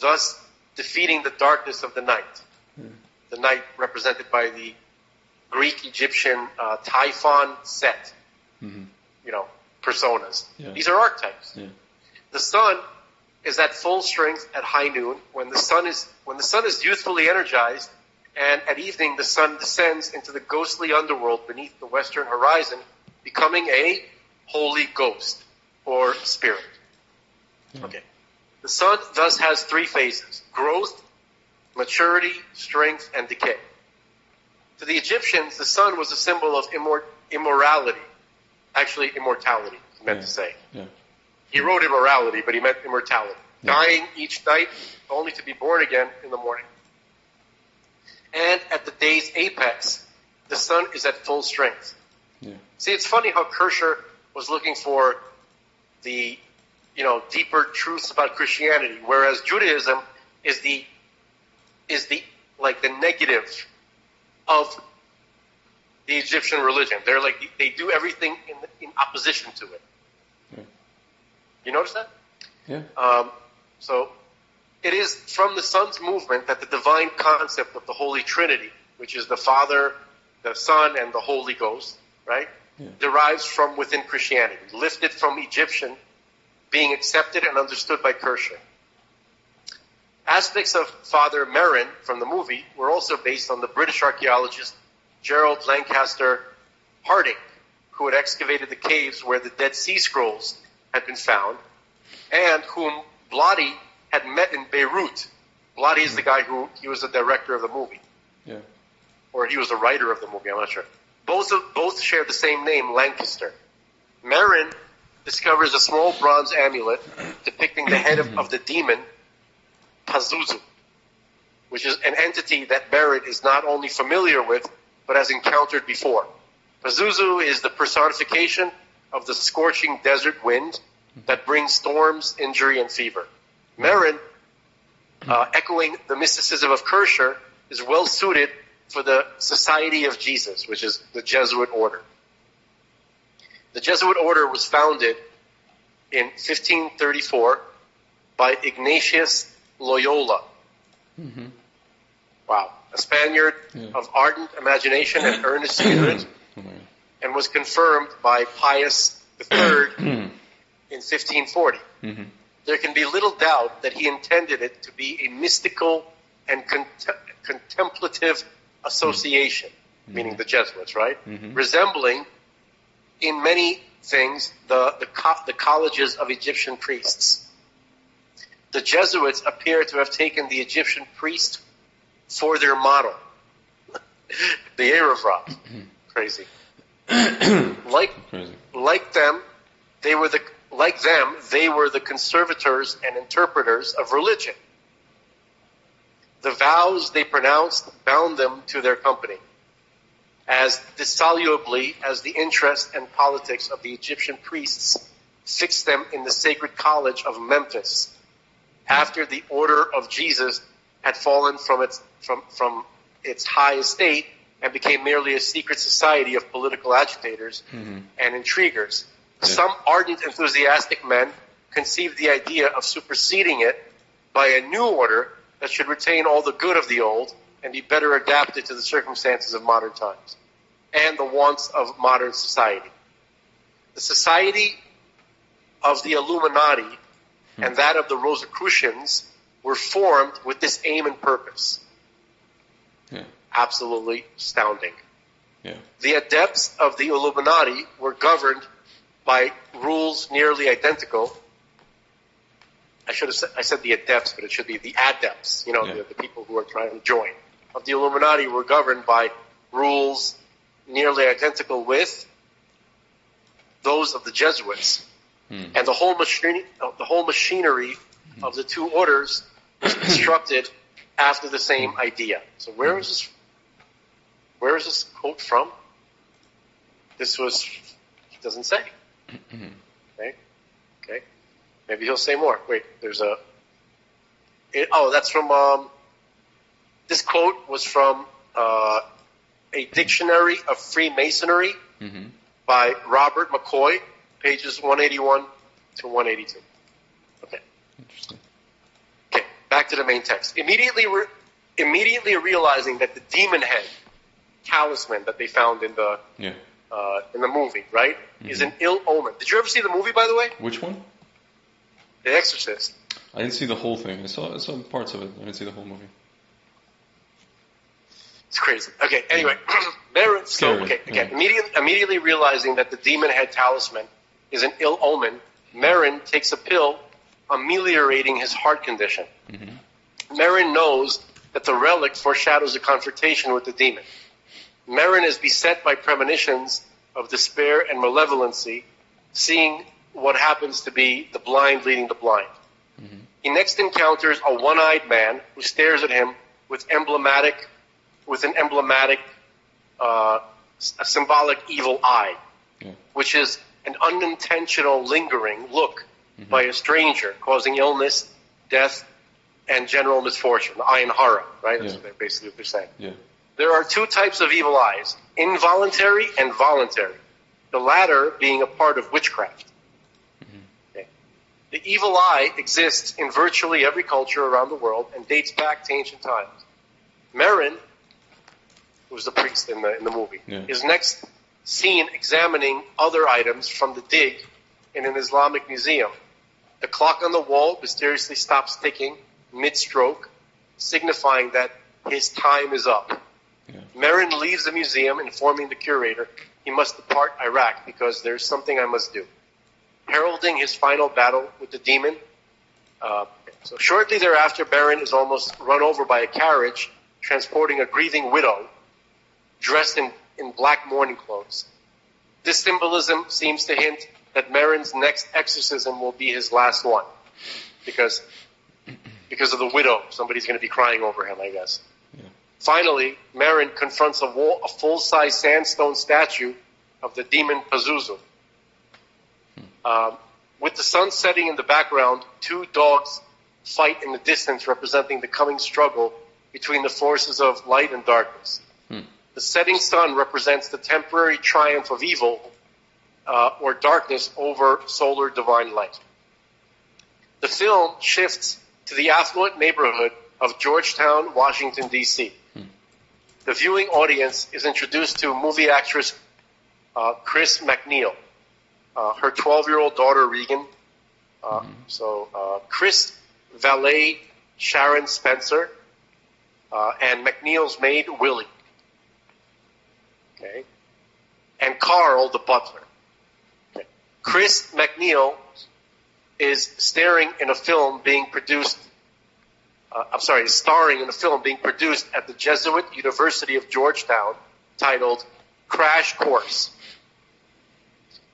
thus defeating the darkness of the night. The night represented by the Greek-Egyptian Typhon Set, personas. Yeah. These are archetypes. Yeah. The sun is at full strength at high noon when the sun is youthfully energized, and at evening the sun descends into the ghostly underworld beneath the western horizon, becoming a holy ghost or spirit. Okay. The sun thus has three phases: growth, maturity, strength, and decay. To the Egyptians, the sun was a symbol of immorality. Actually, immortality, he meant to say. Yeah. He wrote immorality, but he meant immortality. Yeah. Dying each night, only to be born again in the morning. And at the day's apex, the sun is at full strength. Yeah. See, it's funny how Kircher was looking for the, deeper truths about Christianity, whereas Judaism is the negative of the Egyptian religion. They're they do everything in opposition to it. Yeah. You notice that? Yeah. So it is from the Son's movement that the divine concept of the Holy Trinity, which is the Father, the Son, and the Holy Ghost, right, derives from within Christianity, lifted from Egyptian, being accepted and understood by Kircher. Aspects of Father Merrin from the movie were also based on the British archaeologist Gerald Lancaster Harding, who had excavated the caves where the Dead Sea Scrolls had been found, and whom Blotti had met in Beirut. Blotti is the guy he was the director of the movie. Yeah. Or he was the writer of the movie, I'm not sure. Both share the same name, Lancaster. Merrin discovers a small bronze amulet depicting the head of the demon Pazuzu, which is an entity that Merrin is not only familiar with, but has encountered before. Pazuzu is the personification of the scorching desert wind that brings storms, injury, and fever. Merrin, echoing the mysticism of Kircher, is well suited for the Society of Jesus, which is the Jesuit order. The Jesuit order was founded in 1534 by Ignatius Loyola. Mm-hmm. Wow. A Spaniard of ardent imagination and earnest spirit, and was confirmed by Pius III in 1540. Mm-hmm. There can be little doubt that he intended it to be a mystical and contemplative association, meaning the Jesuits, right? Mm-hmm. Resembling, in many things, the colleges of Egyptian priests. The Jesuits appear to have taken the Egyptian priest for their model. The Erevrot. Crazy. Like them, they were the conservators and interpreters of religion. The vows they pronounced bound them to their company, as dissolubly as the interest and politics of the Egyptian priests fixed them in the sacred college of Memphis, after the order of Jesus had fallen from its high estate and became merely a secret society of political agitators and intriguers. Some ardent, enthusiastic men conceived the idea of superseding it by a new order that should retain all the good of the old and be better adapted to the circumstances of modern times and the wants of modern society. The society of the Illuminati and that of the Rosicrucians were formed with this aim and purpose. Yeah. Absolutely astounding. Yeah. The adepts of the Illuminati were governed by rules nearly identical. I said the adepts, but it should be the adepts, the people who are trying to join. Of the Illuminati were governed by rules nearly identical with those of the Jesuits. And the whole machinery of the two orders was constructed after the same idea. So where is this quote from? He doesn't say. Okay. Maybe he'll say more. Wait, that's from, this quote was from a dictionary of Freemasonry by Robert McCoy, pages 181 to 182. Okay. Interesting. Okay, back to the main text. Immediately realizing that the demon head talisman that they found in the movie, right, is an ill omen. Did you ever see the movie, by the way? Which one? The Exorcist. I didn't see the whole thing. I saw parts of it. I didn't see the whole movie. It's crazy. Okay, anyway. Immediately realizing that the demon head talisman is an ill omen, Marin takes a pill ameliorating his heart condition. Marin knows that the relic foreshadows a confrontation with the demon. Marin is beset by premonitions of despair and malevolency, seeing what happens to be the blind leading the blind. He next encounters a one-eyed man who stares at him with a symbolic evil eye, which is an unintentional lingering look by a stranger, causing illness, death, and general misfortune. The Ayin Hara, right? That's basically what they're saying. Yeah. There are two types of evil eyes, involuntary and voluntary, the latter being a part of witchcraft. Okay. The evil eye exists in virtually every culture around the world and dates back to ancient times. Marin, who's the priest in the movie, is next seen examining other items from the dig in an Islamic museum. The clock on the wall mysteriously stops ticking mid-stroke, signifying that his time is up. Marin leaves the museum, informing the curator he must depart Iraq because there's something I must do. Heralding his final battle with the demon. So shortly thereafter, Marin is almost run over by a carriage transporting a grieving widow dressed in black mourning clothes. This symbolism seems to hint that Marin's next exorcism will be his last one, because of the widow. Somebody's going to be crying over him, I guess. Finally, Marin confronts a full-size sandstone statue of the demon Pazuzu. With the sun setting in the background, two dogs fight in the distance, representing the coming struggle between the forces of light and darkness. The setting sun represents the temporary triumph of evil or darkness over solar divine light. The film shifts to the affluent neighborhood of Georgetown, Washington, D.C. The viewing audience is introduced to movie actress Chris McNeil, her 12-year-old daughter Regan. Chris valet Sharon Spencer, and McNeil's maid Willie. Okay, and Carl the butler. Okay. Chris McNeil is starring in a film being produced at the Jesuit University of Georgetown titled Crash Course.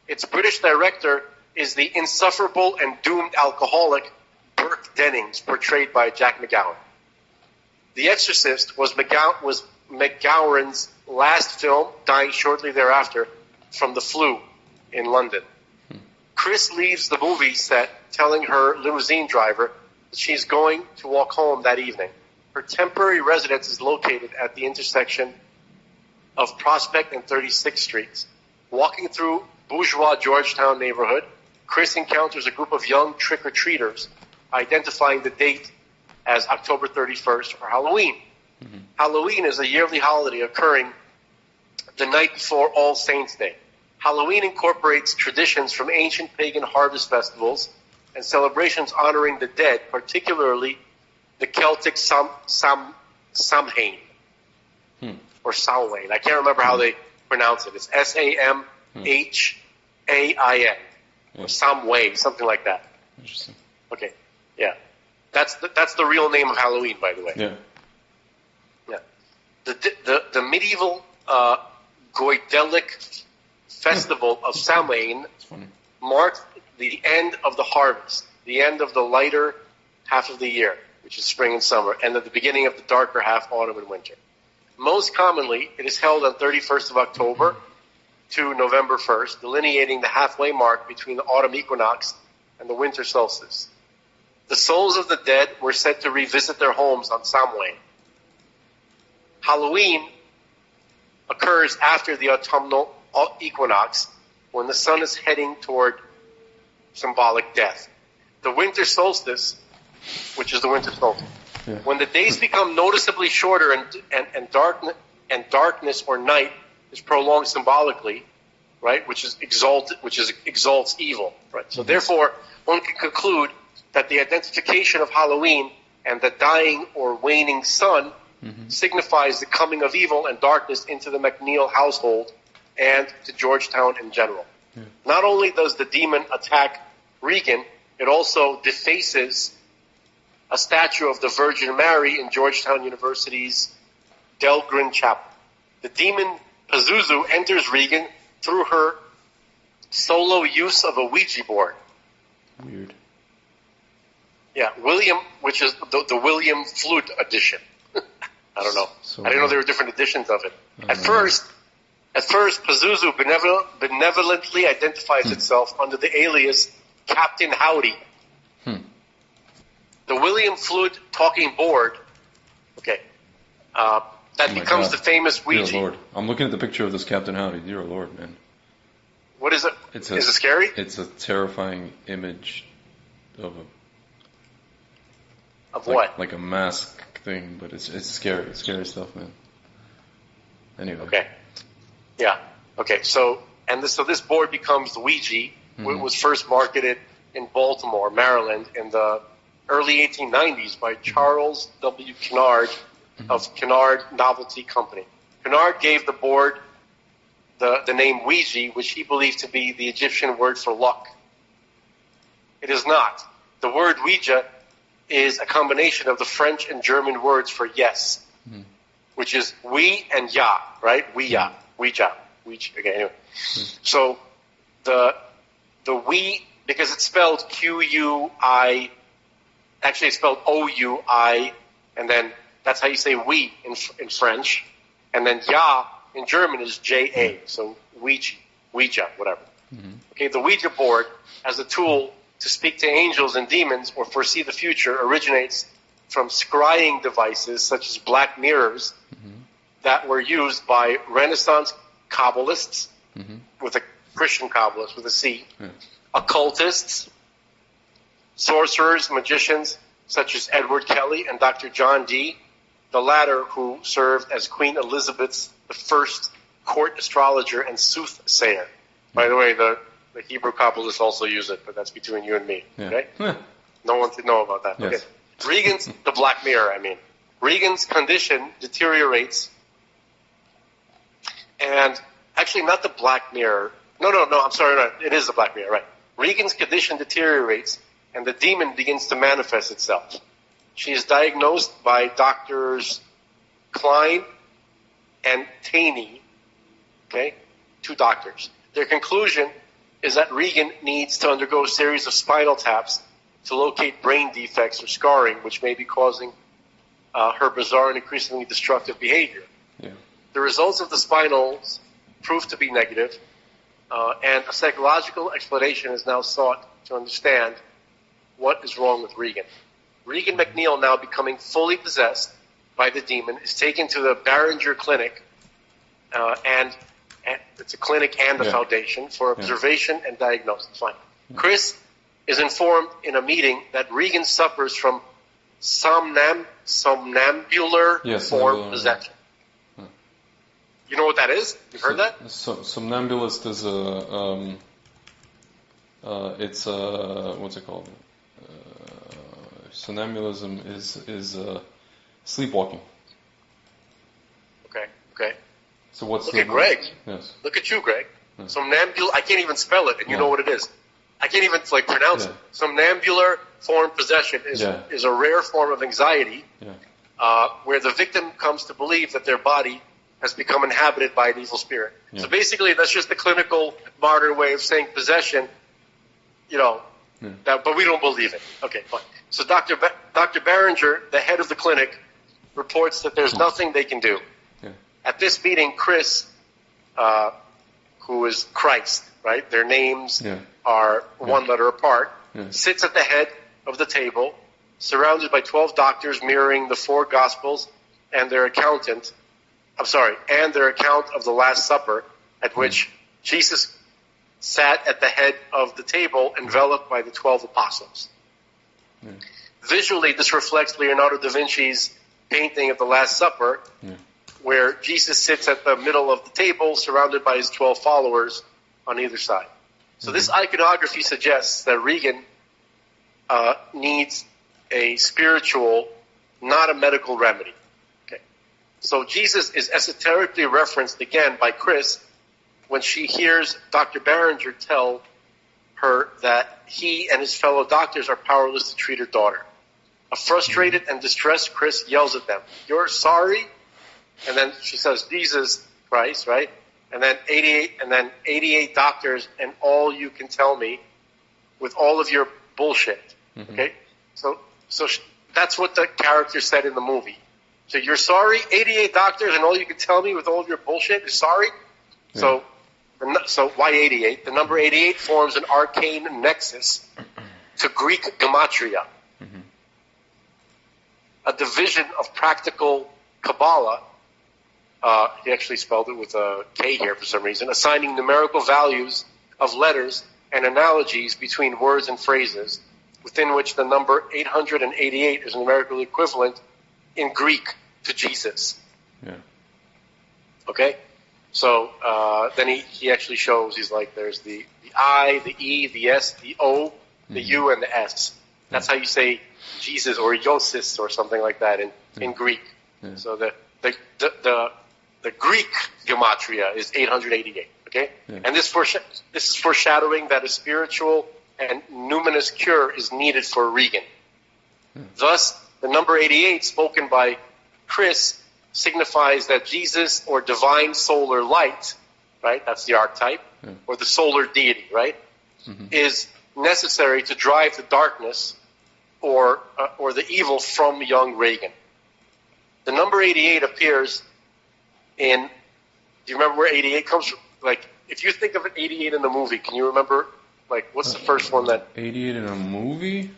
Its British director is the insufferable and doomed alcoholic Burke Dennings, portrayed by Jack McGowan. The Exorcist was McGowan's last film, dying shortly thereafter from the flu in London. Chris leaves the movie set telling her limousine driver that she's going to walk home that evening. Her temporary residence is located at the intersection of Prospect and 36th Streets. Walking through bourgeois Georgetown neighborhood, Chris encounters a group of young trick-or-treaters, identifying the date as October 31st for Halloween. Mm-hmm. Halloween is a yearly holiday occurring the night before All Saints' Day. Halloween incorporates traditions from ancient pagan harvest festivals and celebrations honoring the dead, particularly the Celtic Samhain, or Samhain. I can't remember how they pronounce it. It's Samhain, or Samhain, something like that. Interesting. Okay, yeah. That's the real name of Halloween, by the way. Yeah. Yeah. The medieval Goidelic festival of Samhain marked the end of the harvest, the end of the lighter half of the year, which is spring and summer, and at the beginning of the darker half, autumn and winter. Most commonly, it is held on 31st of October to November 1st, delineating the halfway mark between the autumn equinox and the winter solstice. The souls of the dead were said to revisit their homes on Samhain. Halloween occurs after the autumnal equinox, when the sun is heading toward symbolic death. The winter solstice, which is the winter solstice, when the days become noticeably shorter and darkness or night is prolonged symbolically, right, which exalts evil, right. So therefore, one can conclude that the identification of Halloween and the dying or waning sun signifies the coming of evil and darkness into the McNeil household and to Georgetown in general. Yeah. Not only does the demon attack Regan, it also defaces a statue of the Virgin Mary in Georgetown University's Dahlgren Chapel. The demon Pazuzu enters Regan through her solo use of a Ouija board. Weird. Yeah, William, which is the William Flute edition. I don't know. I didn't know there were different editions of it. At first, Pazuzu benevolently identifies itself under the alias Captain Howdy. The William Flute talking board, that becomes the famous Ouija. Dear Lord. I'm looking at the picture of this Captain Howdy. Dear Lord, man. What is it? Is it scary? It's a terrifying image of what? Like a mask thing, but it's scary. It's scary stuff, man. Anyway. Okay. Yeah. Okay. So this board becomes the Ouija. It was first marketed in Baltimore, Maryland, in the early 1890s by Charles W. Kennard of Kennard Novelty Company. Kennard gave the board the name Ouija, which he believed to be the Egyptian word for luck. It is not. The word Ouija is a combination of the French and German words for yes, which is oui and ya, right? Ouija. Okay, anyway. So the oui, because it's spelled Q-U-I, actually it's spelled O-U-I, and then that's how you say oui in French. And then ya in German is J-A, so Ouija, whatever. Okay, the Ouija board as a tool to speak to angels and demons or foresee the future originates from scrying devices such as black mirrors that were used by Renaissance Kabbalists, with a Christian Kabbalist with a C, occultists, sorcerers, magicians such as Edward Kelly and Dr. John Dee, the latter who served as Queen Elizabeth's the first court astrologer and soothsayer. By the way, the Hebrew Kabbalists also use it, but that's between you and me. Okay? No one should know about that. Yes. Okay. Regan's, the Black Mirror, I mean. Regan's condition deteriorates, and actually not the Black Mirror. No, I'm sorry, no, it is the Black Mirror, right. Regan's condition deteriorates, and the demon begins to manifest itself. She is diagnosed by doctors Klein and Taney, okay, 2 doctors. Their conclusion is that Regan needs to undergo a series of spinal taps to locate brain defects or scarring, which may be causing her bizarre and increasingly destructive behavior. Yeah. The results of the spinals proved to be negative, and a psychological explanation is now sought to understand what is wrong with Regan. Regan McNeil, now becoming fully possessed by the demon, is taken to the Barringer Clinic, and it's a clinic and a foundation for observation and diagnosis. Fine. Chris is informed in a meeting that Regan suffers from somnambular form possession. You know what that is? You've heard that? Somnambulist is it's what's it called? Somnambulism is sleepwalking. Okay. So what's Look at Greg. Yes. Look at you, Greg. Somnambul. I can't even spell it, and you know what it is. I can't even pronounce it. Somnambular form possession is a rare form of anxiety where the victim comes to believe that their body has become inhabited by an evil spirit. So basically, that's just the clinical modern way of saying possession. But we don't believe it. Okay, fine. So Dr. Barringer, the head of the clinic, reports that there's nothing they can do. At this meeting, Chris, who is Christ, right? Their names are one letter apart, sits at the head of the table, surrounded by 12 doctors mirroring the 4 Gospels and their account of the Last Supper, at which Jesus sat at the head of the table, enveloped by the 12 apostles. Visually, this reflects Leonardo da Vinci's painting of the Last Supper, where Jesus sits at the middle of the table, surrounded by his 12 followers on either side. So this iconography suggests that Regan needs a spiritual, not a medical remedy. Okay. So Jesus is esoterically referenced again by Chris when she hears Dr. Barringer tell her that he and his fellow doctors are powerless to treat her daughter. A frustrated and distressed Chris yells at them, "You're sorry?" And then she says, "Jesus Christ," right? And then 88 doctors, and all you can tell me with all of your bullshit. Okay? So that's what the character said in the movie. So you're sorry, 88 doctors, and all you can tell me with all of your bullshit is sorry? So why 88? The number 88 forms an arcane nexus to Greek gematria, a division of practical Kabbalah. He actually spelled it with a K here for some reason, assigning numerical values of letters and analogies between words and phrases, within which the number 888 is numerically equivalent in Greek to Jesus. Okay? So then he actually shows, he's like, there's the I, the E, the S, the O, the U, and the S. That's how you say Jesus or Iosis or something like that in Greek. So the Greek gematria is 888. Okay, and this is foreshadowing that a spiritual and numinous cure is needed for Regan. Thus, the number 88 spoken by Chris signifies that Jesus or divine solar light, right? That's the archetype, or the solar deity, right? Is necessary to drive the darkness or the evil from young Regan. The number 88 appears in. Do you remember where 88 comes from? Like, if you think of an 88 in the movie, can you remember? Like, what's the first one that? 88 in a movie?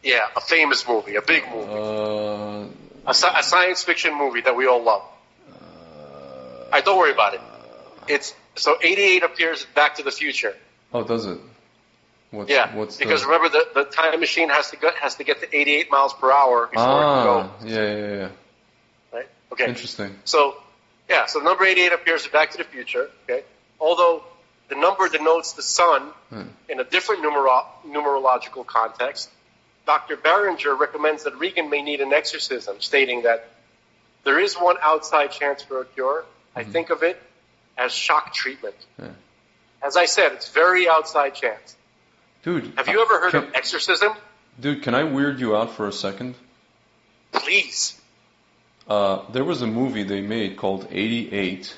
Yeah, a famous movie, a big movie, a science fiction movie that we all love. Don't worry about it. So 88 appears in Back to the Future. Oh, does it? Because remember the time machine has to get to 88 miles per hour before it can go. Yeah. Right? Okay. Interesting. So the number 88 appears in Back to the Future. Okay. Although the number denotes the sun in a different numerological context, Dr. Barringer recommends that Regan may need an exorcism, stating that there is one outside chance for a cure. I think of it as shock treatment. As I said, it's very outside chance. Dude, have you ever heard of exorcism? Dude, can I weird you out for a second? Please. There was a movie they made called 88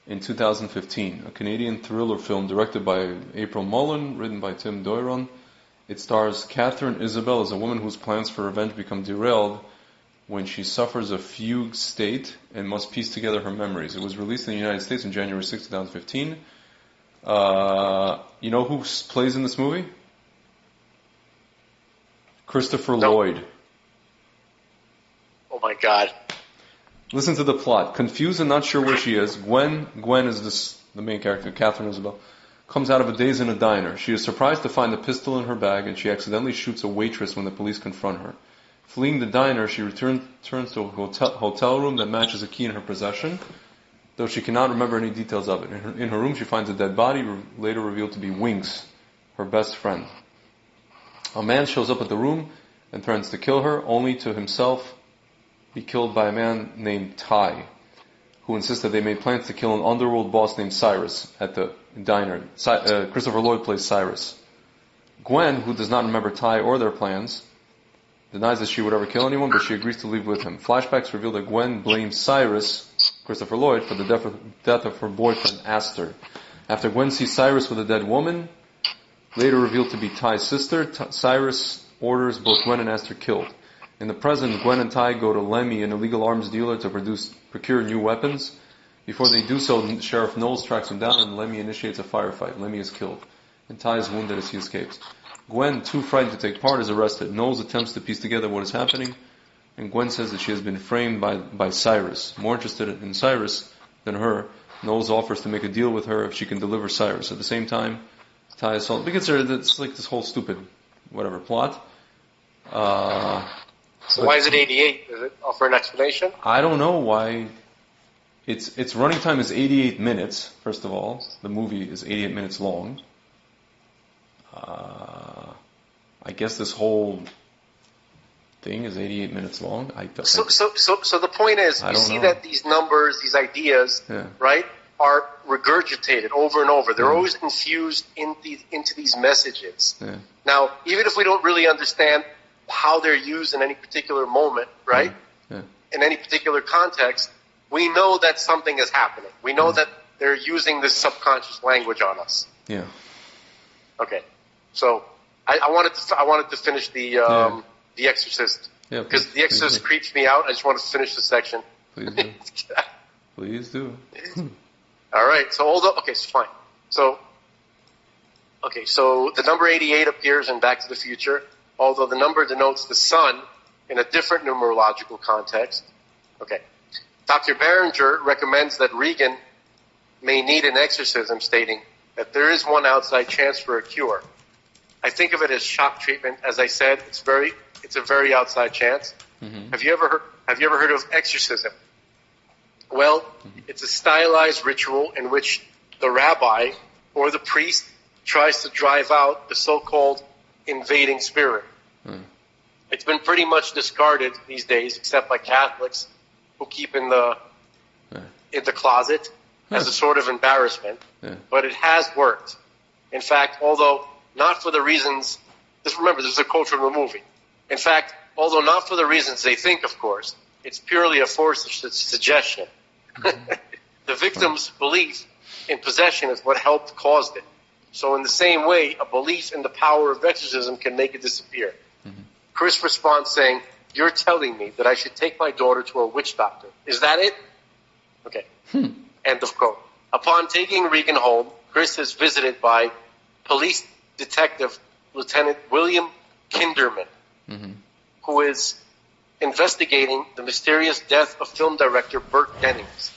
in 2015, a Canadian thriller film directed by April Mullen, written by Tim Doiron. It stars Catherine Isabel as a woman whose plans for revenge become derailed when she suffers a fugue state and must piece together her memories. It was released in the United States on January 6, 2015. You know who plays in this movie? Christopher Lloyd. Oh my God. Listen to the plot. Confused and not sure where she is, Gwen is the main character, Catherine Isabel, comes out of a daze in a diner. She is surprised to find a pistol in her bag, and she accidentally shoots a waitress when the police confront her. Fleeing the diner, she turns to a hotel room that matches a key in her possession, though she cannot remember any details of it. In her room, she finds a dead body, later revealed to be Winks, her best friend. A man shows up at the room and threatens to kill her, only to himself be killed by a man named Ty, who insists that they made plans to kill an underworld boss named Cyrus at the diner. Christopher Lloyd plays Cyrus. Gwen, who does not remember Ty or their plans, denies that she would ever kill anyone, but she agrees to leave with him. Flashbacks reveal that Gwen blames Cyrus, Christopher Lloyd, for the death of her boyfriend, Astor. After Gwen sees Cyrus with a dead woman, later revealed to be Ty's sister, Cyrus orders both Gwen and Astor killed. In the present, Gwen and Ty go to Lemmy, an illegal arms dealer, to procure new weapons. Before they do so, Sheriff Knowles tracks him down and Lemmy initiates a firefight. Lemmy is killed, and Ty is wounded as he escapes. Gwen, too frightened to take part, is arrested. Knowles attempts to piece together what is happening, and Gwen says that she has been framed by Cyrus. More interested in Cyrus than her, Knowles offers to make a deal with her if she can deliver Cyrus. At the same time, Ty assaults. Because it's like this whole stupid, whatever, plot. So why is it 88? Does it offer an explanation? I don't know why. Its running time is 88 minutes, first of all. The movie is 88 minutes long. I guess this whole thing is 88 minutes long. So the point is, you see that these numbers, these ideas, right, are regurgitated over and over. They're always infused into these messages. Yeah. Now, even if we don't really understand how they're used in any particular moment, right? Yeah. In any particular context, we know that something is happening. We know that they're using this subconscious language on us. Yeah. Okay. So I wanted to finish the Exorcist. Yeah, because the Exorcist creeps me out. I just wanted to finish the section. Please do. Please do. All right. So fine. So the number 88 appears in Back to the Future, although the number denotes the sun in a different numerological context. Okay. Dr. Behringer recommends that Regan may need an exorcism, stating that there is one outside chance for a cure. I think of it as shock treatment. As I said, it's a very outside chance. Mm-hmm. Have you ever heard of exorcism? Well, it's a stylized ritual in which the rabbi or the priest tries to drive out the so-called invading spirit. It's been pretty much discarded these days, except by Catholics who keep in the closet as a sort of embarrassment. But it has worked. In fact, although not for the reasons, just remember, this is a quote from the movie. In fact, although not for the reasons they think, of course, it's purely a force of suggestion. The victim's belief in possession is what helped cause it. So in the same way, a belief in the power of exorcism can make it disappear. Mm-hmm. Chris responds saying, "You're telling me that I should take my daughter to a witch doctor. Is that it?" Okay. End of quote. Upon taking Regan home, Chris is visited by police detective Lieutenant William Kinderman, who is investigating the mysterious death of film director Burt Dennings.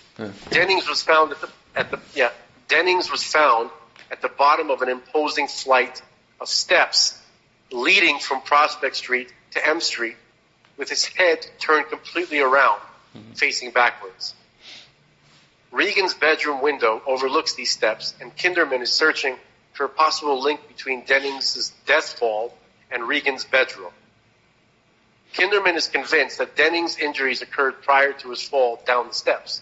Dennings was found Dennings was found at the bottom of an imposing flight of steps leading from Prospect Street to M Street, with his head turned completely around, facing backwards. Regan's bedroom window overlooks these steps, and Kinderman is searching for a possible link between Dennings' death fall and Regan's bedroom. Kinderman is convinced that Dennings' injuries occurred prior to his fall down the steps.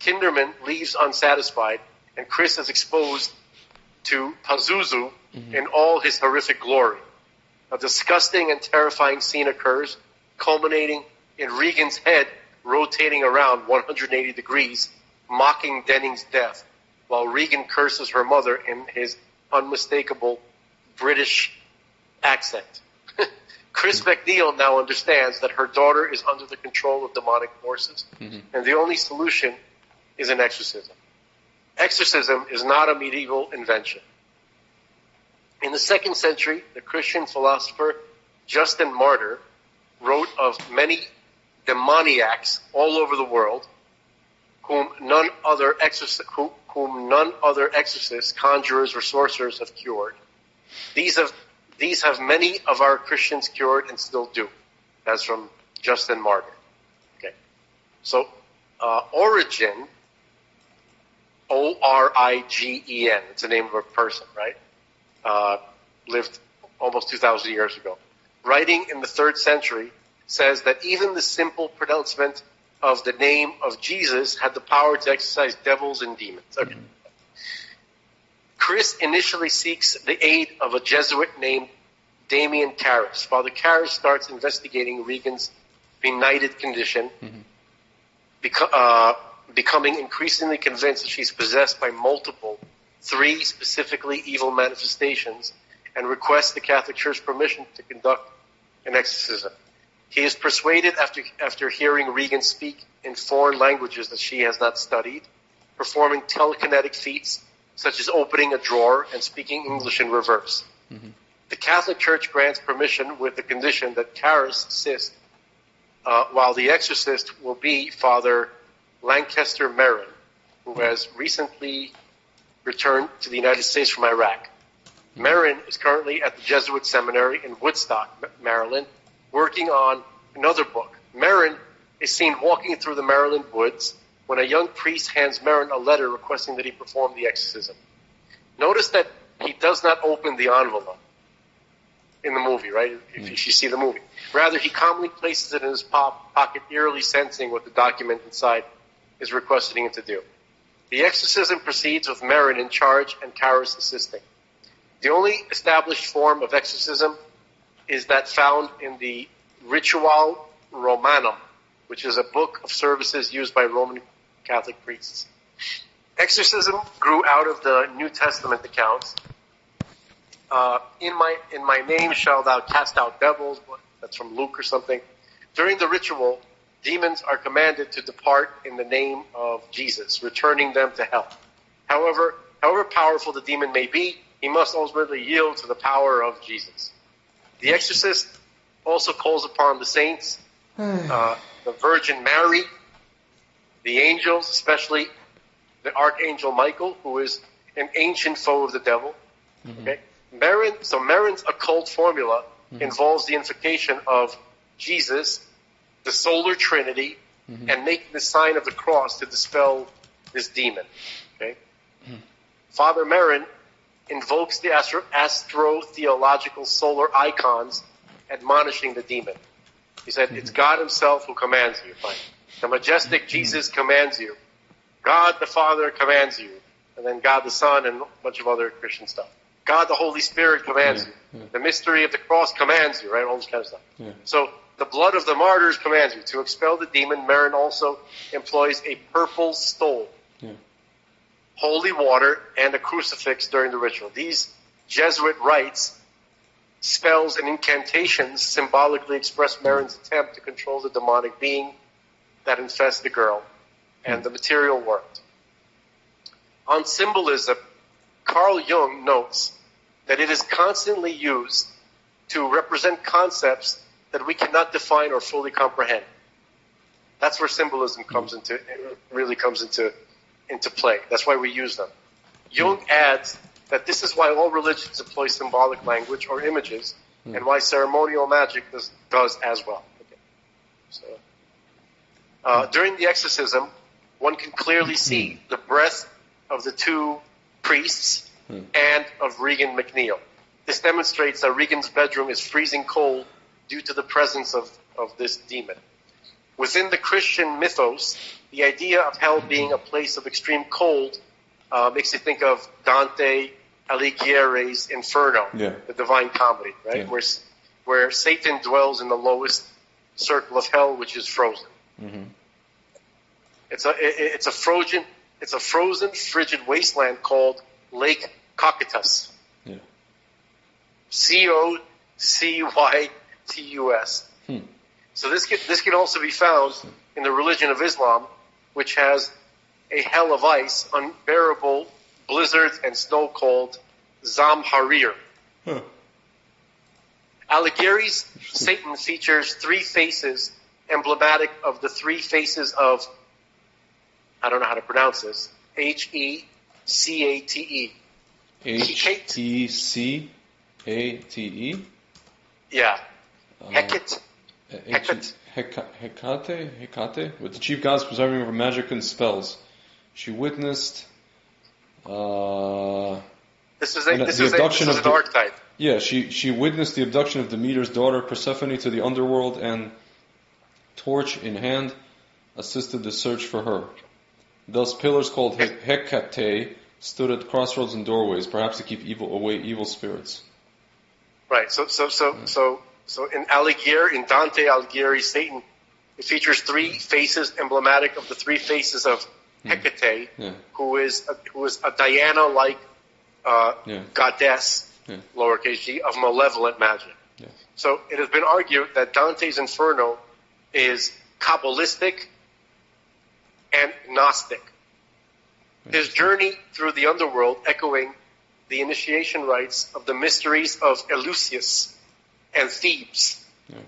Kinderman leaves unsatisfied, and Chris is exposed to Pazuzu in all his horrific glory. A disgusting and terrifying scene occurs, culminating in Regan's head rotating around 180 degrees, mocking Dennings' death, while Regan curses her mother in his unmistakable British accent. Chris McNeil now understands that her daughter is under the control of demonic forces, and the only solution is an exorcism. Exorcism is not a medieval invention. In the 2nd century, the Christian philosopher Justin Martyr wrote of many demoniacs all over the world, whom none other exorcists, conjurers, or sorcerers have cured. These have many of our Christians cured and still do. That's from Justin Martyr. Okay, so Origen, Origen. It's the name of a person, right? Lived almost 2,000 years ago. Writing in the 3rd century, says that even the simple pronouncement of the name of Jesus had the power to exorcise devils and demons. Okay. Chris initially seeks the aid of a Jesuit named Damien Karras. Father Karras starts investigating Regan's benighted condition, becoming increasingly convinced that she's possessed by multiple, 3 specifically evil manifestations, and requests the Catholic Church permission to conduct an exorcism. He is persuaded after hearing Regan speak in foreign languages that she has not studied, performing telekinetic feats such as opening a drawer and speaking English in reverse. The Catholic Church grants permission with the condition that Karras assist, while the exorcist will be Father Lancaster Merrin, who has recently returned to the United States from Iraq. Merrin is currently at the Jesuit Seminary in Woodstock, Maryland, working on another book. Merrin is seen walking through the Maryland woods when a young priest hands Merrin a letter requesting that he perform the exorcism. Notice that he does not open the envelope in the movie, right? If you see the movie. Rather, he calmly places it in his pocket, eerily sensing what the document inside is requesting him to do. The exorcism proceeds with Merrin in charge and Karras assisting. The only established form of exorcism is that found in the Ritual Romanum, which is a book of services used by Roman Catholic priests. Exorcism grew out of the New Testament accounts. In my name shall thou cast out devils. That's from Luke or something. During the ritual, demons are commanded to depart in the name of Jesus, returning them to hell. However powerful the demon may be, he must ultimately yield to the power of Jesus. The exorcist also calls upon the saints, the Virgin Mary, the angels, especially the Archangel Michael, who is an ancient foe of the devil. Okay? Merrin's occult formula involves the invocation of Jesus, the solar trinity, and making the sign of the cross to dispel this demon. Okay? Father Merrin invokes the astro-theological solar icons, admonishing the demon. He said, it's God himself who commands you. Fine. The majestic Jesus commands you. God the Father commands you. And then God the Son and a bunch of other Christian stuff. God the Holy Spirit commands you. The mystery of the cross commands you, right? All this kind of stuff. So the blood of the martyrs commands you. To expel the demon, Merrin also employs a purple stole, holy water, and a crucifix during the ritual. These Jesuit rites, spells, and incantations symbolically express Merrin's attempt to control the demonic being that infests the girl and the material world. On symbolism, Carl Jung notes that it is constantly used to represent concepts that we cannot define or fully comprehend. That's where symbolism really comes into play. That's why we use them. Jung adds that this is why all religions employ symbolic language or images, and why ceremonial magic does as well. Okay. So, during the exorcism, one can clearly see the breath of the 2 priests and of Regan McNeil. This demonstrates that Regan's bedroom is freezing cold due to the presence of this demon. Within the Christian mythos, the idea of hell being a place of extreme cold makes you think of Dante Alighieri's Inferno, the Divine Comedy, right? Where Satan dwells in the lowest circle of hell, which is frozen. It's a frozen, frigid wasteland called Lake Cocytus. Cocytus. So this can also be found in the religion of Islam, which has a hell of ice, unbearable blizzards and snow called Zamharir. Alighieri's Satan features 3 faces emblematic of the three faces of, I don't know how to pronounce this, Hecate. Hecate? Yeah. Hecate. Hecate, with the chief gods preserving over magic and spells. She witnessed this is an archetype. Yeah, she witnessed the abduction of Demeter's daughter Persephone to the underworld, and torch in hand assisted the search for her. Thus pillars called Hecate stood at crossroads and doorways, perhaps to keep away evil spirits. Right. So in Dante Alighieri's Satan, it features three faces emblematic of the three faces of Hecate, who is a Diana-like goddess, lowercase g, of malevolent magic. Yeah. So it has been argued that Dante's Inferno is Kabbalistic and Gnostic. His journey through the underworld echoing the initiation rites of the mysteries of Eleusis and Thebes. Yeah.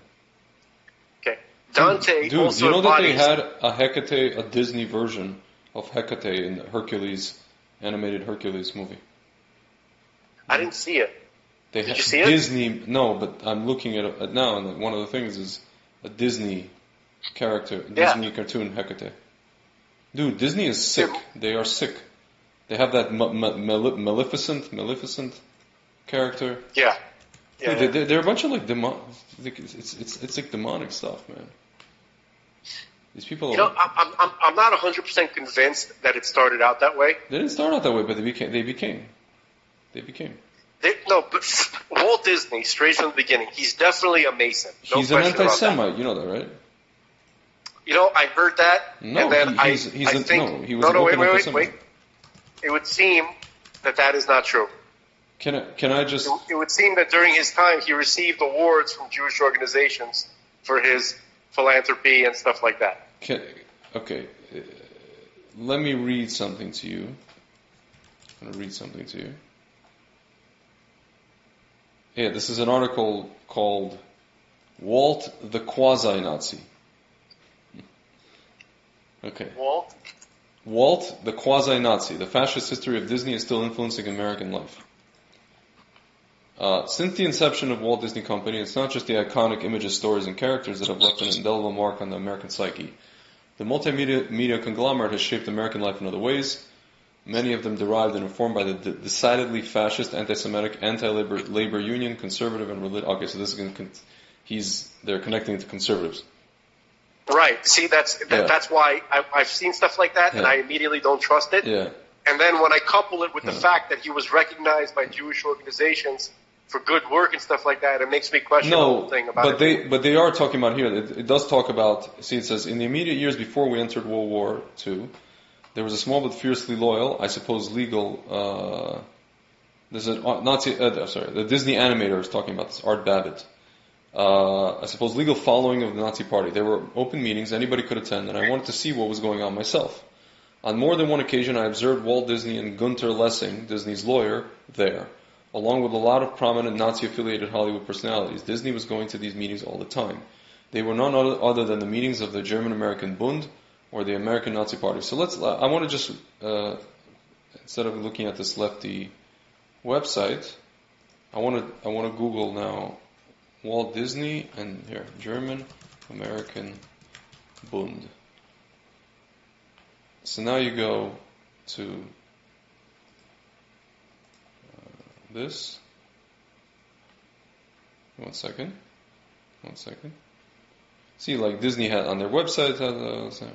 Okay. Dante also you know that they had a Hecate, a Disney version of Hecate in the animated Hercules movie? I didn't see it. Did you see it? Disney, no, but I'm looking at it now, and one of the things is a Disney character, Disney cartoon Hecate. Dude, Disney is sick. They are sick. They have that Maleficent character. Yeah. Dude, they're a bunch of like it's like demonic stuff, man. These people. I'm not 100% convinced that it started out that way. They didn't start out that way, but they became. But Walt Disney, straight from the beginning, he's definitely a Mason. He's an anti-Semite. You know that, right? I heard that, no, and then he was wait. It would seem that is not true. Can I just? It would seem that during his time he received awards from Jewish organizations for his philanthropy and stuff like that. Okay. Let me read something to you. I'm going to read something to you. Yeah, this is an article called Walt the Quasi-Nazi. Okay. Walt the Quasi-Nazi. The fascist history of Disney is still influencing American life. Since the inception of Walt Disney Company, it's not just the iconic images, stories, and characters that have left an indelible mark on the American psyche. The multimedia conglomerate has shaped American life in other ways, many of them derived and informed by the decidedly fascist, anti-Semitic, anti-labor union, conservative, and religious. Okay, so this is they're connecting to conservatives. Right. See, that's why I've seen stuff like that, and I immediately don't trust it. Yeah. And then when I couple it with the fact that he was recognized by Jewish organizations for good work and stuff like that, it makes me question the whole thing about it. But they are talking about here. It does talk about. See, it says in the immediate years before we entered World War II, there was a small but fiercely loyal, I suppose legal. There's a Nazi. The Disney animator is talking about this. Art Babbitt. I suppose legal following of the Nazi Party. There were open meetings, anybody could attend, and I wanted to see what was going on myself. On more than one occasion, I observed Walt Disney and Gunter Lessing, Disney's lawyer, there, along with a lot of prominent Nazi-affiliated Hollywood personalities. Disney was going to these meetings all the time. They were none other than the meetings of the German-American Bund or the American Nazi Party. So I want to just, instead of looking at this lefty website, I want to Google now Walt Disney and here, German-American Bund. So now you go to this. One second. See, like Disney had on their website,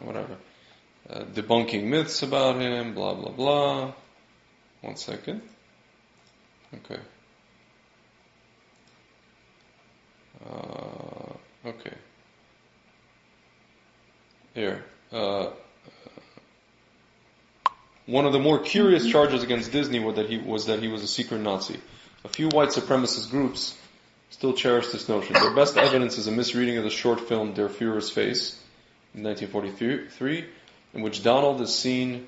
whatever, debunking myths about him, blah blah blah. 1 second. Okay. Okay. Here. One of the more curious charges against Disney was that he was a secret Nazi. A few white supremacist groups still cherish this notion. Their best evidence is a misreading of the short film Der Führer's Face in 1943, in which Donald is seen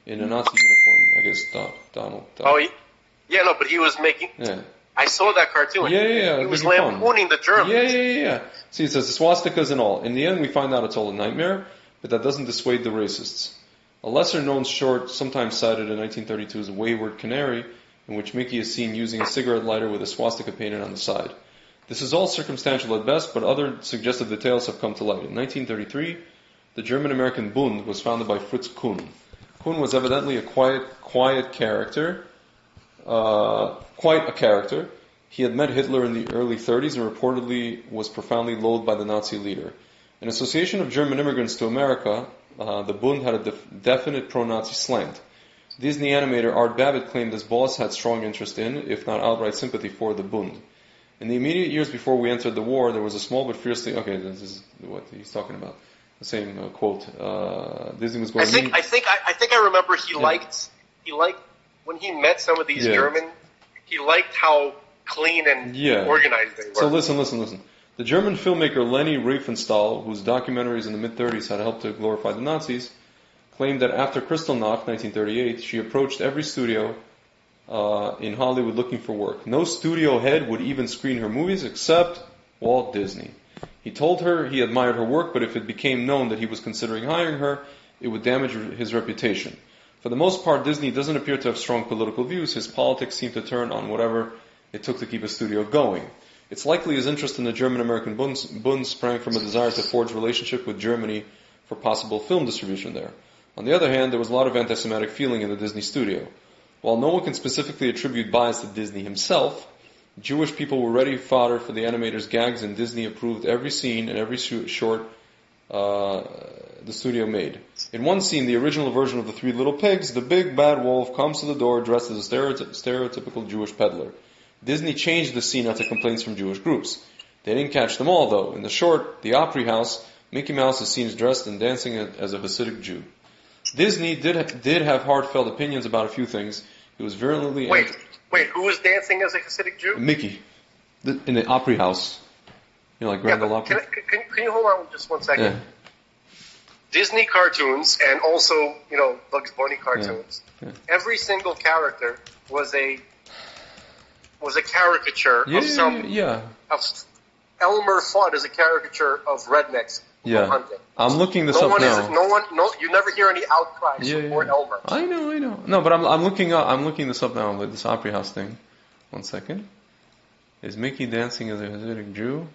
in a Nazi uniform. I guess Donald. Oh, yeah, no, but he was making. Yeah. I saw that cartoon. Yeah. He was lampooning the Germans. Yeah. See, it says the swastikas and all. In the end, we find out it's all a nightmare, but that doesn't dissuade the racists. A lesser-known short, sometimes cited in 1932 as Wayward Canary, in which Mickey is seen using a cigarette lighter with a swastika painted on the side. This is all circumstantial at best, but other suggestive details have come to light. In 1933, the German-American Bund was founded by Fritz Kuhn. Kuhn was evidently a quiet character. Quite a character. He had met Hitler in the early 30s and reportedly was profoundly loathed by the Nazi leader. An association of German immigrants to America, the Bund had a definite pro-Nazi slant. Disney animator Art Babbitt claimed his boss had strong interest in, if not outright sympathy for, the Bund. In the immediate years before we entered the war, there was a small but fiercely... Okay, this is what he's talking about. The same quote. Disney was going... I think I remember he liked when he met some of these German, he liked how clean and organized they were. So listen. The German filmmaker Leni Riefenstahl, whose documentaries in the mid-30s had helped to glorify the Nazis, claimed that after Kristallnacht, 1938, she approached every studio in Hollywood looking for work. No studio head would even screen her movies except Walt Disney. He told her he admired her work, but if it became known that he was considering hiring her, it would damage his reputation. For the most part, Disney doesn't appear to have strong political views. His politics seem to turn on whatever it took to keep his studio going. It's likely his interest in the German-American Bund sprang from a desire to forge relationship with Germany for possible film distribution there. On the other hand, there was a lot of anti-Semitic feeling in the Disney studio. While no one can specifically attribute bias to Disney himself, Jewish people were ready fodder for the animator's gags, and Disney approved every scene and every short the studio made. In one scene, the original version of the Three Little Pigs, the big bad wolf comes to the door dressed as a stereotypical Jewish peddler. Disney changed the scene after complaints from Jewish groups. They didn't catch them all, though. In the short, The Opry House, Mickey Mouse is seen dressed and dancing as a Hasidic Jew. Disney did have heartfelt opinions about a few things. He was virulently... Wait, who was dancing as a Hasidic Jew? Mickey. In the Opry House. You know, like Grand Ole Opry. Can you hold on just one second? Yeah. Disney cartoons and also, Bugs Bunny cartoons. Yeah. Every single character was a caricature of some... Yeah. Elmer Fudd is a caricature of rednecks hunting. I'm looking this up now. You never hear any outcry to support Elmer. I know. No, but I'm looking this up now with this Opry House thing. 1 second. Is Mickey dancing as a Hasidic Jew?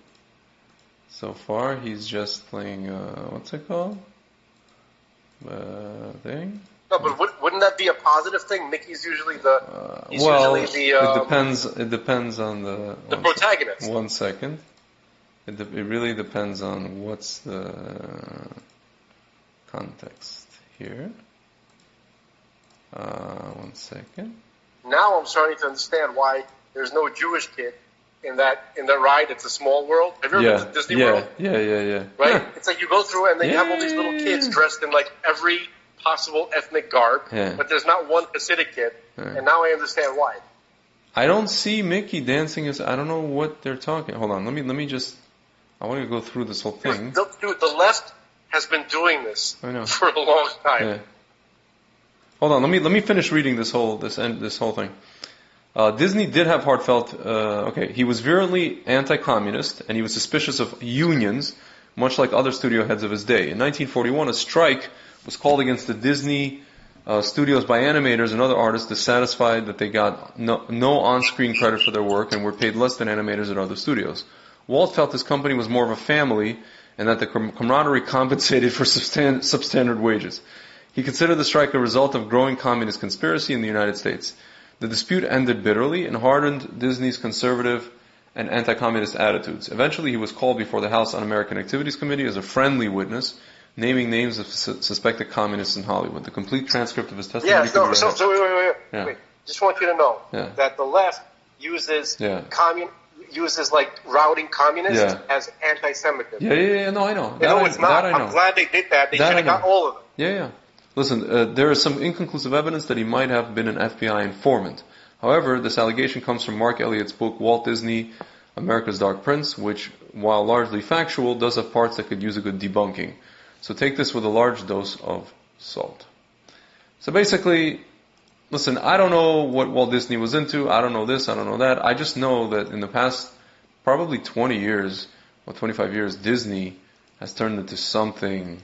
So far, he's just playing, what's it called? Thing? No, but wouldn't that be a positive thing? Mickey's usually it depends on the protagonist. 1 second. It really depends on what's the context here. 1 second. Now I'm starting to understand why there's no Jewish kid in that ride. It's a Small World. Have you ever been to Disney World? Yeah. Right? It's like you go through and they have all these little kids dressed in like every possible ethnic garb, but there's not one Hasidic kid, and now I understand why. I don't see Mickey dancing I don't know what they're talking. Hold on, let me just. I want to go through this whole thing. Dude, the left has been doing this for a long time. Yeah. Hold on, let me finish reading this whole thing. Disney did have heartfelt. He was virulently anti-communist, and he was suspicious of unions, much like other studio heads of his day. In 1941, a strike was called against the Disney studios by animators and other artists, dissatisfied that they got no on-screen credit for their work and were paid less than animators at other studios. Walt felt his company was more of a family and that the camaraderie compensated for substandard wages. He considered the strike a result of growing communist conspiracy in the United States. The dispute ended bitterly and hardened Disney's conservative and anti-communist attitudes. Eventually, he was called before the House Un-American Activities Committee as a friendly witness, naming names of suspected communists in Hollywood. The complete transcript of his testimony... Wait. Just want you to know that the left uses like routing communists as anti-Semitism. No, I know. It's not. I'm glad they did that. They should have got all of them. Yeah. Listen, there is some inconclusive evidence that he might have been an FBI informant. However, this allegation comes from Mark Elliott's book, Walt Disney, America's Dark Prince, which, while largely factual, does have parts that could use a good debunking. So take this with a large dose of salt. So basically, listen, I don't know what Walt Disney was into. I don't know this. I don't know that. I just know that in the past probably 20 years or 25 years, Disney has turned into something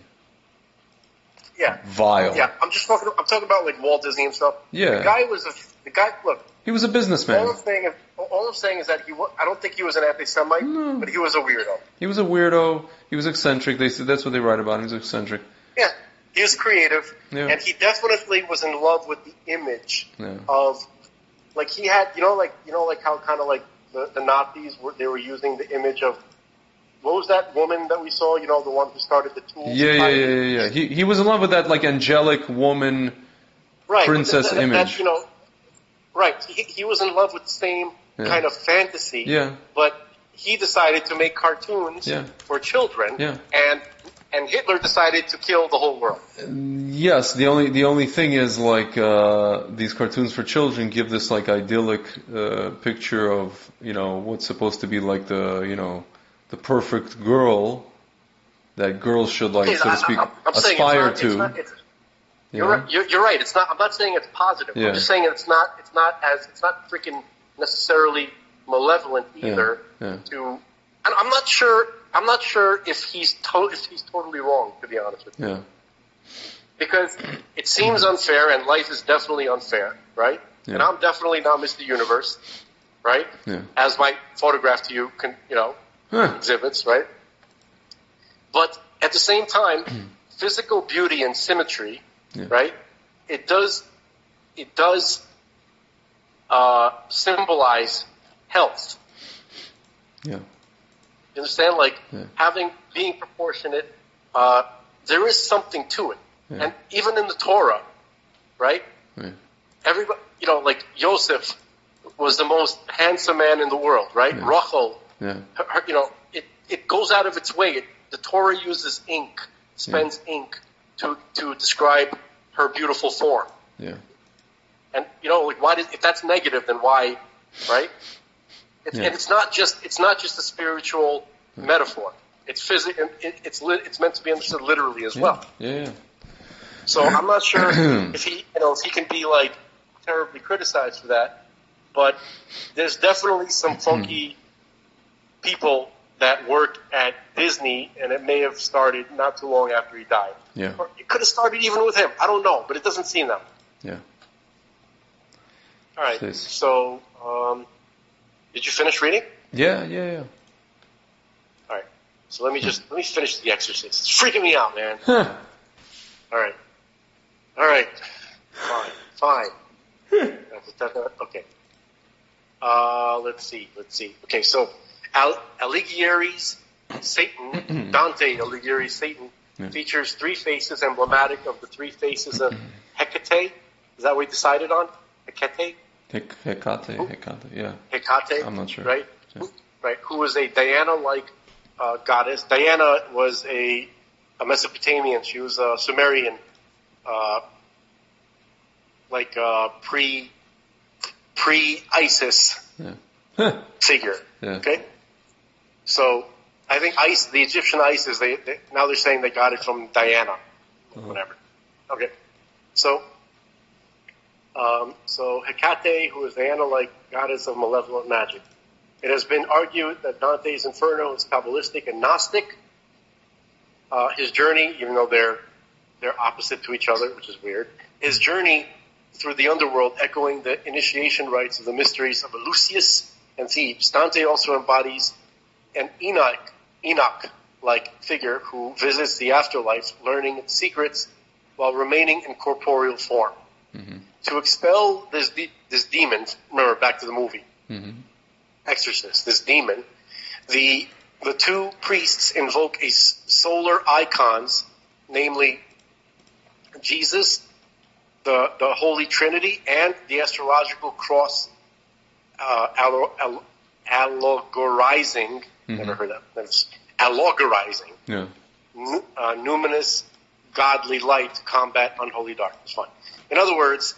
vile. Yeah, I'm talking about like Walt Disney himself. Yeah. The guy, look. He was a businessman. All I'm saying is that I don't think he was an anti-Semite, but he was a weirdo. He was a weirdo. He was eccentric. That's what they write about him. He was eccentric. Yeah. He was creative, and he definitely was in love with the image of, like he had, like how kind of like the Nazis they were using the image of, what was that woman that we saw? The one who started the tools. Yeah. He was in love with that like angelic woman, princess image. Right. He was in love with the same kind of fantasy. Yeah. But he decided to make cartoons for children. Yeah. And Hitler decided to kill the whole world. Yes, the only thing is like these cartoons for children give this like idyllic picture of what's supposed to be like the perfect girl that girls should like so to speak aspire to. You're right. It's not. I'm not saying it's positive. Yeah. I'm just saying it's not freaking necessarily malevolent either. Yeah. I'm not sure. I'm not sure if he's totally wrong, to be honest with you. Yeah. Because it seems unfair, and life is definitely unfair, right? Yeah. And I'm definitely not Mr. Universe, right? Yeah. As my photograph to you exhibits, right? But at the same time, physical beauty and symmetry, right? It does symbolize health. Yeah. You understand? Like being proportionate, there is something to it. Yeah. And even in the Torah, right? Yeah. Everybody, like Joseph was the most handsome man in the world, right? Yeah. Rachel, Yeah. it goes out of its way. The Torah uses ink, spends ink to describe her beautiful form. Yeah. And like if that's negative, then why, right? And it's not just a spiritual metaphor. It's physical. It's meant to be understood literally as well. Yeah. So I'm not sure if he can be like terribly criticized for that, but there's definitely some funky people that work at Disney, and it may have started not too long after he died. Yeah. Or it could have started even with him. I don't know, but it doesn't seem that way. Yeah. All right. Please. So, did you finish reading? Yeah. All right. So let me finish The Exorcist. It's freaking me out, man. All right. Fine. Okay. Let's see. Okay, so Alighieri's Satan, Dante Alighieri's Satan, features three faces emblematic of the three faces of Hecate. Is that what we decided on? Hecate? Hecate, yeah. Hecate? I'm not sure. Right? Yeah. Right, who was a Diana-like goddess. Diana was a Mesopotamian. She was a Sumerian, pre-ISIS figure. Yeah. Okay? So, I think the Egyptian ISIS, now they're saying they got it from Diana. Whatever. Okay. So Hecate, who is Diana-like goddess of malevolent magic. It has been argued that Dante's Inferno is Kabbalistic and Gnostic. His journey, even though they're opposite to each other, which is weird, his journey through the underworld echoing the initiation rites of the mysteries of Eleusis and Thebes. Dante also embodies an Enoch-like figure who visits the afterlife, learning its secrets while remaining in corporeal form. Mm-hmm. To expel this demon, remember, back to the movie, Exorcist, this demon, the two priests invoke solar icons, namely Jesus, the Holy Trinity, and the astrological cross, allegorizing, never heard that, that's allegorizing, numinous godly light to combat unholy darkness. Fine. In other words,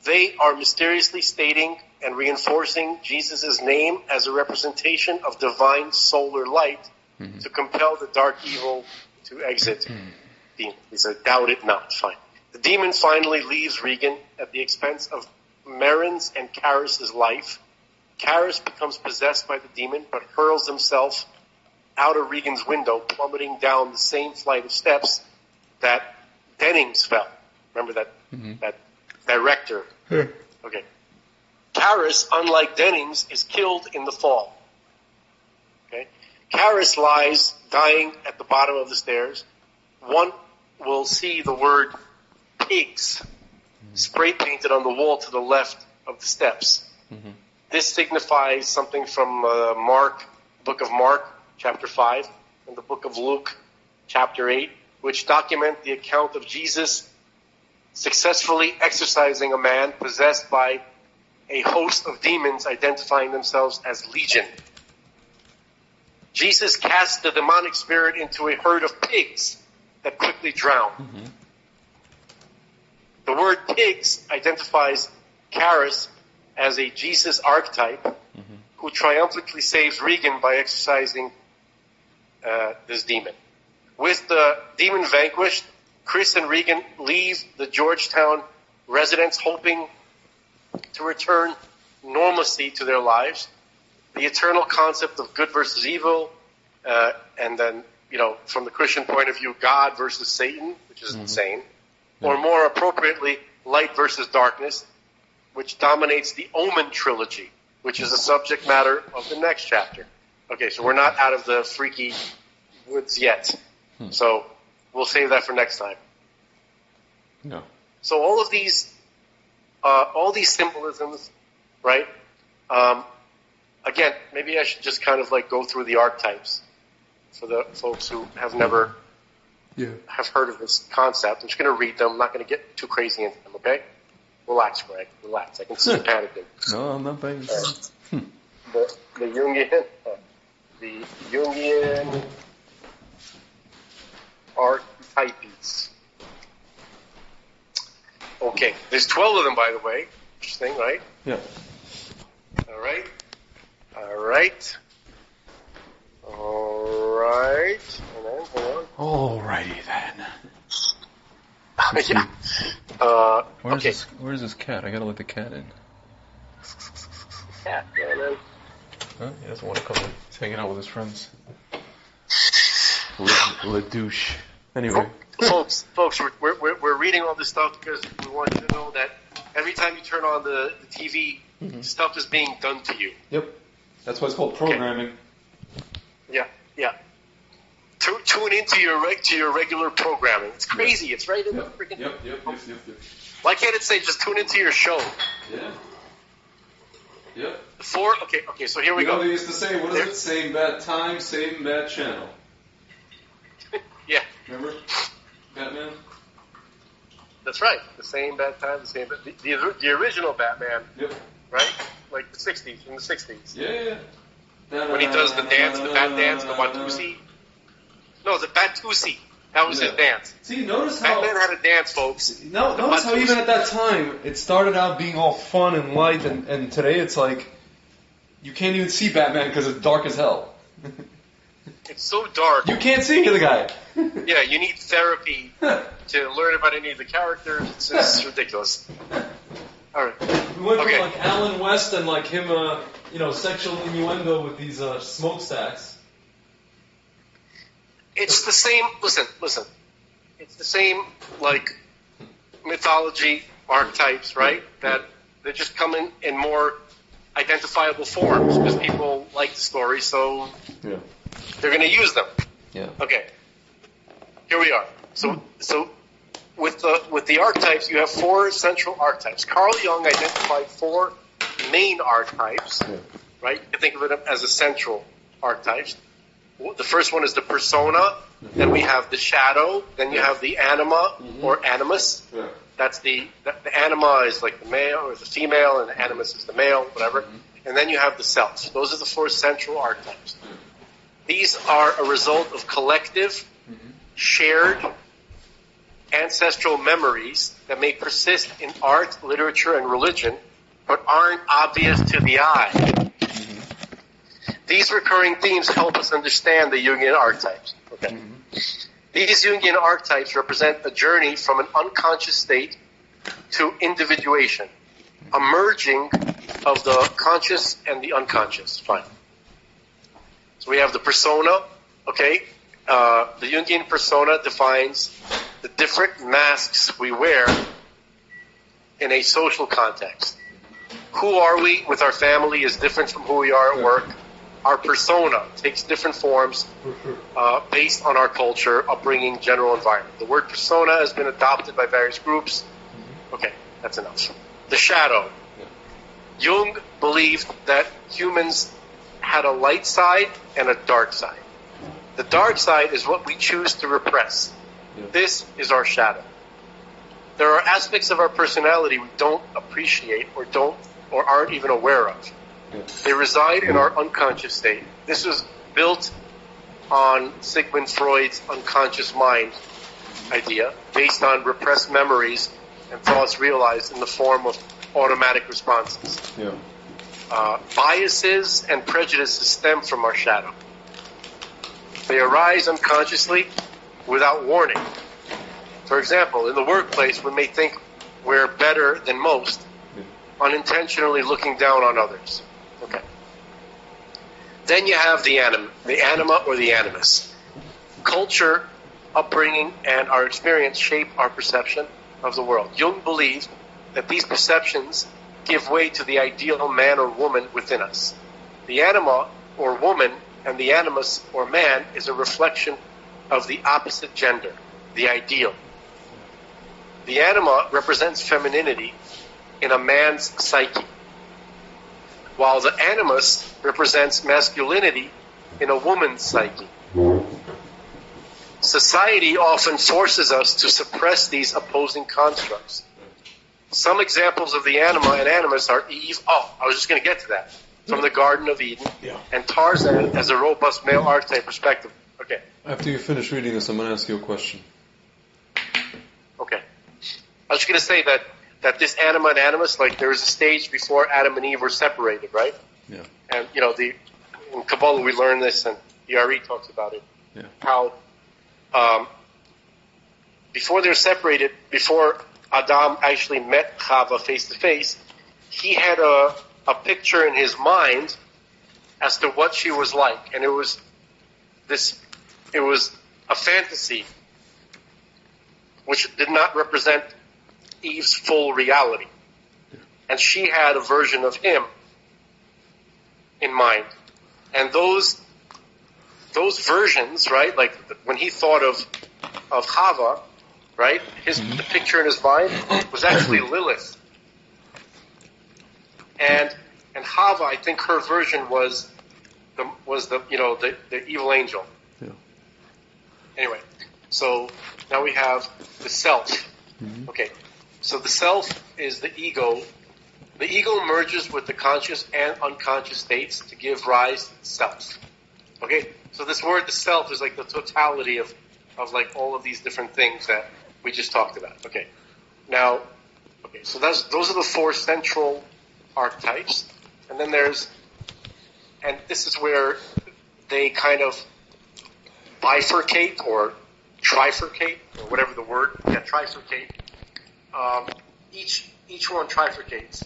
they are mysteriously stating and reinforcing Jesus' name as a representation of divine solar light to compel the dark evil to exit. He said, doubt it not. Fine. The demon finally leaves Regan at the expense of Marin's and Karis' life. Karis becomes possessed by the demon, but hurls himself out of Regan's window, plummeting down the same flight of steps that Dennings fell. Remember that that director? Okay. Karis, unlike Dennings, is killed in the fall. Okay. Karis lies dying at the bottom of the stairs. One will see the word pigs spray painted on the wall to the left of the steps. This signifies something from book of Mark, chapter 5, and the book of Luke, chapter 8, which document the account of Jesus successfully exorcising a man possessed by a host of demons identifying themselves as Legion. Jesus cast the demonic spirit into a herd of pigs that quickly drowned. The word pigs identifies Karis as a Jesus archetype who triumphantly saves Regan by exorcising this demon. With the demon vanquished, Chris and Regan leave the Georgetown residence hoping to return normalcy to their lives. The eternal concept of good versus evil, and then, from the Christian point of view, God versus Satan, which is insane. Or more appropriately, light versus darkness, which dominates the Omen trilogy, which is the subject matter of the next chapter. Okay, so we're not out of the freaky woods yet. So we'll save that for next time. No. So all of these symbolisms, right? Again, maybe I should just kind of go through the archetypes for the folks who have never have heard of this concept. I'm just going to read them. I'm not going to get too crazy into them, okay? Relax, Greg. Relax. I can see you panicking. No, I'm not paying attention. The Jungian archetypes. Okay, there's 12 of them, by the way. Interesting, right? Yeah. All right. Hold on. Alrighty then. Yeah. Where's this cat? I gotta let the cat in. Cat, man. Huh? He doesn't want to come in. He's hanging out with his friends. Le douche. Anyway. Folks, we're reading all this stuff because we want you to know that every time you turn on the TV, stuff is being done to you. Yep. That's why it's called programming. Okay. Yeah. Tune into your regular programming. It's crazy. It's right in the freaking... Yep. Why can't it say just tune into your show? Yeah. Yep. Okay, so here we go. They used to say, what is it? Same bad time, same bad channel. Yeah. Remember? Batman? That's right. The same bad time, the same bad... The original Batman. Yep. Right? Like the 60s, in the 60s. Yeah. When he does the dance, the bat dance, the Watusi. No, the Batusi. That was his dance. See, notice how... Batman had a dance, folks. Notice how even at that time, it started out being all fun and light, and today it's like, you can't even see Batman because it's dark as hell. It's so dark. You can't see the guy. Yeah, you need therapy to learn about any of the characters. It's just ridiculous. All right. We went from Alan West and him, sexual innuendo with these smokestacks. It's the same. Listen. It's the same mythology archetypes, right? That they just come in more identifiable forms because people like the story, so they're going to use them. Yeah. Okay. Here we are. So with the archetypes, you have 4 central archetypes. Carl Jung identified 4 main archetypes, right? You can think of it as essential archetypes. The first one is the persona, then we have the shadow, then you have the anima or animus. Yeah. That's the anima is like the male or the female, and the animus is the male, whatever. And then you have the self. Those are the 4 central archetypes. These are a result of collective, shared, ancestral memories that may persist in art, literature, and religion, but aren't obvious to the eye. These recurring themes help us understand the Jungian archetypes. Okay. These Jungian archetypes represent a journey from an unconscious state to individuation, a merging of the conscious and the unconscious. Fine. So we have the persona, okay? The Jungian persona defines the different masks we wear in a social context. Who are we with our family is different from who we are at work. Our persona takes different forms based on our culture, upbringing, general environment. The word persona has been adopted by various groups. Okay, that's enough. The shadow. Jung believed that humans had a light side and a dark side. The dark side is what we choose to repress. This is our shadow. There are aspects of our personality we don't appreciate or aren't even aware of. They reside in our unconscious state. This was built on Sigmund Freud's unconscious mind idea, based on repressed memories and thoughts realized in the form of automatic responses. Biases and prejudices stem from our shadow. They arise unconsciously without warning. For example, in the workplace, we may think we're better than most, unintentionally looking down on others. Okay. Then you have the anima or the animus. Culture, upbringing, and our experience shape our perception of the world. Jung believed that these perceptions give way to the ideal man or woman within us. The anima or woman and the animus or man is a reflection of the opposite gender, the ideal. The anima represents femininity in a man's psyche, while the animus represents masculinity in a woman's psyche. Society often forces us to suppress these opposing constructs. Some examples of the anima and animus are Eve. Oh, I was just going to get to that. From the Garden of Eden. And Tarzan as a robust male archetype perspective. Okay. After you finish reading this, I'm going to ask you a question. Okay. I was just going to say that this anima and animus, like there was a stage before Adam and Eve were separated, right? Yeah. And, in Kabbalah we learn this, and the Ari talks about it. Yeah. How before they're separated, before Adam actually met Chava face to face, he had a picture in his mind as to what she was like, and it was a fantasy which did not represent Eve's full reality, and she had a version of him in mind, and those versions, right? Like when he thought of Chava, right? The picture in his mind was actually Lilith. And Chava, I think her version was the evil angel. Yeah. Anyway, so now we have the self. Okay, so the self is the ego. The ego merges with the conscious and unconscious states to give rise to the self. Okay, so this word, the self, is like the totality of like all of these different things that we just talked about. Okay, now, so those are the four central archetypes, and then and this is where they kind of bifurcate or trifurcate, or whatever the word, trifurcate. Each one trifurcates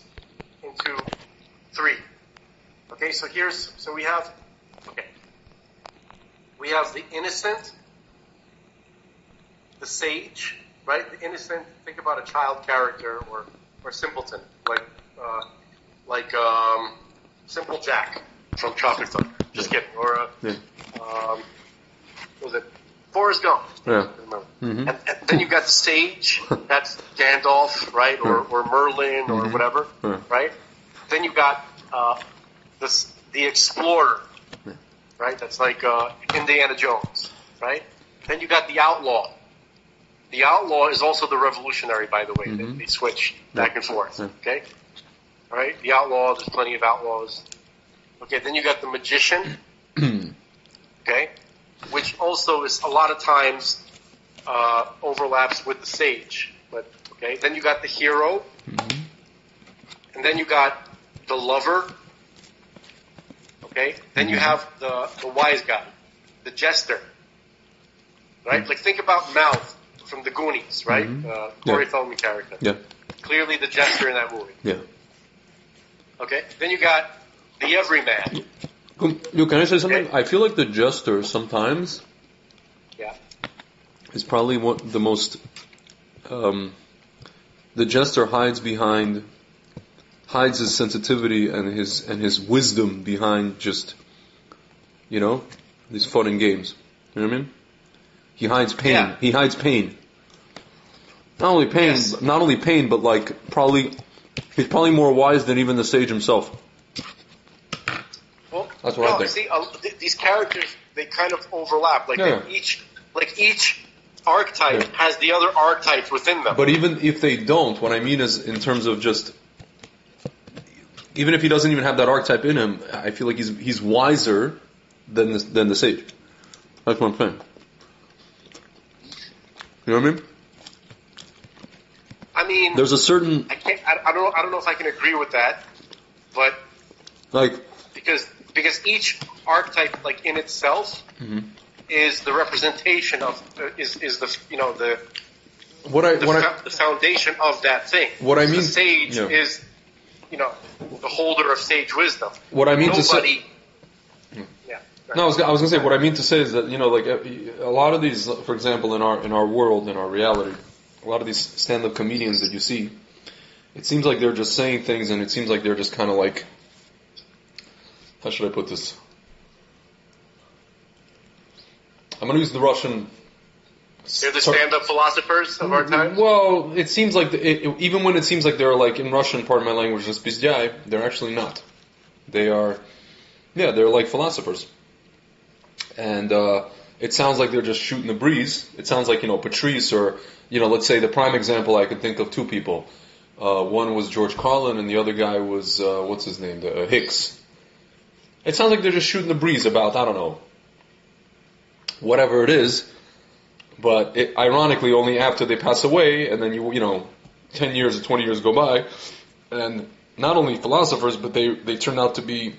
into three. Okay, so we have the innocent, the sage, right? The innocent, think about a child character or simpleton, like Simple Jack from Tropic Thunder. Just kidding. Or what was it? Forrest Gump. Yeah. And then you've got the sage, that's Gandalf, right? Or Merlin or whatever, right? Then you've got the explorer, right? That's like Indiana Jones, right? Then you got the outlaw. The outlaw is also the revolutionary, by the way. They switch back and forth, okay? All right? The outlaw, there's plenty of outlaws. Okay, then you got the magician, okay? Which also is a lot of times overlaps with the sage. But okay, then you got the hero, and then you got the lover. Okay, then you have the wise guy, the jester. right? Like think about Mouth from the Goonies, right? Corey Feldman character. Yeah. Clearly the jester in that movie. Yeah. Okay. Then you got the Everyman. Can I say something? I feel like the jester sometimes is probably the most. The jester hides his sensitivity and his wisdom behind just, these fun and games. You know what I mean? He hides pain. Yeah. He hides pain. Not only pain, but like he's probably more wise than even the sage himself. Well, that's what I think. See, these characters, they kind of overlap. Like each archetype has the other archetypes within them. But even if they don't, what I mean is in terms of just, even if he doesn't even have that archetype in him, I feel like he's wiser than the sage. That's what I'm saying. You know what I mean? I mean, there's a certain. I don't know if I can agree with that, but because because each archetype, like in itself, is the representation of is the the foundation of that thing. What I mean, the sage is the holder of sage wisdom. What I mean to say. Yeah. No, I was going to say what I mean to say is that like a lot of these, for example, in our world, in our reality, a lot of these stand-up comedians that you see, it seems like they're just saying things, and it seems like they're just kind of like, how should I put this? I'm going to use the Russian. They're the stand-up philosophers of our time? Well, it seems like, even when it seems like they're like, in Russian, part of my language, spizdyai, they're actually not. They are, they're like philosophers. And it sounds like they're just shooting the breeze. It sounds like, Patrice, or, let's say the prime example, I could think of two people. One was George Carlin, and the other guy was, what's his name, Hicks. It sounds like they're just shooting the breeze about, I don't know, whatever it is. But ironically, only after they pass away, and then 10 years or 20 years go by, and not only philosophers, but they turn out to be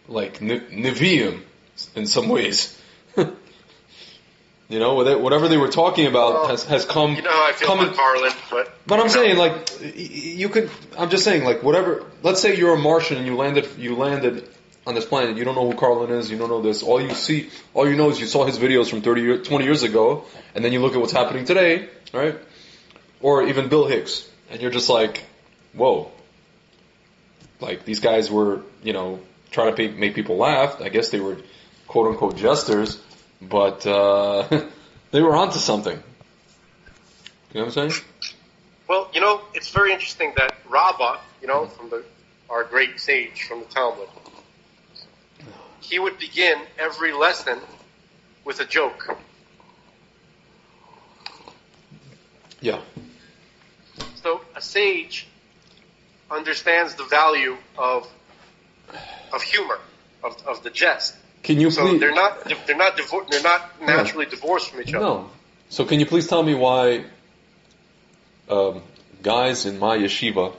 like Nevi'im in some ways. Whatever they were talking about has come. I feel about Carlin, but I'm saying, like, you could. I'm just saying, like, whatever. Let's say you're a Martian and you landed on this planet. You don't know who Carlin is. You don't know this. All you know is you saw his videos from 20 years ago, and then you look at what's happening today, right? Or even Bill Hicks, and you're just like, whoa. Like, these guys were, trying to make people laugh. I guess they were quote unquote jesters, but they were onto something. You know what I'm saying? Well, it's very interesting that Rabbah, from our great sage from the Talmud, he would begin every lesson with a joke. Yeah. So a sage understands the value of humor, of the jest. Can you please? They're not naturally divorced from each other. No. So can you please tell me why guys in my yeshiva,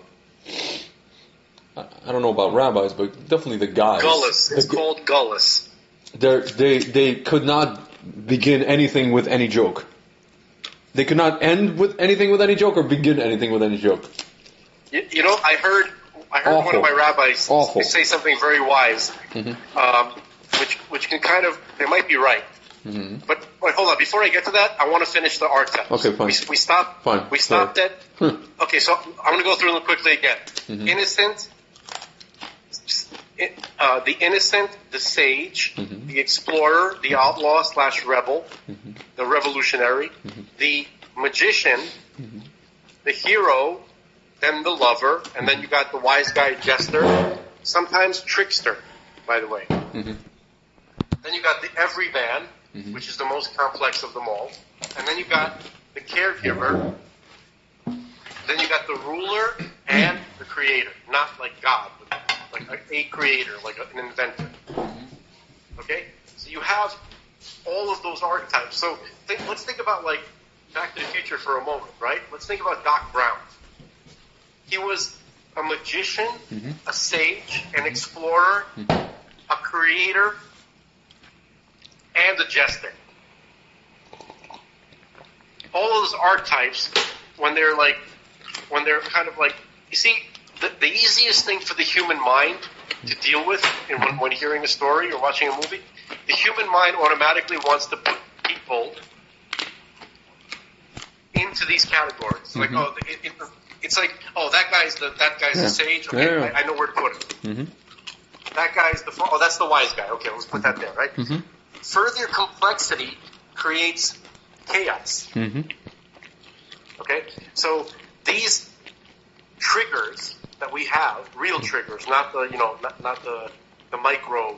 I don't know about rabbis, but definitely the guys. Gullus. It's called Gullus. They could not begin anything with any joke. They could not end with anything with any joke or begin anything with any joke. I heard one of my rabbis say something very wise, which can kind of, they might be right. Mm-hmm. But wait, hold on. Before I get to that, I want to finish the archetypes. Okay, fine. We stopped. Fine. We stopped at. Okay, so I'm going to go through them quickly again. Mm-hmm. Innocent, the innocent, the sage, the explorer, the outlaw / rebel, the revolutionary, the magician, the hero, then the lover, and then you got the wise guy, jester, sometimes trickster, by the way. Then you got the everyman, which is the most complex of them all, and then you got the caregiver. Then you got the ruler and the creator, not like God, but like a creator, like an inventor. Okay? So you have all of those archetypes. So let's think about like Back to the Future for a moment, right? Let's think about Doc Brown. He was a magician, a sage, an explorer, a creator, and a jester. all those archetypes, when they're kind of like, you see, the easiest thing for the human mind to deal with when hearing a story or watching a movie, the human mind automatically wants to put people into these categories. Mm-hmm. Like, it's like, that guy's the sage. Okay, I know where to put him. Mm-hmm. That guy's that's the wise guy. Okay, let's put that there, right? Mm-hmm. Further complexity creates chaos. Mm-hmm. Okay, so these triggers that we have, real triggers, not the not the micro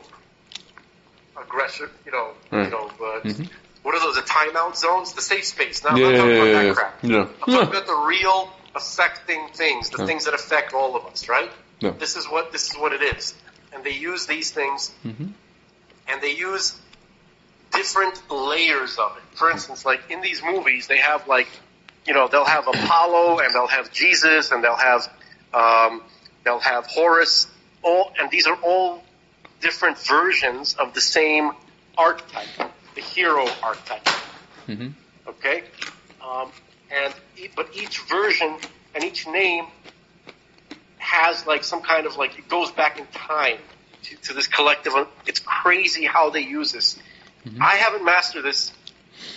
aggressor, mm-hmm. What are those? The timeout zones, the safe space. Now, I'm not talking about that crap. Yeah. I'm talking about the real affecting things, the things that affect all of us, right? Yeah. This is what it is, and they use these things, mm-hmm. and they use different layers of it. For instance, like in these movies, they have they'll have Apollo and they'll have Jesus and they'll have Horus. And these are all different versions of the same archetype, the hero archetype. Mm-hmm. Okay, but each version and each name has some kind of it goes back in time to this collective. It's crazy how they use this. Mm-hmm. I haven't mastered this.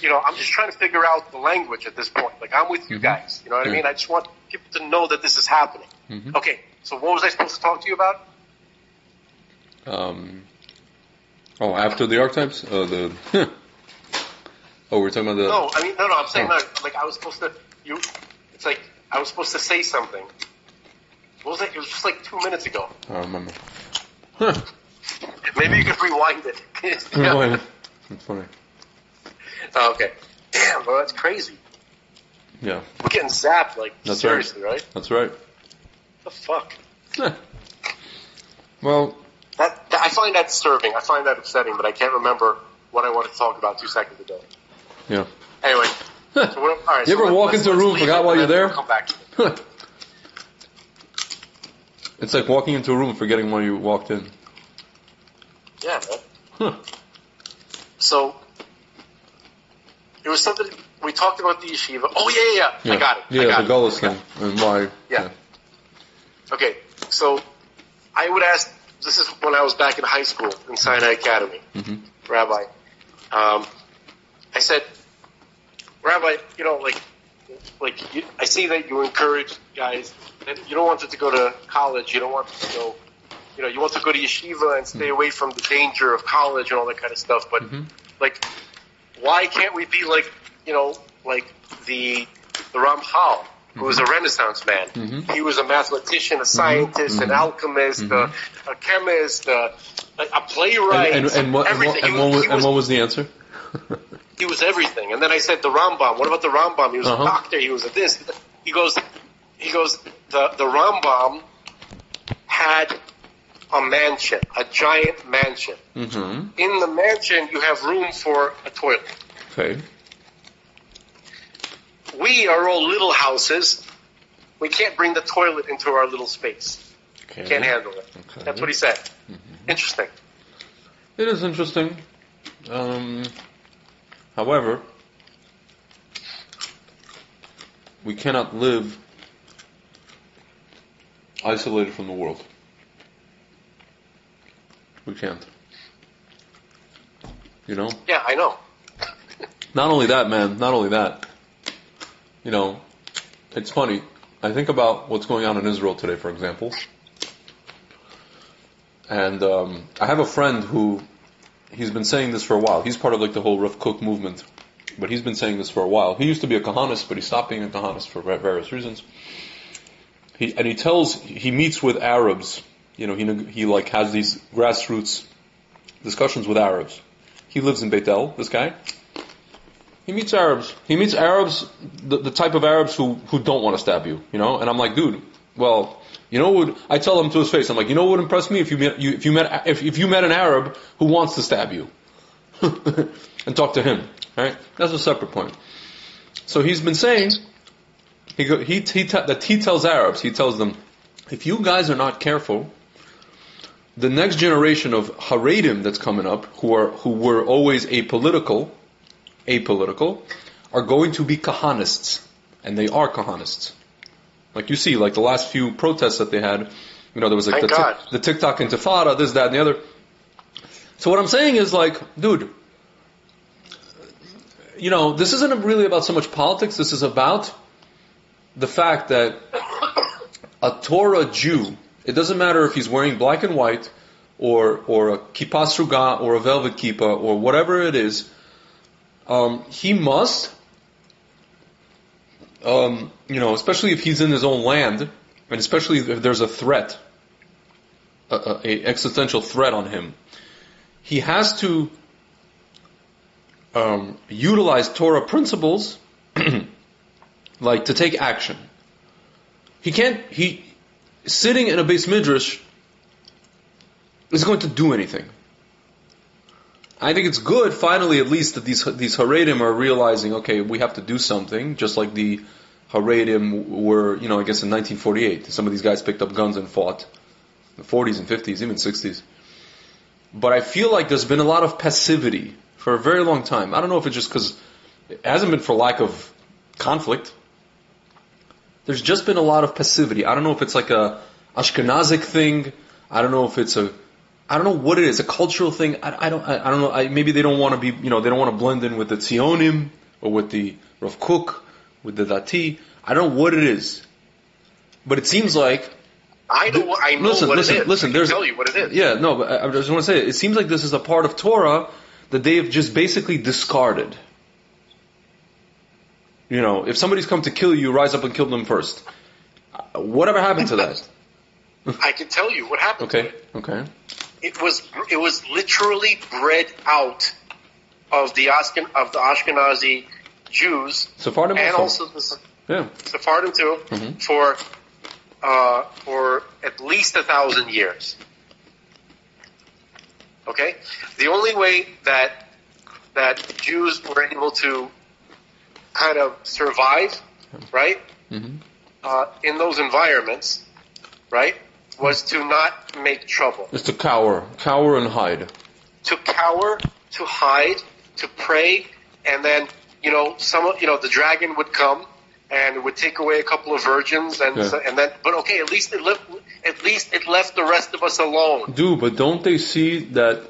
I'm just trying to figure out the language at this point. I'm with you guys. You know what I mean? I just want people to know that this is happening. Mm-hmm. Okay, so what was I supposed to talk to you about? After the archetypes? We're talking about the... No, I'm saying I was supposed to... It's like I was supposed to say something. What was it? It was just 2 minutes ago. I don't remember. Maybe you could rewind it. Rewind it. That's funny. Oh, okay. Damn, bro, that's crazy. Yeah. We're getting zapped, that's seriously, right? That's right. What the fuck? Well... I find that disturbing. I find that upsetting, but I can't remember what I wanted to talk about 2 seconds ago. Yeah. Anyway. All right, you ever walk into a room, forgot why you're there? We'll come back to it. It's like walking into a room, forgetting why you walked in. Yeah, man. Huh. So... It was something we talked about the yeshiva. Oh yeah. I got it. Yeah, the Gullus thing and why. Yeah. Okay, so I would ask. This is when I was back in high school in Sinai Academy, mm-hmm. Rabbi. I said, Rabbi, I see that you encourage guys. That you don't want them to go to college. You don't want them to go. You want to go to yeshiva and stay away from the danger of college and all that kind of stuff. But mm-hmm. Why can't we be like the Ramchal, who was a Renaissance man? Mm-hmm. He was a mathematician, a scientist, mm-hmm. an alchemist, mm-hmm. a chemist, a playwright, and what was the answer? He was everything. And then I said the Rambam. What about the Rambam? He was a doctor. He was a this. He goes. The Rambam had a mansion, a giant mansion. Mm-hmm. In the mansion, you have room for a toilet. Okay. We are all little houses. We can't bring the toilet into our little space. Okay. Can't handle it. Okay. That's what he said. Mm-hmm. Interesting. It is interesting. However, we cannot live isolated from the world. We can't. Yeah, I know. Not only that, man. Not only that. It's funny. I think about what's going on in Israel today, for example. And I have a friend who, he's been saying this for a while. He's part of the whole Rav Kook movement. But he's been saying this for a while. He used to be a Kahanist, but he stopped being a Kahanist for various reasons. He meets with Arabs. He has these grassroots discussions with Arabs. He lives in Beit El, this guy. He meets Arabs. He meets Arabs, the type of Arabs who don't want to stab you, And I'm like, dude, well, I tell him to his face, I'm like, what would impress me if you met an Arab who wants to stab you, and talk to him, right? That's a separate point. So he's been saying, he tells Arabs, he tells them, if you guys are not careful, the next generation of Haredim that's coming up, who were always apolitical, are going to be kahanists. And they are kahanists. Like you see, like the last few protests that they had, there was like the TikTok intifada, this, that, and the other. So what I'm saying is like, dude, this isn't really about so much politics. This is about the fact that a Torah Jew, it doesn't matter if he's wearing black and white or a kippah sruga or a velvet kippah or whatever it is, he must, especially if he's in his own land, and especially if there's a threat, a existential threat on him, he has to utilize Torah principles like to take action. Sitting in a Beis Midrash is going to do anything. I think it's good, finally, at least, that these Haredim are realizing, okay, we have to do something, just like the Haredim were, I guess in 1948. Some of these guys picked up guns and fought. In the 40s and 50s, even 60s. But I feel like there's been a lot of passivity for a very long time. I don't know if it's just because it hasn't been for lack of conflict. There's just been a lot of passivity. I don't know if it's like a Ashkenazic thing. I don't know if it's I don't know what it is, a cultural thing. I don't know. Maybe they don't want to be, they don't want to blend in with the Tzionim or with the Rav Kook, with the Dati. I don't know what it is, but it seems like I know what it is. Listen, I can tell you what it is. Yeah, no, but I just want to say it seems like this is a part of Torah that they have just basically discarded. If somebody's come to kill you, rise up and kill them first. Whatever happened to that? I can tell you what happened to it. Okay. It was literally bred out of the Ashkenazi Jews, Sephardim and also the Sephardim too, for at least 1,000 years. Okay, the only way that Jews were able to kind of survive, right, in those environments, right, was to not make trouble. It's to cower and hide. To cower, to hide, to pray, and then the dragon would come and would take away a couple of virgins, and then, but okay, at least it left the rest of us alone. But don't they see that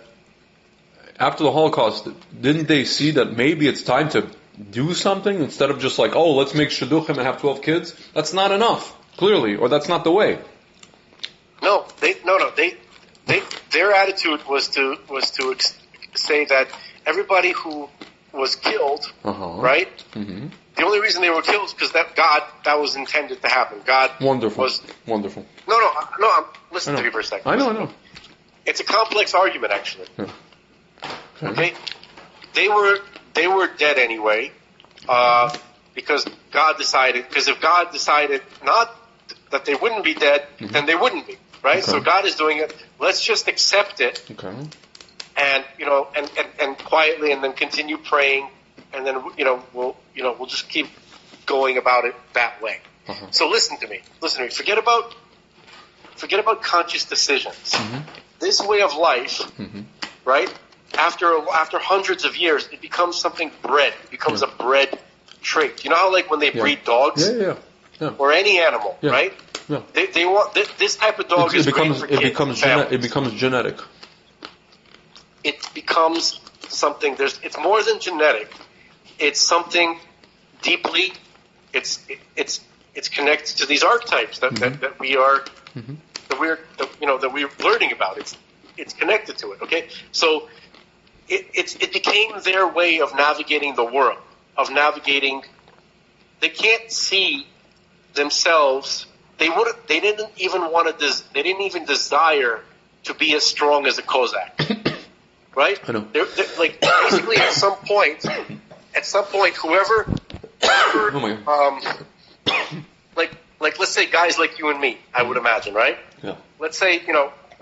after the Holocaust? Didn't they see that maybe it's time to do something instead of just like, oh, let's make shidduchim and have 12 kids? That's not enough, clearly, or that's not the way. No. Their attitude was to say that everybody who was killed, right? Mm-hmm. The only reason they were killed is because that was intended to happen. God wonderful. No. Listen to me for a second. I know. It's a complex argument, actually. Yeah. Okay. They were dead anyway, because God decided. Because if God decided not that they wouldn't be dead, then they wouldn't be. Right? Okay. So God is doing it. Let's just accept it. Okay. And and quietly, and then continue praying, and then we'll just keep going about it that way. So listen to me. Forget about conscious decisions. This way of life, right? After hundreds of years, it becomes something bred. It becomes a bred trait. You know how like when they breed dogs, or any animal, right? Yeah. They want this type of dog is great for kids. It becomes genetic. It becomes something. It's more than genetic. It's something deeply. It's connected to these archetypes that we are that we're learning about. It's connected to it. Okay, so it became their way of navigating the world. They can't see themselves. They didn't even desire to be as strong as a Cossack, right? I know. They're like basically at some point, whoever like let's say guys like you and me, I would imagine, right? Yeah. Let's say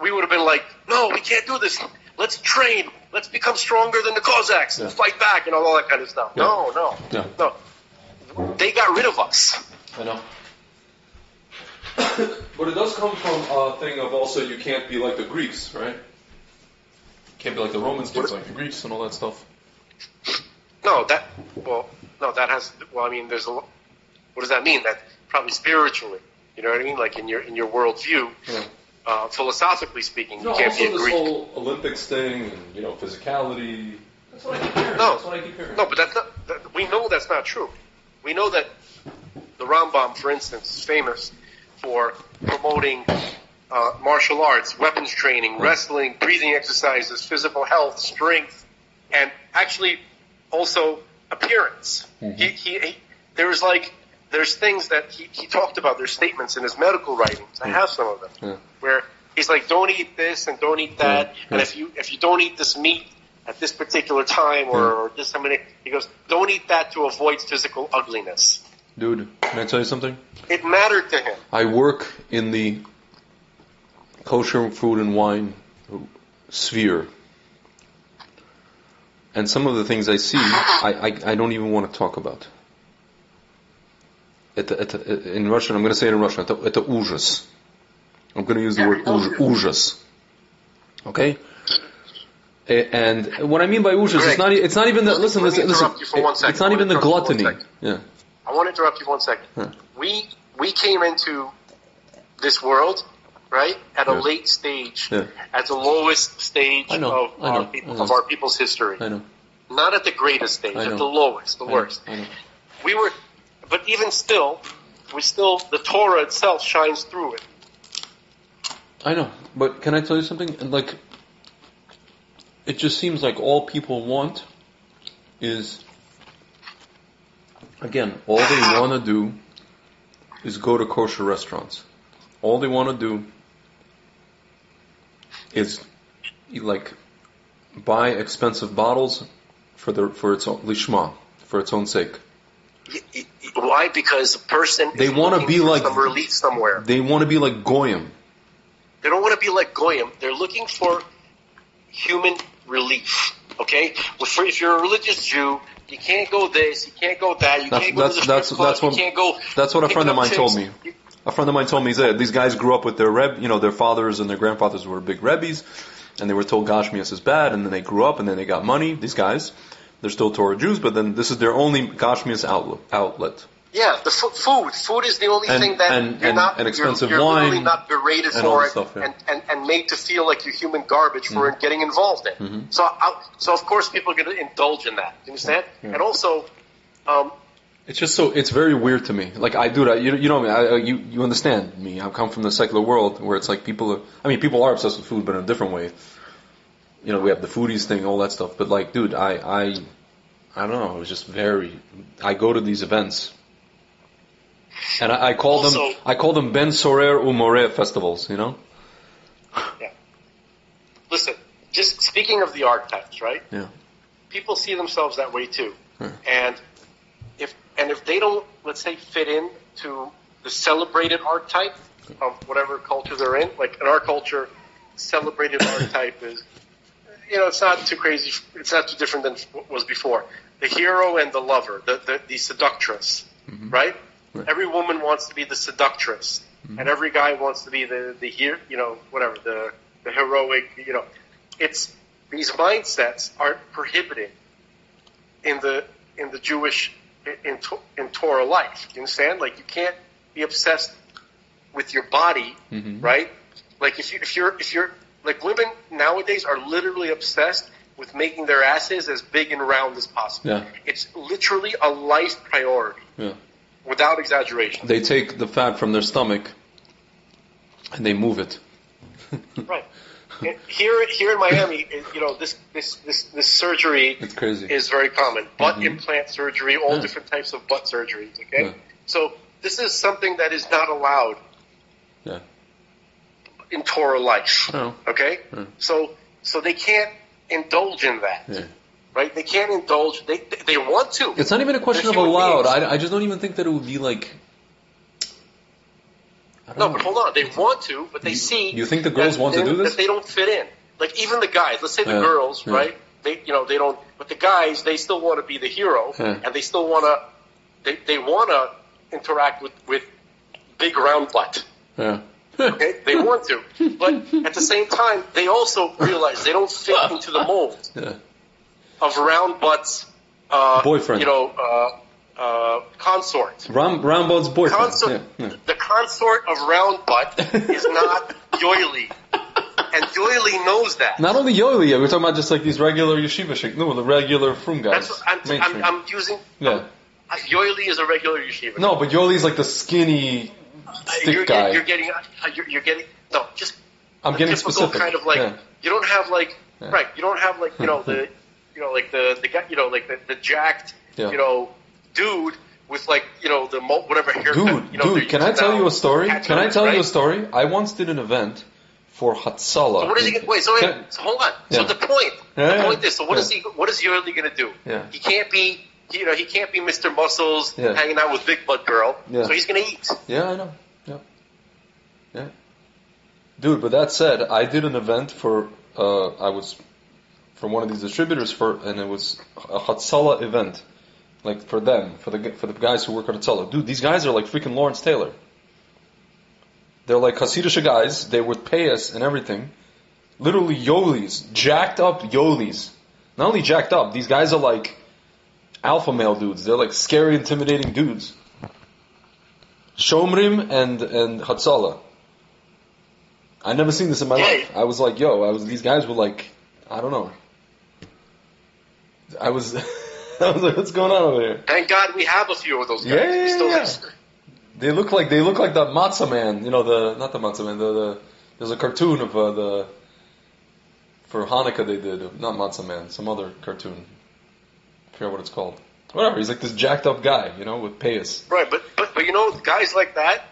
we would have been like, no, we can't do this. Let's train. Let's become stronger than the Cossacks and fight back and all that kind of stuff. Yeah. No. They got rid of us. I know. But it does come from a thing of also you can't be like the Greeks, right? Can't be like the Romans, can't be like the Greeks and all that stuff. No, No, that has. Well, I mean, what does that mean? That probably spiritually. You know what I mean? Like in your worldview, philosophically speaking, you can't be a Greek. Also, this whole Olympics thing, and physicality. That's what I keep hearing. No, that's what I keep hearing. No, but that's not. We know that's not true. We know that the Rambam, for instance, is famous for promoting martial arts, weapons training, wrestling, breathing exercises, physical health, strength, and actually also appearance. Mm-hmm. There's things that he talked about. There's statements in his medical writings. I have some of them where he's like, don't eat this and don't eat that, and if you don't eat this meat at this particular time or this how many, he goes, don't eat that to avoid physical ugliness. Dude, can I tell you something? It mattered to him. I work in the kosher food and wine sphere. And some of the things I see, I don't even want to talk about. In Russian, I'm going to say it in Russian, это ужас. I'm going to use the word ужас. Okay? And what I mean by ужас, it's not even the, listen, it's not even the gluttony. Yeah. I want to interrupt you for 1 second. Huh. We came into this world, right, at a late stage, at the lowest stage of our people's history. I know. Not at the greatest stage, at the lowest, the worst. I know. We were, but even still, the Torah itself shines through it. I know, but can I tell you something? Like, it just seems like all people want is, again, all they want to do is go to kosher restaurants. All they want to do is like buy expensive bottles for its own lishma, for its own sake. Why? Because a person they want to be like some relief somewhere. They want to be like goyim. They don't want to be like goyim. They're looking for human relief. Okay, if you're a religious Jew, you can't go this, you can't go that, you can't go to the strip club, you can't go. That's what a friend of mine told me. A friend of mine told me that these guys grew up with their their fathers and their grandfathers were big rebbes, and they were told Gashmias is bad, and then they grew up and then they got money. These guys, they're still Torah Jews, but then this is their only Gashmias outlet. Yeah, the food. Food is the only thing that you're expensive you're wine, literally not berated for it, stuff, and made to feel like you're human garbage for getting involved in. Mm-hmm. So of course people are going to indulge in that. You understand? Yeah. And also, it's just it's very weird to me. Like you know me, you understand me. I come from the secular world where it's like people are obsessed with food, but in a different way. We have the foodies thing, all that stuff. But like, dude, I don't know. It was just I go to these events. And I call them Ben Sorer Umore festivals, Yeah. Listen, just speaking of the archetypes, right? Yeah. People see themselves that way too. Yeah. And if they don't, let's say, fit in to the celebrated archetype of whatever culture they're in, like in our culture, celebrated archetype is, it's not too crazy, it's not too different than what was before. The hero and the lover, the seductress, right? Every woman wants to be the seductress, and every guy wants to be the hero, whatever, the heroic, It's, these mindsets are prohibited in the Jewish, in Torah life. You understand? Like, you can't be obsessed with your body, right? Like, if you're, like, women nowadays are literally obsessed with making their asses as big and round as possible. Yeah. It's literally a life priority. Yeah. Without exaggeration. They take the fat from their stomach and they move it. Right. Here in Miami, this surgery it's crazy. Is very common. Butt implant surgery, all different types of butt surgeries. Okay. Yeah. So this is something that is not allowed. Yeah. In Torah life. Oh. Okay. Yeah. So they can't indulge in that. Yeah. Right? They can't indulge. They want to. It's not even a question of allowed. I just don't even think that it would be like. No, but hold on. They want to, but they see. You think the girls want to do this? That they don't fit in. Like even the guys. Let's say the girls, right? They don't. But the guys, they still want to be the hero, and they still want to. They want to interact with big round butt. Yeah. Okay? They want to, but at the same time, they also realize they don't fit into the mold. Yeah. Of round butts, boyfriend. consort. Roundbutt's boyfriend. Consort. Yeah. The consort of Roundbutt is not Yoily. And Yoily knows that. Not only Yoily, we're talking about just like these regular yeshiva shik. No, the regular frum guys. That's what I'm using. Yeah. Yoily is a regular yeshiva. No, but Yoely's like the skinny stick guy. You're getting no, just I'm getting typical specific. kind of like you don't have like right. You don't have like the guy the jacked dude with like the whatever haircut. Dude, can I tell you a story? Can I tell you a story? I once did an event for Hatzala. So what is he? Wait, so hold on. Yeah. So the point is, so what is he? What is Yoely going to do? Yeah. He can't be. He can't be Mr. Muscles hanging out with Big Butt Girl. Yeah. So he's going to eat. Yeah, I know. Yeah. Dude, but that said, I did an event for I was from one of these distributors and it was a Hatzala event, like for them, for the guys who work at Hatzala. Dude, these guys are like freaking Lawrence Taylor. They're like Hasidic guys. They would pay us and everything. Literally Yolis, jacked up Yolis. Not only jacked up, these guys are like alpha male dudes. They're like scary, intimidating dudes. Shomrim and Hatzala. I never seen this in my life. I was like, these guys were like, I don't know. I was like, what's going on over here? Thank God we have a few of those guys. Yeah. They look like the Matzah Man. Not the Matzah Man. There's a cartoon of for Hanukkah they did, not Matzah Man, some other cartoon. I forget what it's called. Whatever. He's like this jacked up guy, with payas. Right, but guys like that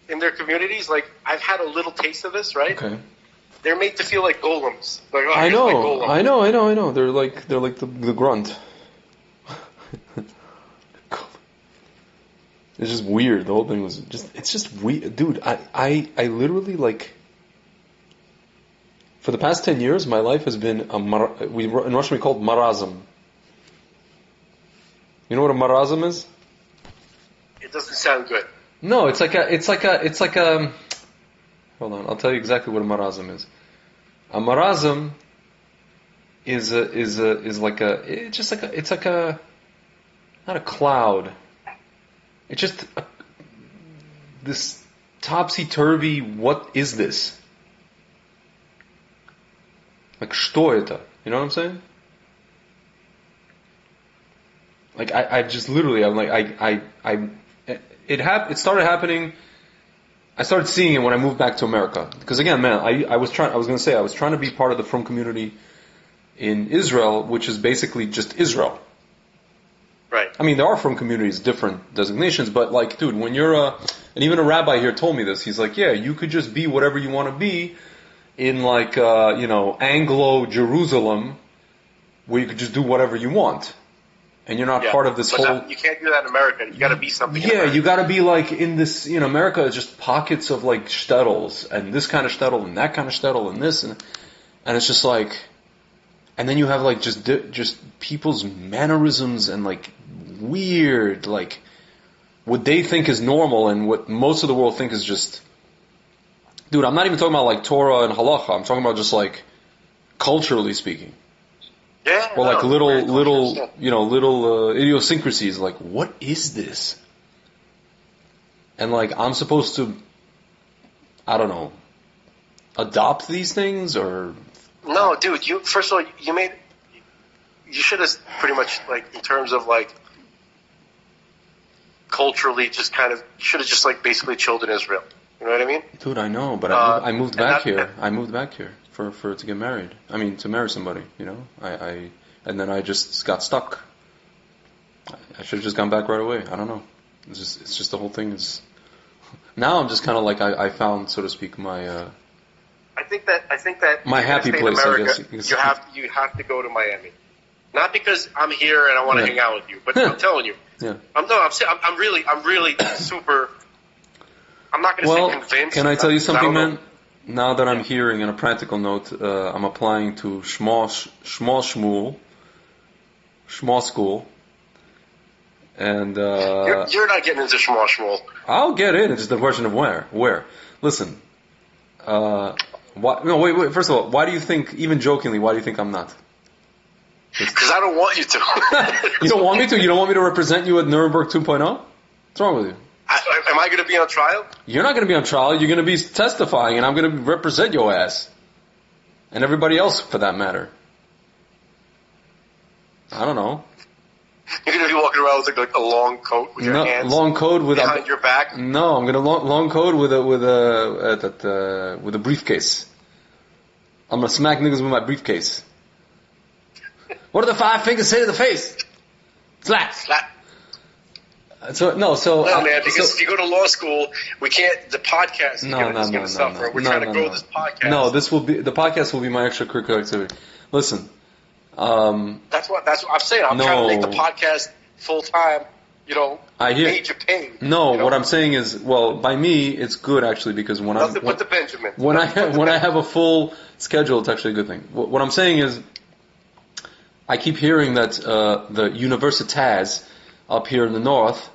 in their communities, like I've had a little taste of this, right? Okay. They're made to feel like golems. Like, I know. They're like the grunt. It's just weird. The whole thing was it's just weird. Dude, I literally like, for the past 10 years, my life has been in Russian we call it marazm. You know what a marazm is? It doesn't sound good. No, it's like a, hold on, I'll tell you exactly what a marazm is. A marazm is not a cloud. It's just this topsy-turvy, what is this? Like, что это? You know what I'm saying? Like, I just literally, I'm like, it started happening, I started seeing it when I moved back to America. Because again, man, I was trying to be part of the Frum community in Israel, which is basically just Israel. Right. I mean, there are Frum communities, different designations, but like, dude, when you're and even a rabbi here told me this, he's like, yeah, you could just be whatever you want to be in like, Anglo Jerusalem, where you could just do whatever you want. And you're not part of this whole... You can't do that in America. You gotta be something. Yeah, you gotta be like in this, America is just pockets of like shtetls, and this kind of shtetl, and that kind of shtetl, and this, and it's just like, and then you have like just people's mannerisms and like weird, like what they think is normal and what most of the world think is just, dude, I'm not even talking about like Torah and halacha, I'm talking about just like culturally speaking. Yeah, or like little idiosyncrasies, like what is this? And like I'm supposed to, I don't know, adopt these things or... No, dude, first of all, you should have pretty much, like, in terms of, like, culturally just kind of, you should have just, like, basically chilled in Israel. You know what I mean? Dude, I know, but I moved back here. I moved back here for to get married. I mean, to marry somebody, and then I just got stuck. I should have just gone back right away. I don't know. It's just the whole thing is... Now I'm just kind of like, I found, so to speak, my... I think that my happy place, America, I guess. You have to go to Miami, not because I'm here and I want to hang out with you, but I'm telling you, I'm really super. I'm not going to say convinced. Can I tell you something, man? Now that I'm hearing, on a practical note, I'm applying to Schmucks school, and you're not getting into Schmucks. I'll get in. It's just a question of where. Listen. Wait. First of all, why do you think, even jokingly, why do you think I'm not? Because I don't want you to. You don't want me to? You don't want me to represent you at Nuremberg 2.0? What's wrong with you? Am I going to be on trial? You're not going to be on trial. You're going to be testifying, and I'm going to represent your ass. And everybody else, for that matter. I don't know. You're going to be walking around with like a long coat with your hands long coat with behind your back? No, I'm going to long coat with a briefcase. I'm going to smack niggas with my briefcase. What do the 5 fingers say to the face? Slap. Slap. So man, because if you go to law school, we can't. The podcast is going to suffer. We're trying to grow this podcast. No, the podcast will be my extracurricular activity. Listen, that's what I'm saying. I'm trying to make the podcast full time. I hear. Major pain. No, what I'm saying is, by me, it's good actually because when Nothing but the Benjamin. When I have a full schedule, it's actually a good thing. What I'm saying is, I keep hearing that the universitats up here in the north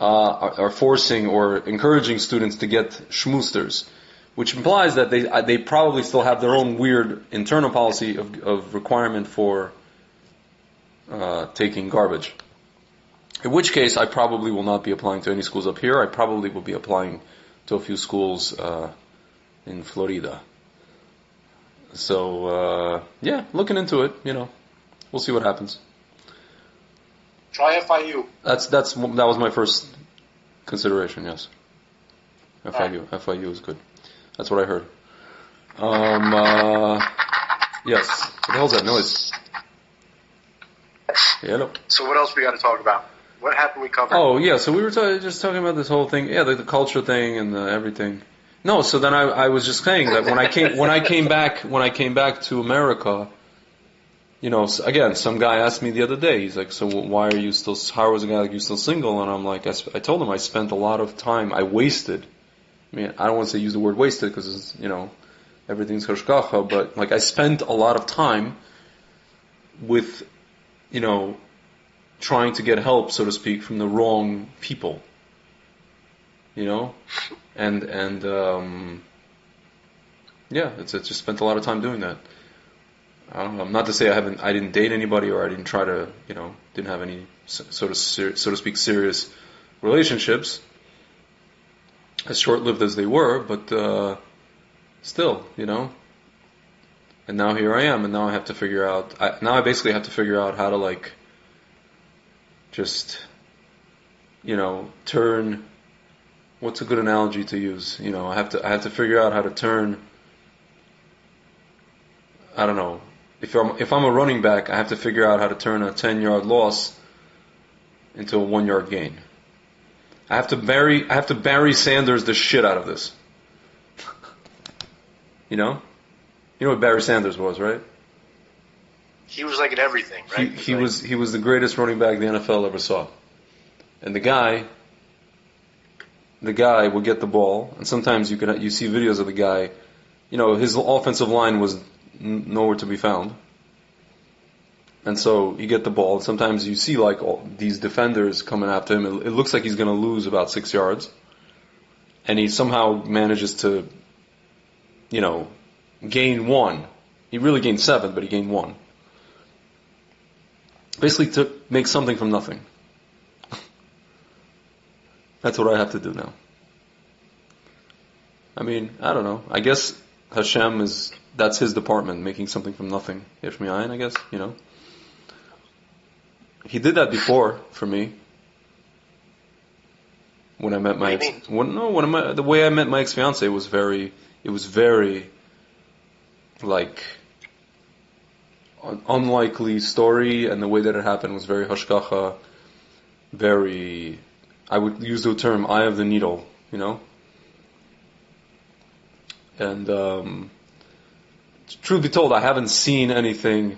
are forcing or encouraging students to get schmoosters, which implies that they probably still have their own weird internal policy of requirement for taking garbage. In which case, I probably will not be applying to any schools up here. I probably will be applying to a few schools in Florida. So, looking into it, we'll see what happens. Try FIU. That was my first consideration. Yes, FIU is good. That's what I heard. Yes. What the hell's that noise? Hello. So what else we got to talk about? What happened we covered? Oh yeah, so we were just talking about this whole thing. Yeah, the culture thing and everything. No, so then I was just saying that when I came back to America. Again, some guy asked me the other day, he's like, so why are you still, how is a guy like you still single? And I'm like, I told him I spent a lot of time, I wasted. I mean, I don't want to use the word wasted because it's, everything's hashgacha, but like I spent a lot of time with, trying to get help, so to speak, from the wrong people. It's just spent a lot of time doing that. Not to say I didn't date anybody or I didn't try to, didn't have any so to speak serious relationships, as short-lived as they were, but still, And now here I am, and now I have to figure out. I basically have to figure out how to just, turn. What's a good analogy to use? I have to figure out how to turn. I don't know. If I'm a running back, I have to figure out how to turn a 10-yard loss into a 1-yard gain. I have to Barry Sanders the shit out of this. You know what Barry Sanders was, right? He was like in everything, right? He was the greatest running back the NFL ever saw. And the guy would get the ball, and sometimes you see videos of the guy. His offensive line was nowhere to be found. And so you get the ball, and sometimes you see all these defenders coming after him. It looks like he's going to lose about 6 yards. And he somehow manages to, gain 1. He really gained 7, but he gained 1. Basically to make something from nothing. That's what I have to do now. I mean, I don't know. I guess Hashem that's his department, making something from nothing. Yesh Mi'ayin, I guess, He did that before for me. When I met the way I met my ex-fiancée was very unlikely story, and the way that it happened was very hashgacha, I would use the term eye of the needle, And truth be told, I haven't seen anything.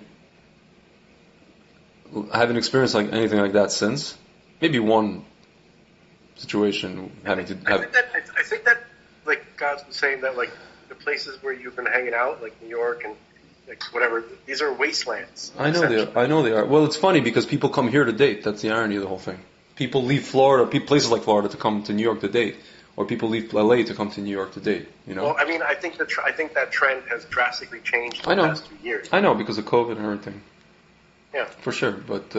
I haven't experienced anything like that since. Maybe one situation having to. I think that God's been saying that the places where you've been hanging out, like New York and whatever, these are wastelands. I know they are. Well, it's funny because people come here to date. That's the irony of the whole thing. People leave Florida, places like Florida, to come to New York to date. Or people leave LA to come to New York to date, Well, I mean, I think that trend has drastically changed in the past 2 years. I know, because of COVID and everything. Yeah. For sure, but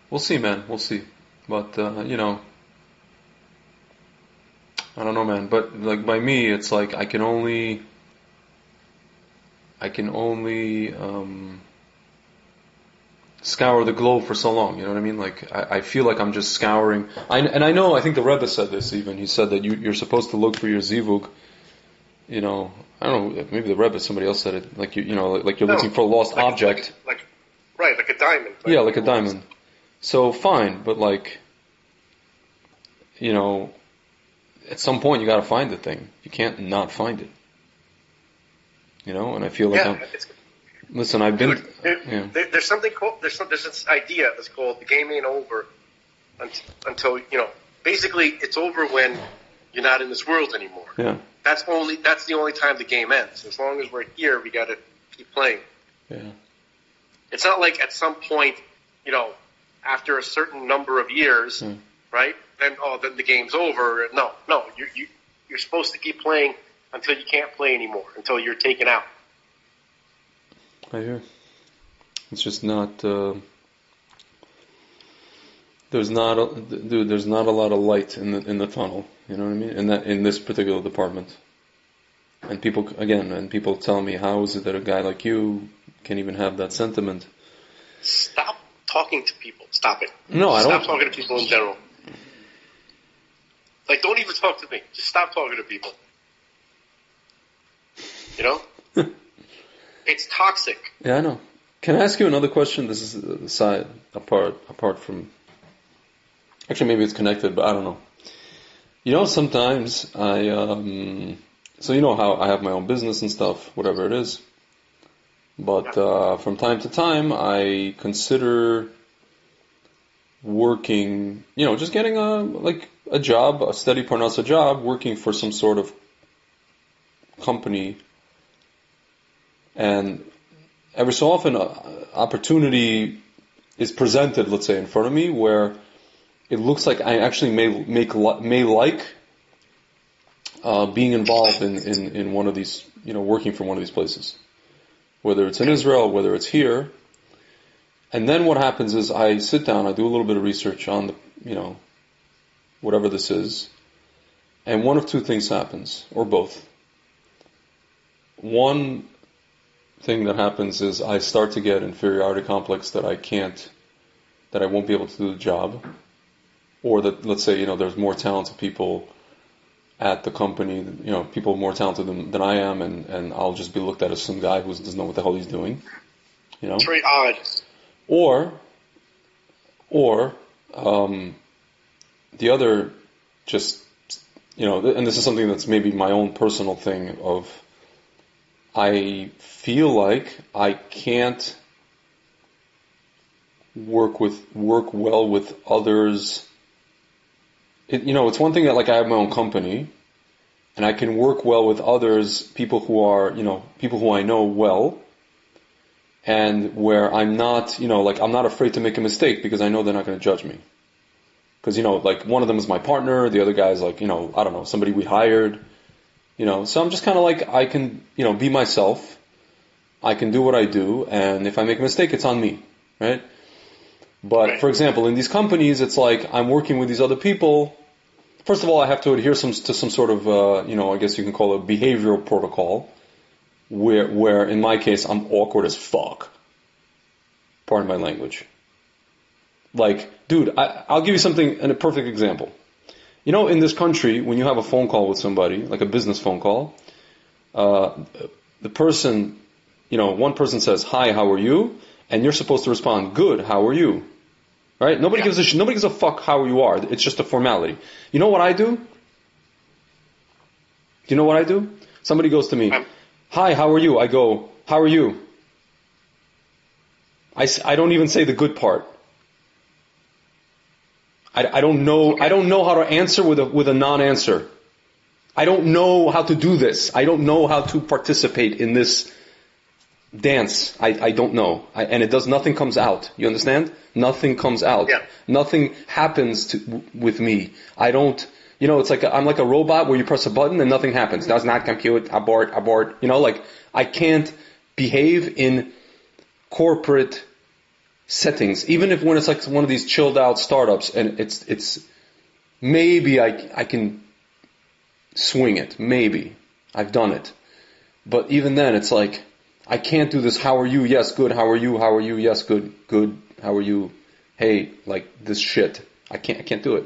we'll see, man. We'll see. But you know, I don't know, man. But like by me, it's like I can only scour the globe for so long. You know what I mean? Like I feel like I'm just scouring. I think the Rebbe said this even. He said that you're supposed to look for your zivug. You know, I don't know. Maybe the Rebbe, somebody else said it. Like like you're looking for a lost object. Like a diamond. Yeah, like a diamond. So fine, but like, you know, at some point you got to find the thing. You can't not find it. You know, and I feel like listen, I've been. There's something called there's this idea that's called the game ain't over until basically it's over when you're not in this world anymore. Yeah. That's the only time the game ends. As long as we're here, we got to keep playing. Yeah. It's not like at some point, after a certain number of years, right? Then the game's over. No, you're supposed to keep playing until you can't play anymore, until you're taken out. I hear. It's just not. There's not a lot of light in the tunnel. You know what I mean? In this particular department. And people tell me, how is it that a guy like you can even have that sentiment? Stop talking to people. Stop it. No, I don't. Stop talking to people in general. Like, don't even talk to me. Just stop talking to people. You know? It's toxic. Yeah, I know. Can I ask you another question? This is the side, apart from... Actually, maybe it's connected, but I don't know. You know, sometimes so you know how I have my own business and stuff, whatever it is. But from time to time, I consider working, just getting a job, a steady parnasa job, working for some sort of company. And every so often, opportunity is presented, let's say, in front of me, where it looks like I actually may like being involved in one of these, working for one of these places, whether it's in Israel, whether it's here. And then what happens is I sit down, I do a little bit of research on the, whatever this is, and one of two things happens, or both. One thing that happens is I start to get inferiority complex that I won't be able to do the job, or that, let's say, there's more talented people at the company, people more talented than I am, and I'll just be looked at as some guy who doesn't know what the hell he's doing. It's very odd. Or the other, just, and this is something that's maybe my own personal thing of, I feel like I can't work well with others. It's one thing that I have my own company, and I can work well with others, people who I know well, and where I'm not, I'm not afraid to make a mistake because I know they're not going to judge me. Because, one of them is my partner, the other guy is I don't know, somebody we hired, so I'm just kind of I can, be myself, I can do what I do, and if I make a mistake, it's on me, right? But, for example, in these companies, it's I'm working with these other people. First of all, I have to adhere to some sort of, I guess you can call it a behavioral protocol, where in my case, I'm awkward as fuck. Pardon my language. Dude, I'll give you something, a perfect example. In this country, when you have a phone call with somebody, like a business phone call, the person, one person says, "Hi, how are you?" And you're supposed to respond, "Good, how are you?" Right? Nobody gives a fuck how you are. It's just a formality. You know what I do? Do you know what I do? Somebody goes to me, "Hi, how are you?" I go, "How are you?" I don't even say the good part. I don't know how to answer with a non-answer. I don't know how to do this. I don't know how to participate in this dance. I don't know. And nothing comes out. You understand? Nothing comes out. Yeah. Nothing happens with me. I don't, it's I'm like a robot where you press a button and nothing happens. Does not compute, abort. I can't behave in corporate settings, even if when it's like one of these chilled out startups, and it's maybe I can swing it. Maybe I've done it, but even then, it's like I can't do this. How are you? Yes, good. How are you? How are you? Yes, good. Good. How are you? Hey, like this shit. I can't do it.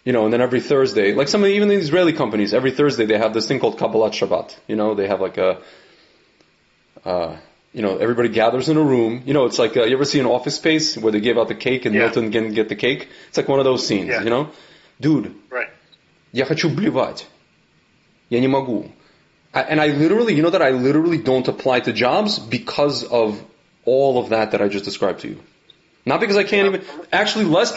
You know, and then every Thursday, like even the Israeli companies, every Thursday they have this thing called Kabbalat Shabbat. You know, they have like everybody gathers in a room. You know, it's like, you ever see an Office Space where they give out the cake and Milton can get the cake? It's like one of those scenes, you know? Dude, right. Я хочу блевать. Я не могу. And I literally don't apply to jobs because of all of that I just described to you. Not because I can't even, actually less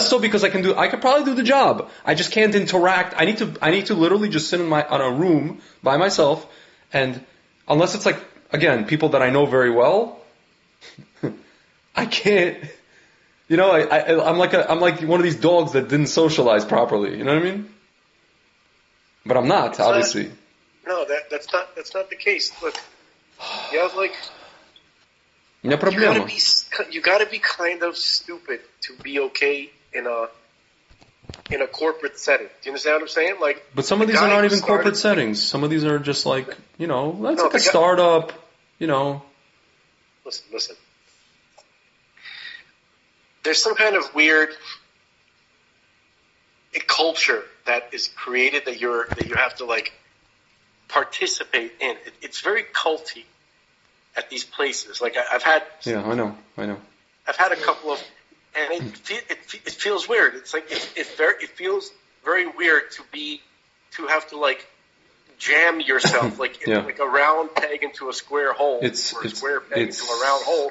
so because I could probably do the job. I just can't interact. I need to literally just sit on a room by myself, and unless it's like, again, people that I know very well, I can't, you know, I'm like one of these dogs that didn't socialize properly, you know what I mean? But I'm not, obviously. That's not the case. Look, you have like, you gotta be kind of stupid to be okay in a corporate setting. Do you understand what I'm saying? Like, but some of these are not even corporate settings. Some of these are just like, you know, that's like a startup, you know. Listen. There's some kind of weird culture that is created that you have to like participate in. It's very culty at these places. Like I've had. Yeah, I know. I've had a couple of, and it feels weird. It's like it feels very weird to have to like jam yourself like a round peg into a square hole, or a square peg into a round hole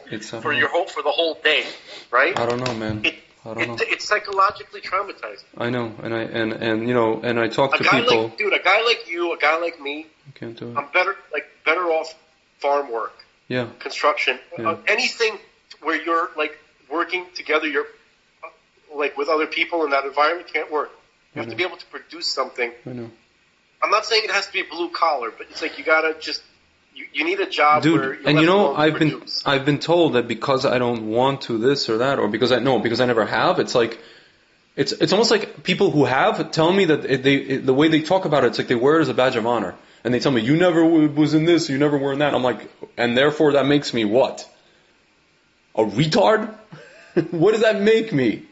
for the whole day, right? I don't know, man. I don't know. It's psychologically traumatizing. I know, and you know, and I talk to people. A guy like you, a guy like me, I can't do it. I'm better off farm work, construction, anything where you're like working together. You're like with other people in that environment can't work. You have to be able to produce something. I know. I'm not saying it has to be blue collar, but it's like you gotta just you need a job. Dude, where you're and you know, produce. I've been told that because I don't want to this or that, or because I never have. It's like it's almost like people who have tell me that the way they talk about it, it's like they wear it as a badge of honor, and they tell me you never was in this, you never were in that. I'm like, and therefore that makes me what? A retard? What does that make me?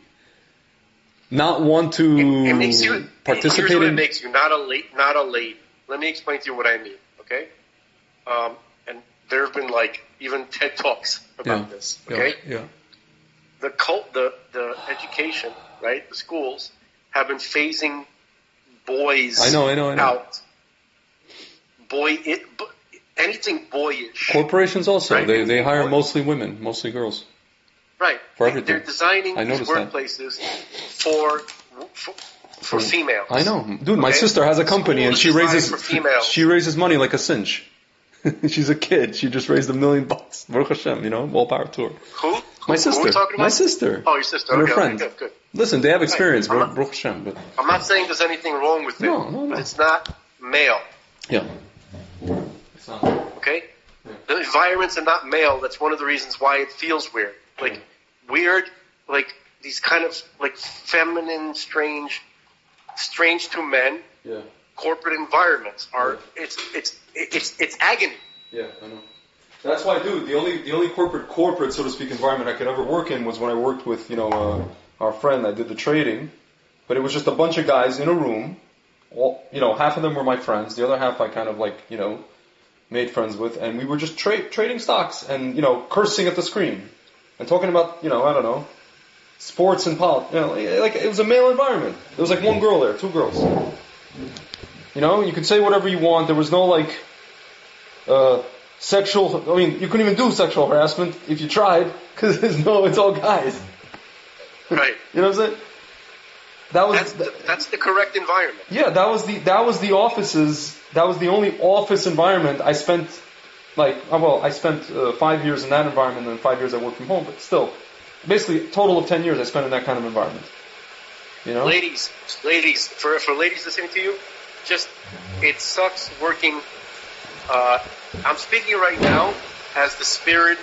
Not want to it makes you, participate here's what in? It makes you not a lady. Let me explain to you what I mean, okay? And there have been like even TED Talks about this, okay? Yeah. The education, right? The schools have been phasing boys I know. out. Anything boyish. Corporations also, right? they hire mostly women, mostly girls. Right. For everything. They're designing these workplaces for females. I know. Dude, my sister has a company and she raises money like a cinch. She's a kid. She just raised $1 million. Baruch Hashem, you know, all power to her. Who? My sister. Who are we talking about? My sister. Oh, your sister. And okay, her friend. Good. Listen, they have experience, Baruch Hashem. But I'm not saying there's anything wrong with it. No. But it's not male. Yeah. It's not. Okay? Yeah. The environments are not male. That's one of the reasons why it feels weird. Like, weird, like these kind of like feminine, strange to men. Yeah. Corporate environments are it's agony. Yeah, I know. That's why, dude. The only corporate so to speak environment I could ever work in was when I worked with our friend that did the trading, but it was just a bunch of guys in a room. All, half of them were my friends. The other half I kind of made friends with, and we were just trading stocks and cursing at the screen and talking about I don't know, sports and politics. Like it was a male environment. There was like one girl there, two girls. You could say whatever you want. There was no sexual. I mean, you couldn't even do sexual harassment if you tried because it's all guys. Right. You know what I'm saying? That's the correct environment. Yeah, that was the offices. That was the only office environment I spent. I spent 5 years in that environment and 5 years I worked from home. But still, basically, a total of 10 years I spent in that kind of environment. Ladies, for ladies listening to you, it sucks working. I'm speaking right now as the spirit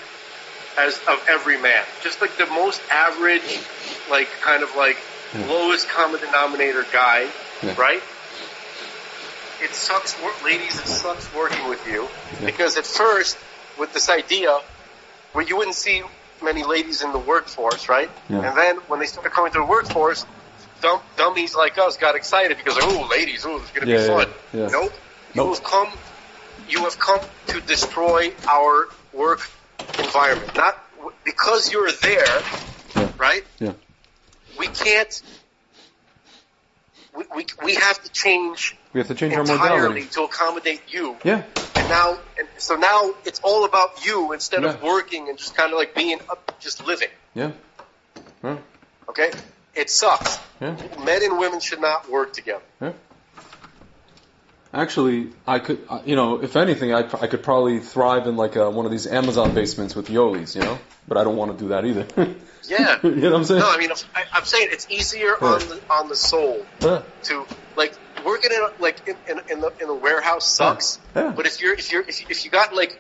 as of every man. Just like the most average, like kind of like lowest common denominator guy, right? It sucks, ladies. It sucks working with you because at first, with this idea, where you wouldn't see many ladies in the workforce, right? Yeah. And then when they started coming to the workforce, dummies like us got excited because, oh, ladies, oh, it's going to be fun. Yeah. Nope. You have come to destroy our work environment. Not because you're there, right? Yeah. We can't. We have to change. We have to change entirely our modality to accommodate you. Yeah. So now it's all about you instead of working and just kind of like being just living. Yeah. Yeah. Okay. It sucks. Yeah. Men and women should not work together. Yeah. Actually, I could, if anything, I could probably thrive in like one of these Amazon basements with Yolis, but I don't want to do that either. Yeah. You know what I'm saying? No, I mean, I'm saying it's easier on the soul to like working in a warehouse sucks. Yeah. But if you got like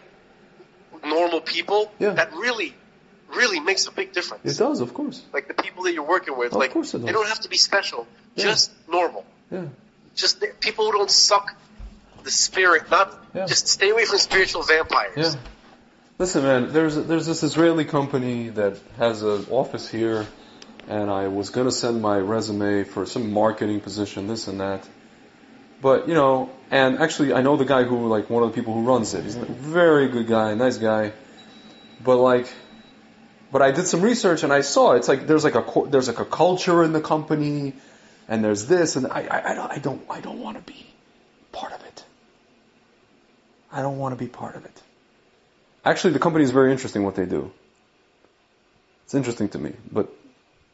normal people, that really makes a big difference. It does, of course. Like the people that you're working with, of course it does. They don't have to be special, just normal. Yeah. Just people who don't suck the spirit, just stay away from spiritual vampires. Yeah. Listen, man, there's this Israeli company that has an office here, and I was gonna send my resume for some marketing position, this and that. But and actually, I know the guy who, like, one of the people who runs it. He's a very good guy, nice guy. But I did some research and I saw it's like there's like a culture in the company, and there's this, and I don't want to be part of it. I don't want to be part of it. Actually, the company is very interesting what they do. It's interesting to me, but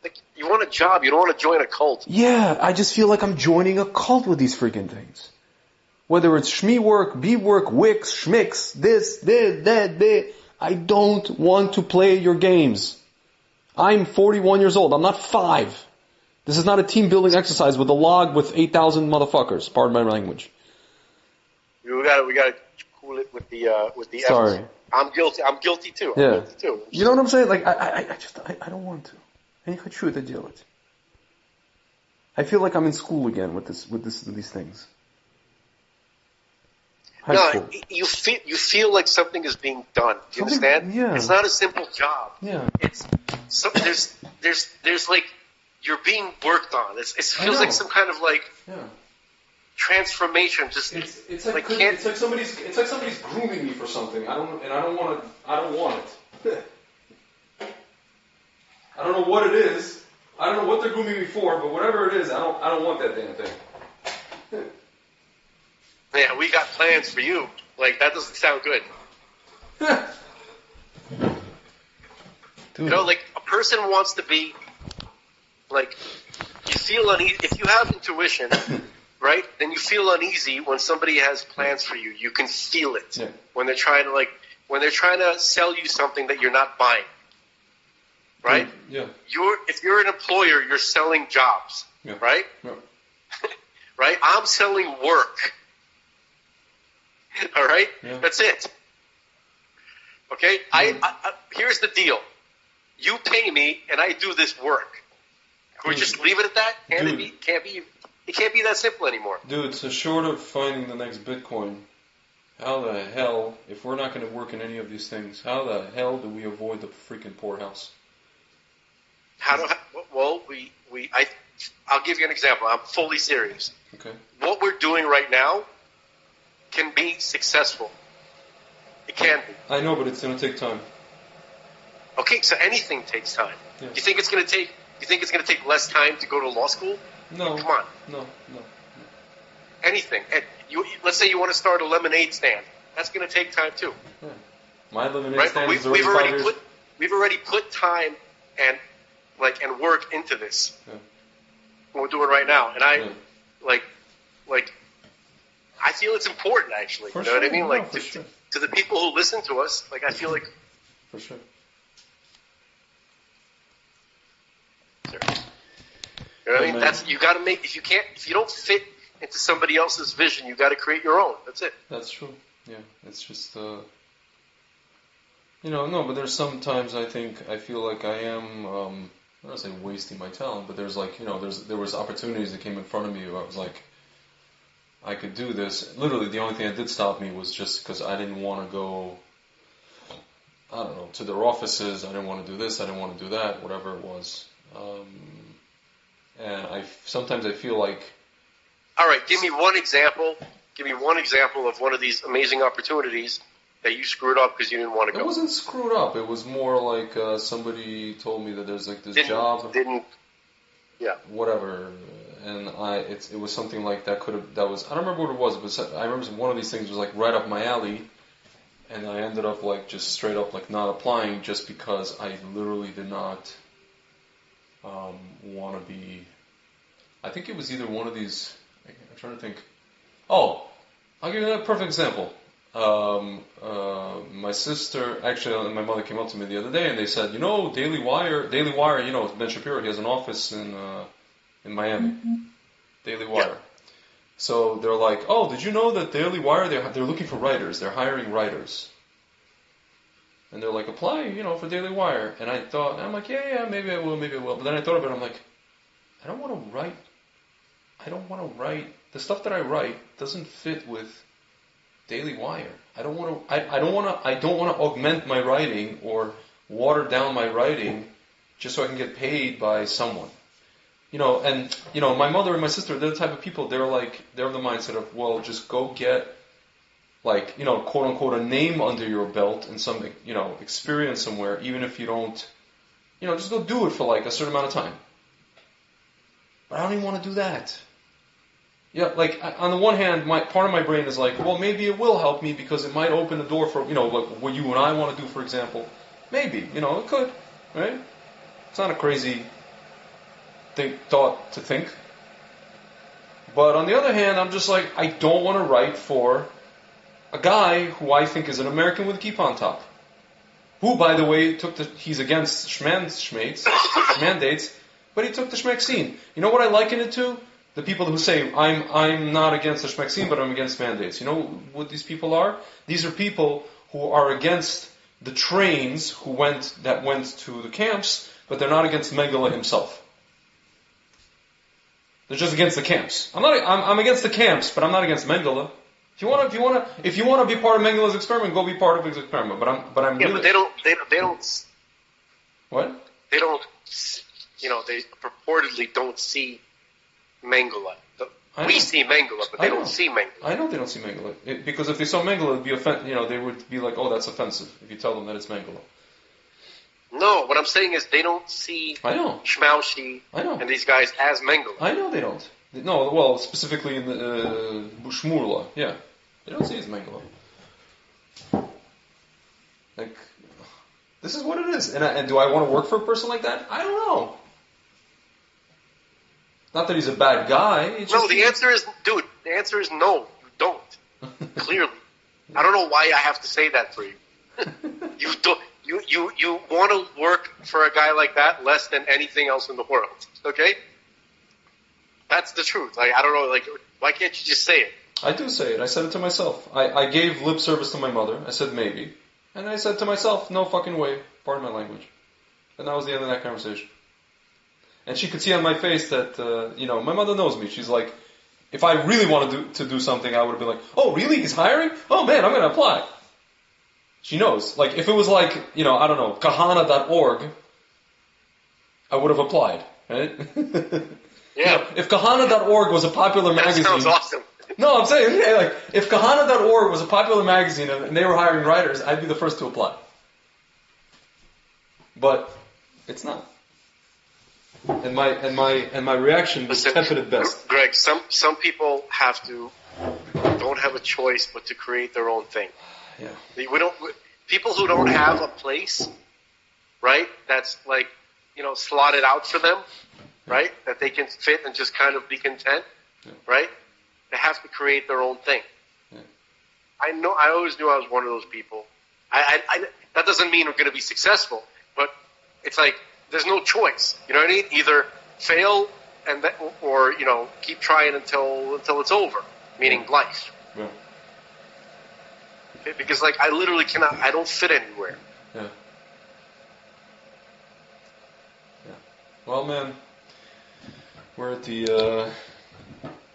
like, you want a job, you don't want to join a cult. Yeah, I just feel like I'm joining a cult with these freaking things. Whether it's Shmi work, B work, Wix, Schmucks, this, that. I don't want to play your games. I'm 41 years old. I'm not 5. This is not a team building exercise with a log with 8,000 motherfuckers. Pardon my language. We gotta cool it with the Sorry. F's. I'm guilty. I'm guilty too. Yeah. I'm guilty too. You know what I'm saying? Like I don't want to. Я не хочу это делать. I feel like I'm in school again with these things. No, you feel like something is being done. Do you understand? Yeah. It's not a simple job. Yeah. There's like you're being worked on. It feels like some kind of like transformation. Just it's like somebody's grooming me for something. I don't want it. I don't know what it is. I don't know what they're grooming me for, but whatever it is, I don't want that damn thing. Yeah, we got plans for you. Like, that doesn't sound good. Dude. Like, a person wants to be, like, you feel uneasy. If you have intuition, right, then you feel uneasy when somebody has plans for you. You can feel it. Yeah. When they're trying to sell you something that you're not buying. Right? Yeah. If you're an employer, you're selling jobs. Yeah. Right? Yeah. Right? I'm selling work. All right? Yeah. That's it. Okay? Here's the deal. You pay me, and I do this work. Can we just leave it at that? It can't be that simple anymore. Dude, so short of finding the next Bitcoin, how the hell, if we're not going to work in any of these things, how the hell do we avoid the freaking poorhouse? I'll give you an example. I'm fully serious. Okay. What we're doing right now can be successful. It can be. I know, but it's going to take time. Okay, so anything takes time. Yeah. You think it's going to take less time to go to law school? No. Come on. No. Anything. And let's say you want to start a lemonade stand. That's going to take time too. Yeah. My lemonade stand is already 5 years. We've already put time and work into this. Yeah. What we're doing right now, and I feel it's important actually. For you know sure. what I mean? No, Like to the people who listen to us, like I feel like. For sure. You know what I mean? That's you got to make. If you don't fit into somebody else's vision, you got to create your own. That's it. That's true. Yeah, it's just No, but there's sometimes I feel like I am, I don't want to say wasting my talent, but there's there was opportunities that came in front of me where I was like, I could do this. Literally, the only thing that did stop me was just because I didn't want to go, I don't know, to their offices. I didn't want to do this. I didn't want to do that, whatever it was. And sometimes I feel like... All right, give me one example. Give me one example of one of these amazing opportunities that you screwed up because you didn't want to go. It wasn't screwed up. It was more like somebody told me that there's like this job. Whatever. And it was something like that I don't remember what it was, but I remember one of these things was like right up my alley, and I ended up like just straight up like not applying just because I literally did not want to be. I think it was either one of these. I'm trying to think. Oh, I'll give you a perfect example. My sister, actually, my mother came up to me the other day and they said, Daily Wire, Ben Shapiro, he has an office in Miami. Mm-hmm. Daily Wire. Yeah. So they're like, oh, did you know that Daily Wire, they're looking for writers, they're hiring writers. And they're like, apply, for Daily Wire. And I'm like, yeah, maybe I will. But then I thought of it, I'm like, I don't want to write, the stuff that I write doesn't fit with Daily Wire. I don't want to augment my writing or water down my writing just so I can get paid by someone. My mother and my sister, they're the type of people, they're of the mindset of, well, just go get quote unquote a name under your belt and some, experience somewhere, even if you don't, just go do it for like a certain amount of time. But I don't even want to do that. Yeah, on the one hand, part of my brain is like, well, maybe it will help me because it might open the door for, like what you and I want to do, for example. Maybe, it could, right? It's not a crazy thought to think. But on the other hand, I'm just like, I don't want to write for a guy who I think is an American with a kippah on top. Who, by the way, he's against shmandates, but he took the shmexine. You know what I liken it to? The people who say, I'm not against the shmexine, but I'm against mandates. You know what these people are? These are people who are against the trains that went to the camps, but they're not against Mengele himself. They're just against the camps. I'm against the camps, but I'm not against Mengele. If you want to be part of Mengele's experiment, go be part of his experiment. But I'm really. But they don't. What? They don't. They purportedly don't see Mengele. We see Mengele, but they don't see Mengele. I know they don't see Mengele because if they saw Mengele, they would be like, oh, that's offensive if you tell them that it's Mengele. No, what I'm saying is they don't see Schmucks and these guys as Mengele. I know they don't. No, well, specifically in the Shmurla, yeah. They don't see it as Mengele. This is what it is. And do I want to work for a person like that? I don't know. Not that he's a bad guy. The answer is no, you don't. Clearly. I don't know why I have to say that for you. You don't. You want to work for a guy like that less than anything else in the world, okay? That's the truth. I don't know, why can't you just say it? I do say it. I said it to myself. I gave lip service to my mother. I said maybe. And I said to myself, no fucking way. Pardon my language. And that was the end of that conversation. And she could see on my face that, my mother knows me. She's like, if I really wanted to do something, I would have been like, oh, really? He's hiring? Oh, man, I'm going to apply. She knows. If it was kahana.org, I would have applied, right? Yeah. If kahana.org was a popular magazine. That sounds awesome. No, I'm saying, if kahana.org was a popular magazine and they were hiring writers, I'd be the first to apply. But it's not. And my reaction was tepid at best. Greg, some people don't have a choice but to create their own thing. Yeah. People who don't have a place, right? That's slotted out for them, right? That they can fit and just kind of be content, right? They have to create their own thing. Yeah. I always knew I was one of those people. That doesn't mean we're going to be successful, but it's there's no choice. You know what I mean? Either fail or keep trying until it's over, meaning life. Yeah. Because I literally cannot. I don't fit anywhere. Yeah. Well, man, we're at the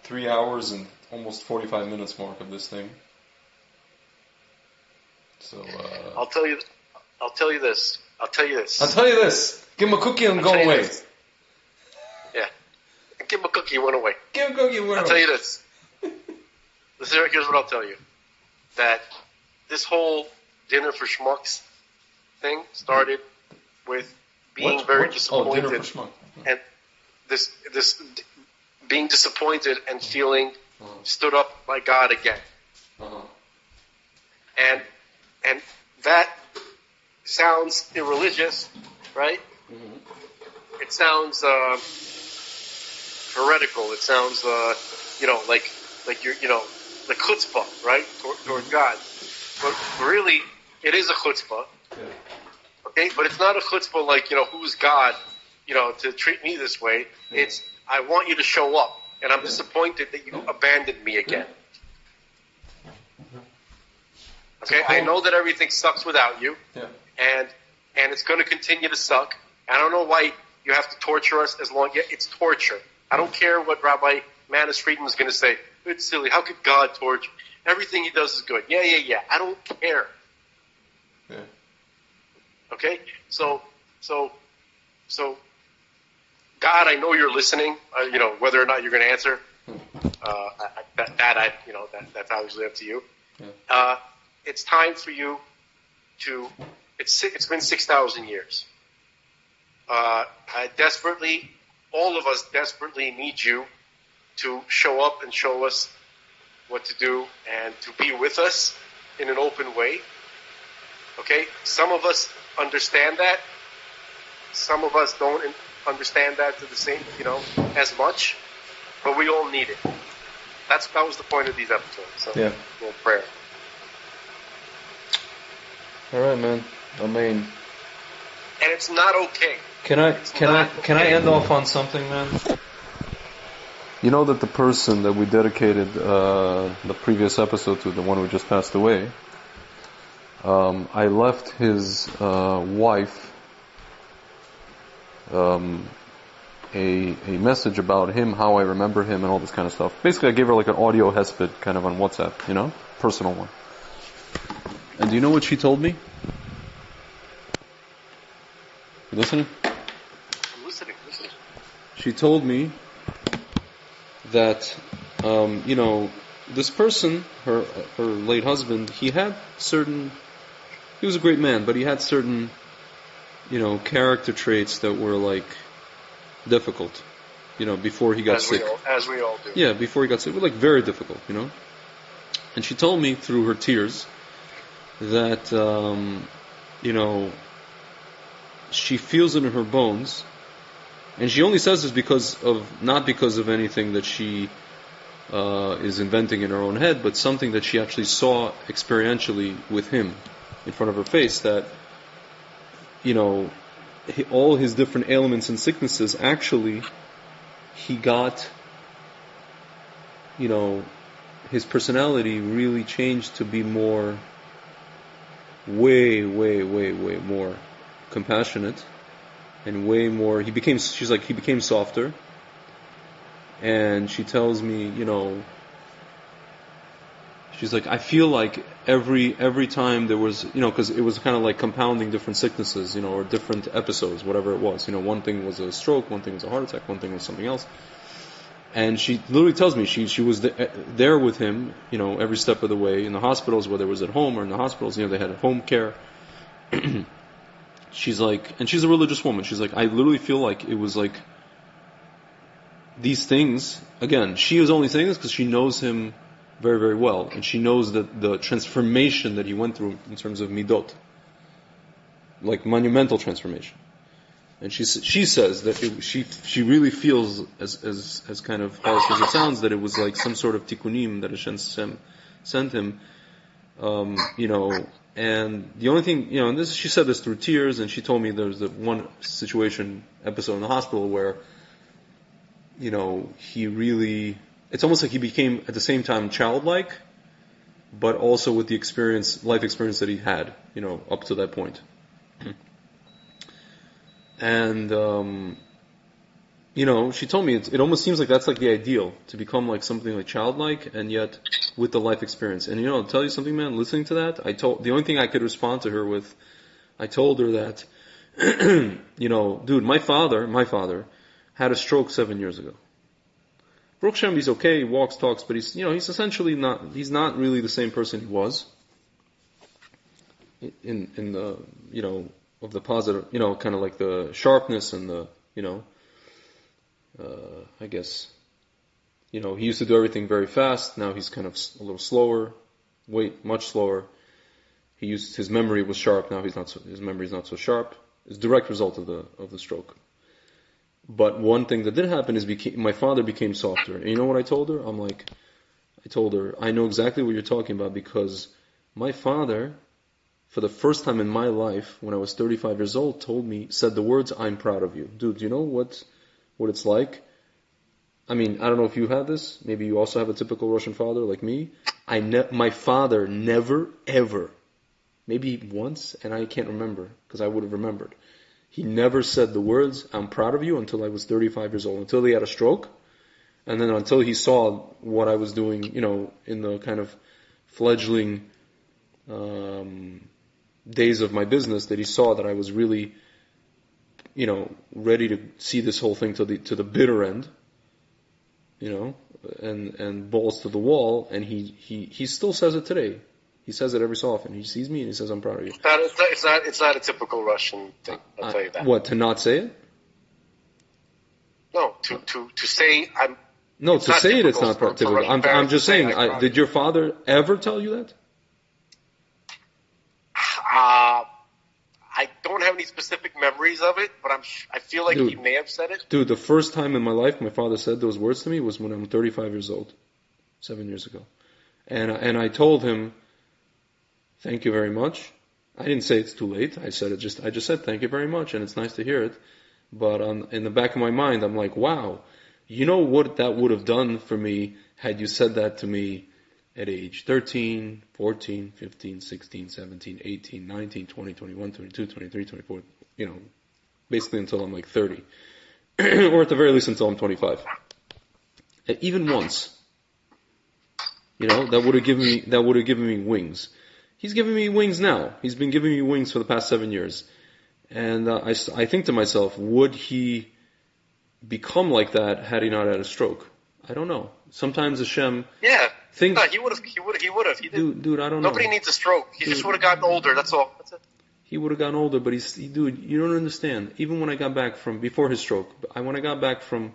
3 hours and almost 45 minutes mark of this thing. So I'll tell you this. Give him a cookie and go away. Yeah. Give him a cookie and went away. Give him a cookie and went away. I'll tell you this. Here's what I'll tell you. That this whole dinner for schmucks thing started with being very disappointed. Oh, dinner for schmuck. And this being disappointed and feeling stood up by God again. And that sounds irreligious, right? Mm-hmm. It sounds heretical. It sounds like you're like chutzpah, right? Toward God. But really, it is a chutzpah. Yeah. Okay? But it's not a chutzpah like, who's God, to treat me this way. Yeah. It's, I want you to show up. And I'm disappointed that you abandoned me again. Okay? I know that everything sucks without you. Yeah. And it's going to continue to suck. I don't know why you have to torture us as long. Yeah, it's torture. I don't care what Rabbi Manis Friedman is going to say. It's silly. How could God torture? Everything he does is good. Yeah. I don't care. Yeah. Okay? So, God, I know you're listening. Whether or not you're going to answer, that's obviously up to you. Yeah. It's time for you to. It's been 6,000 years. All of us desperately need you to show up and show us what to do and to be with us in an open way. Okay? Some of us understand that. Some of us don't understand that to the same, as much. But we all need it. That was the point of these episodes. So, a little prayer. All right, man. Amen. And it's not okay. Can I end off on something, man? You know that the person that we dedicated the previous episode to, the one who just passed away, I left his wife a message about him, how I remember him, and all this kind of stuff. Basically, I gave her like an audio hesped kind of on WhatsApp, personal one. And do you know what she told me? You listening? I'm listening. She told me that, this person, her late husband, he was a great man, but he had certain, character traits that were like difficult, before he got sick. As we all do. Yeah, before he got sick, like very difficult, And she told me through her tears that, she feels it in her bones, and she only says this not because of anything that she is inventing in her own head, but something that she actually saw experientially with him in front of her face, that, all his different ailments and sicknesses, actually, he got, his personality really changed to be more, way more compassionate, and way more, he became softer. And she tells me, she's like, I feel like every time there was, because it was kind of like compounding different sicknesses, or different episodes, whatever it was. One thing was a stroke, one thing was a heart attack, one thing was something else. And she literally tells me she was there with him, every step of the way, in the hospitals, whether it was at home or in the hospitals, they had home care. She's like, and she's a religious woman, she's like, I literally feel like it was like these things, again, she is only saying this because she knows him very, very well, and she knows that the transformation that he went through in terms of midot, like monumental transformation. And she says that she really feels, as kind of harsh as it sounds, that it was like some sort of tikkunim that Hashem sent him, and the only thing, and this, she said this through tears, and she told me there was one episode in the hospital where, he really, it's almost like he became at the same time childlike, but also with the life experience that he had, up to that point. And, she told me it almost seems like that's like the ideal, to become like something like childlike and yet with the life experience. And I'll tell you something, man, listening to that, the only thing I could respond to her with, I told her that, dude, my father had a stroke 7 years ago. Baruch Hashem, he's okay, he walks, talks, but he's essentially he's not really the same person he was. In the, of the positive, kind of like the sharpness and the, I guess, he used to do everything very fast. Now he's kind of a little slower, much slower. His memory was sharp. Now his memory is not so sharp. It's a direct result of the stroke. But one thing that did happen is my father became softer. And you know what I told her? I told her, I know exactly what you're talking about, because my father, for the first time in my life, when I was 35 years old, said the words, "I'm proud of you." Dude, you know what it's like? I mean, I don't know if you have this. Maybe you also have a typical Russian father like me. My father never, ever, maybe once, and I can't remember, because I would have remembered. He never said the words, "I'm proud of you," until I was 35 years old, until he had a stroke. And then until he saw what I was doing, in the kind of fledgling days of my business, that he saw that I was really, ready to see this whole thing to the bitter end, and balls to the wall. And he still says it today. He says it every so often. He sees me and he says, "I'm proud of you." It's not a typical Russian thing. I'll tell you that. What, to not say it? No, to say I'm. No, to say it, it's not typical. I'm just saying. Did your father ever tell you that? I don't have any specific memories of it, but I feel like he may have said it. Dude, the first time in my life my father said those words to me was when I'm 35 years old, 7 years ago, and I told him, "Thank you very much." I didn't say it's too late. I just said thank you very much, and it's nice to hear it. But in the back of my mind, I'm like, wow, you know what that would have done for me had you said that to me at age 13, 14, 15, 16, 17, 18, 19, 20, 21, 22, 23, 24, basically until I'm like 30. Or at the very least until I'm 25. Even once. That would have given me wings. He's giving me wings now. He's been giving me wings for the past 7 years. And I think to myself, would he become like that had he not had a stroke? I don't know. Sometimes Hashem... Yeah. He would have. Dude, I don't know. Nobody needs a stroke. He just would have gotten older. That's all. That's it. He would have gotten older, but dude, you don't understand. Even when I got back before his stroke, when I got back from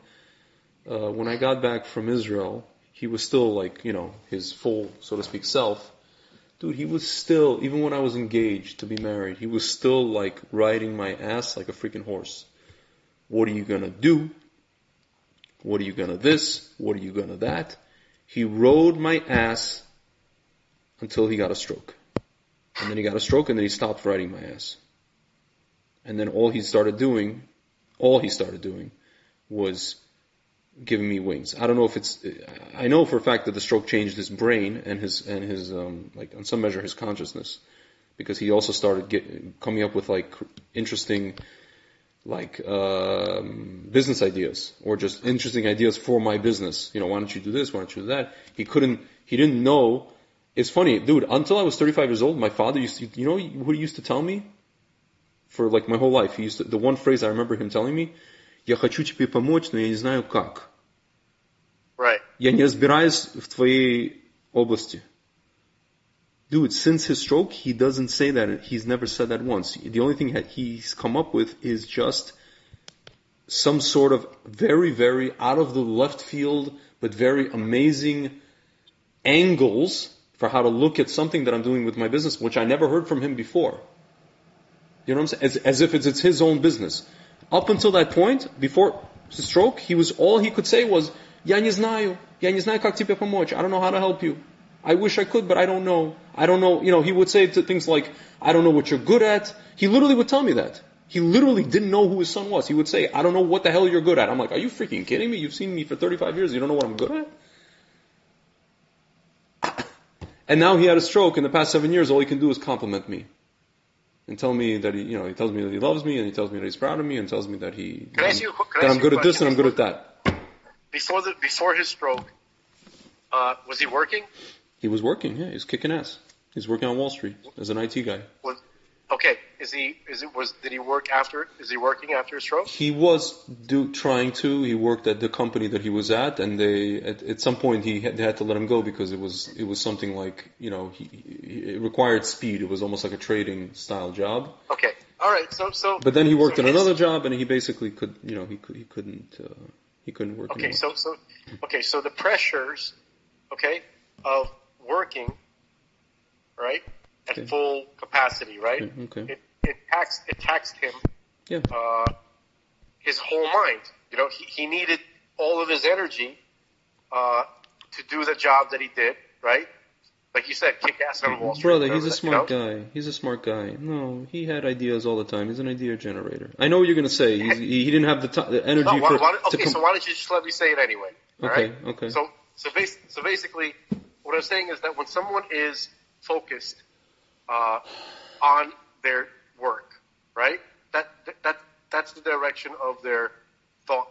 Israel, he was still like, his full, so to speak, self. Dude, he was still, even when I was engaged to be married, he was still like riding my ass like a freaking horse. What are you gonna do? What are you gonna this? What are you gonna that? He rode my ass until he got a stroke. And then he got a stroke and then he stopped riding my ass. And then all he started doing was giving me wings. I don't know if I know for a fact that the stroke changed his brain and his like on some measure his consciousness, because he also started coming up with like interesting business ideas, or just interesting ideas for my business. Why don't you do this? Why don't you do that? He didn't know. It's funny, dude, until I was 35 years old, my father used to, what he used to tell me? For like my whole life, the one phrase I remember him telling me, "Я хочу тебе помочь, но я не знаю как." Right. Я не разбираюсь в твоей области. Dude, since his stroke, he doesn't say that. He's never said that once. The only thing that he's come up with is just some sort of very, very out of the left field, but very amazing angles for how to look at something that I'm doing with my business, which I never heard from him before. You know what I'm saying? As if it's his own business. Up until that point, before his stroke, all he could say was, "Я не знаю как тебе помочь. I don't know how to help you. I wish I could, but I don't know. I don't know." He would say things like, "I don't know what you're good at." He literally would tell me that. He literally didn't know who his son was. He would say, "I don't know what the hell you're good at." I'm like, "Are you freaking kidding me? You've seen me for 35 years. You don't know what I'm good at?" And now he had a stroke. In the past 7 years, all he can do is compliment me. and tell me that he tells me that he loves me, and he tells me that he's proud of me, and tells me that I'm good at this and I'm good at that. Before his stroke, was he working? He was working. Yeah, he's kicking ass. He's working on Wall Street as an IT guy. Okay. Did he work after? Is he working after his stroke? He was trying to. He worked at the company that he was at, and at some point they had to let him go because it was something like, it required speed. It was almost like a trading style job. Okay. All right. So. But then he worked in another job, and he basically he couldn't work. Okay. Anymore. So the pressures, of working, right, at full capacity, right? Okay. It taxed him. Yeah. His whole mind. He needed all of his energy to do the job that he did, right? Like you said, kick ass on Wall Street. Brother, he's a smart guy. He's a smart guy. No, he had ideas all the time. He's an idea generator. I know what you're going to say. He didn't have the energy so why don't you just let me say it anyway? Okay. So basically, what I'm saying is that when someone is focused on their work, right? That's the direction of their thought.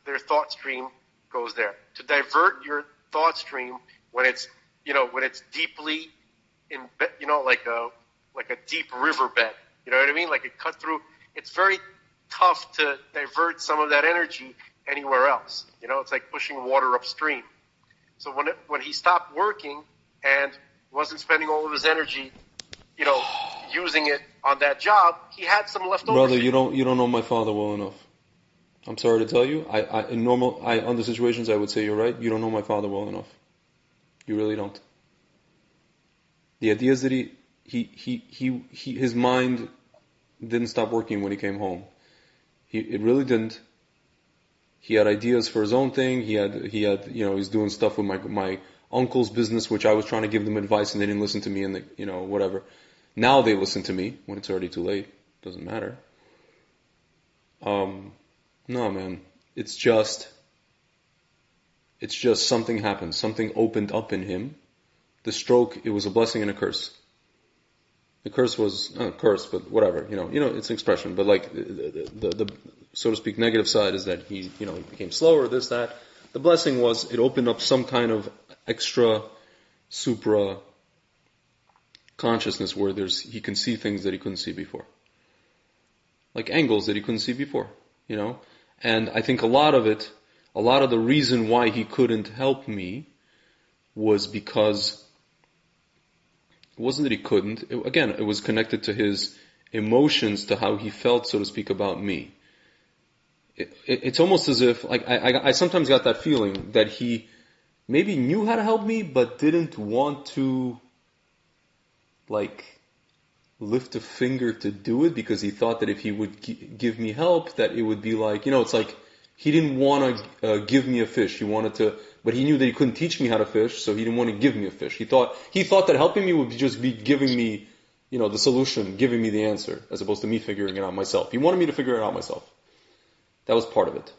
Their thought stream goes there. To divert your thought stream when it's deeply like a deep riverbed. You know what I mean? Like it cut through. It's very tough to divert some of that energy anywhere else. It's like pushing water upstream. So when he stopped working and wasn't spending all of his energy, using it on that job, he had some left over. Brother, you don't know my father well enough. I'm sorry to tell you. In other situations, I would say you're right. You don't know my father well enough. You really don't. The idea is that his mind didn't stop working when he came home. It really didn't. He had ideas for his own thing. He had he's doing stuff with my uncle's business, which I was trying to give them advice and they didn't listen to me, and whatever. Now they listen to me when it's already too late. Doesn't matter. No, man. It's just something happened. Something opened up in him. The stroke, it was a blessing and a curse. The curse was not a curse, but whatever. It's an expression. But like the so to speak negative side is that he became slower. This, that. The blessing was it opened up some kind of extra supra consciousness where he can see things that he couldn't see before, like angles that he couldn't see before. And I think a lot of the reason why he couldn't help me was because it wasn't that he couldn't. It was connected to his emotions, to how he felt, so to speak, about me. It's almost as if, like, I sometimes got that feeling that he maybe knew how to help me, but didn't want to, like, lift a finger to do it, because he thought that if he would give me help, that it would be like, it's like he didn't want to give me a fish. He wanted to, but he knew that he couldn't teach me how to fish, so he didn't want to give me a fish. He thought that helping me would just be giving me, the solution, giving me the answer, as opposed to me figuring it out myself. He wanted me to figure it out myself. That was part of it,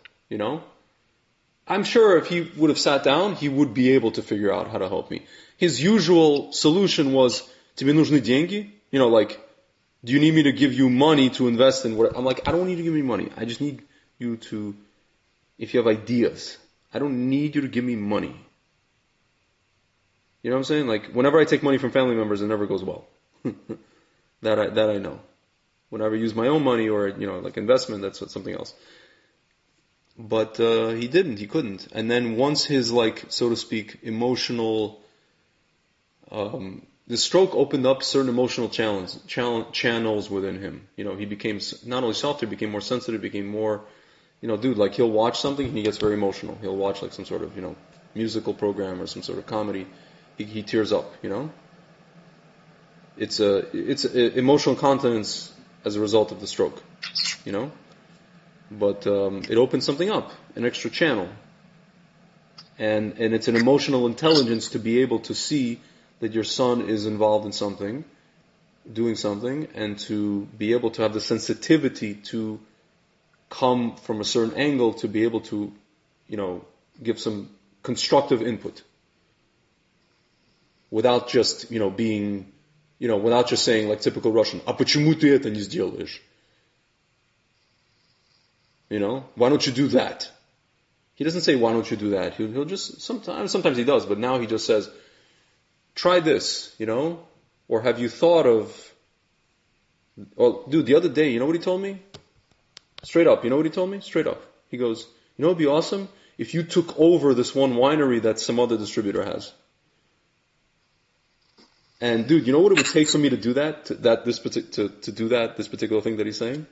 I'm sure if he would have sat down, he would be able to figure out how to help me. His usual solution was, "Тебе нужны деньги?" Like, "Do you need me to give you money to invest in what?" I'm like, "I don't need you to give me money. I just need you to, if you have ideas, I don't need you to give me money." You know what I'm saying? Like, whenever I take money from family members, it never goes well. That I know. Whenever I use my own money or, like investment, that's something else. But he didn't. He couldn't. And then once his, like, so to speak, emotional, the stroke opened up certain emotional channels within him. He became not only softer, became more sensitive, became more, like he'll watch something and he gets very emotional. He'll watch like some sort of, musical program or some sort of comedy. He tears up. It's emotional incontinence as a result of the stroke. But it opens something up, an extra channel. And it's an emotional intelligence to be able to see that your son is involved in something, doing something, and to be able to have the sensitivity to come from a certain angle to be able to, give some constructive input. Without just, being, without just saying like typical Russian, "А почему ты это не сделаешь?" Why don't you do that? He doesn't say, "Why don't you do that?" He'll just, sometimes he does, but now he just says, "Try this," or have you thought of, well, dude, the other day, you know what he told me? Straight up, you know what he told me? Straight up. He goes, it'd be awesome if you took over this one winery that some other distributor has. And dude, you know what it would take for me to do that? This particular thing that he's saying?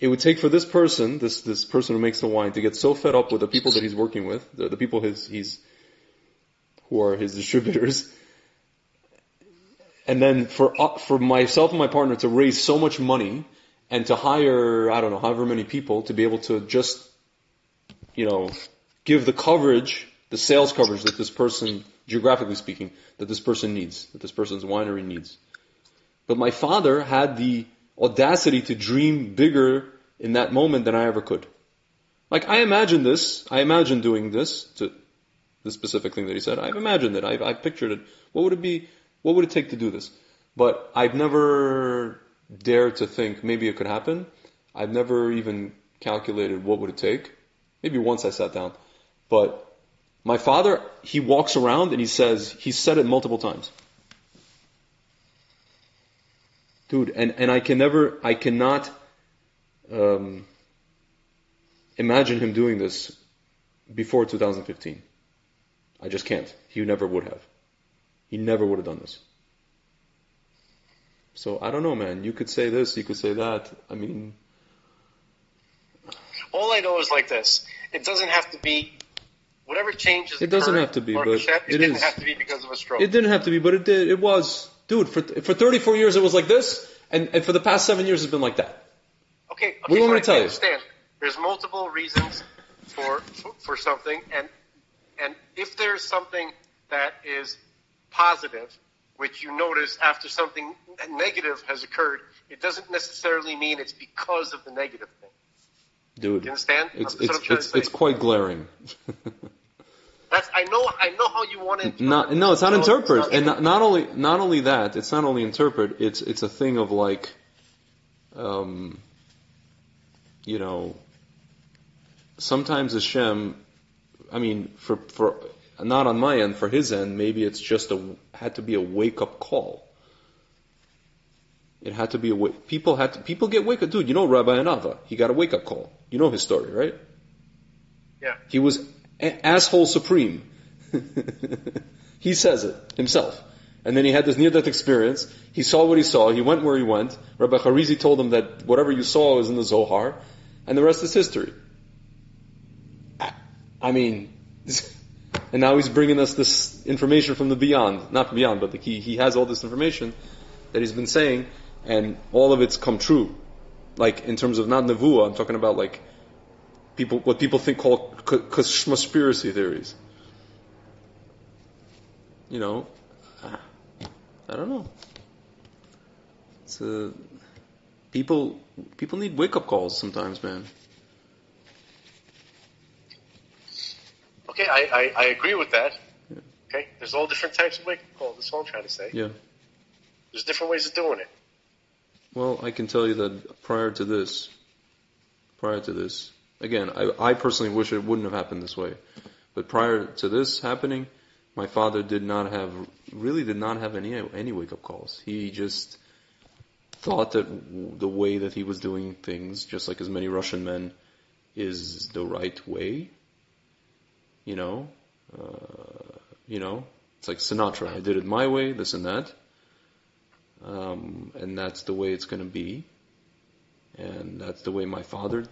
It would take for this person, this person who makes the wine, to get so fed up with the people that he's working with, the people who are his distributors, and then for myself and my partner to raise so much money and to hire, I don't know, however many people to be able to just, give the coverage, the sales coverage that this person, geographically speaking, that this person needs, that this person's winery needs. But my father had the audacity to dream bigger in that moment than I ever could. Like, I imagined doing this, to the specific thing that he said. I've imagined it. I've pictured it. What would it be? What would it take to do this? But I've never dared to think maybe it could happen. I've never even calculated what would it take. Maybe once I sat down. But my father, he walks around and he said it multiple times. Dude, and I cannot imagine him doing this before 2015. I just can't. He never would have. He never would have done this. So I don't know, man. You could say this, you could say that. I mean, all I know is like this. It doesn't have to be whatever changes. It doesn't have to be, but it didn't have to be because of a stroke. It didn't have to be, but it did. It was, dude. For 34 years it was like this, and for the past 7 years it's been like that. Okay. What do you want me to tell you? Understand. There's multiple reasons for something, and if there's something that is positive, which you notice after something negative has occurred, it doesn't necessarily mean it's because of the negative thing. Dude, you understand? It's quite glaring. I know how you want to interpret. No, it's not interpret, and not only that. It's not only interpret. It's a thing of like, sometimes Hashem, I mean, for not on my end, for his end, maybe it's just had to be a wake up call. It had to be people get wake up. Dude, you know Rabbi Anava, he got a wake up call. You know his story, right? Yeah. He was asshole supreme. He says it himself. And then he had this near-death experience. He saw what he saw. He went where he went. Rabbi Harizi told him that whatever you saw is in the Zohar. And the rest is history. I mean, and now he's bringing us this information from the beyond. Not from beyond, but he has all this information that he's been saying, and all of it's come true. Like, in terms of not nevuah, I'm talking about like what people call conspiracy theories. I don't know. It's people need wake up calls sometimes, man. Okay, I agree with that. Yeah. Okay, there's all different types of wake up calls. That's all I'm trying to say. Yeah. There's different ways of doing it. Well, I can tell you that prior to this, again, I personally wish it wouldn't have happened this way. But prior to this happening, my father did not have any wake-up calls. He just thought that the way that he was doing things, just like as many Russian men, is the right way. It's like Sinatra. I did it my way, this and that. And that's the way it's going to be. And that's the way my father,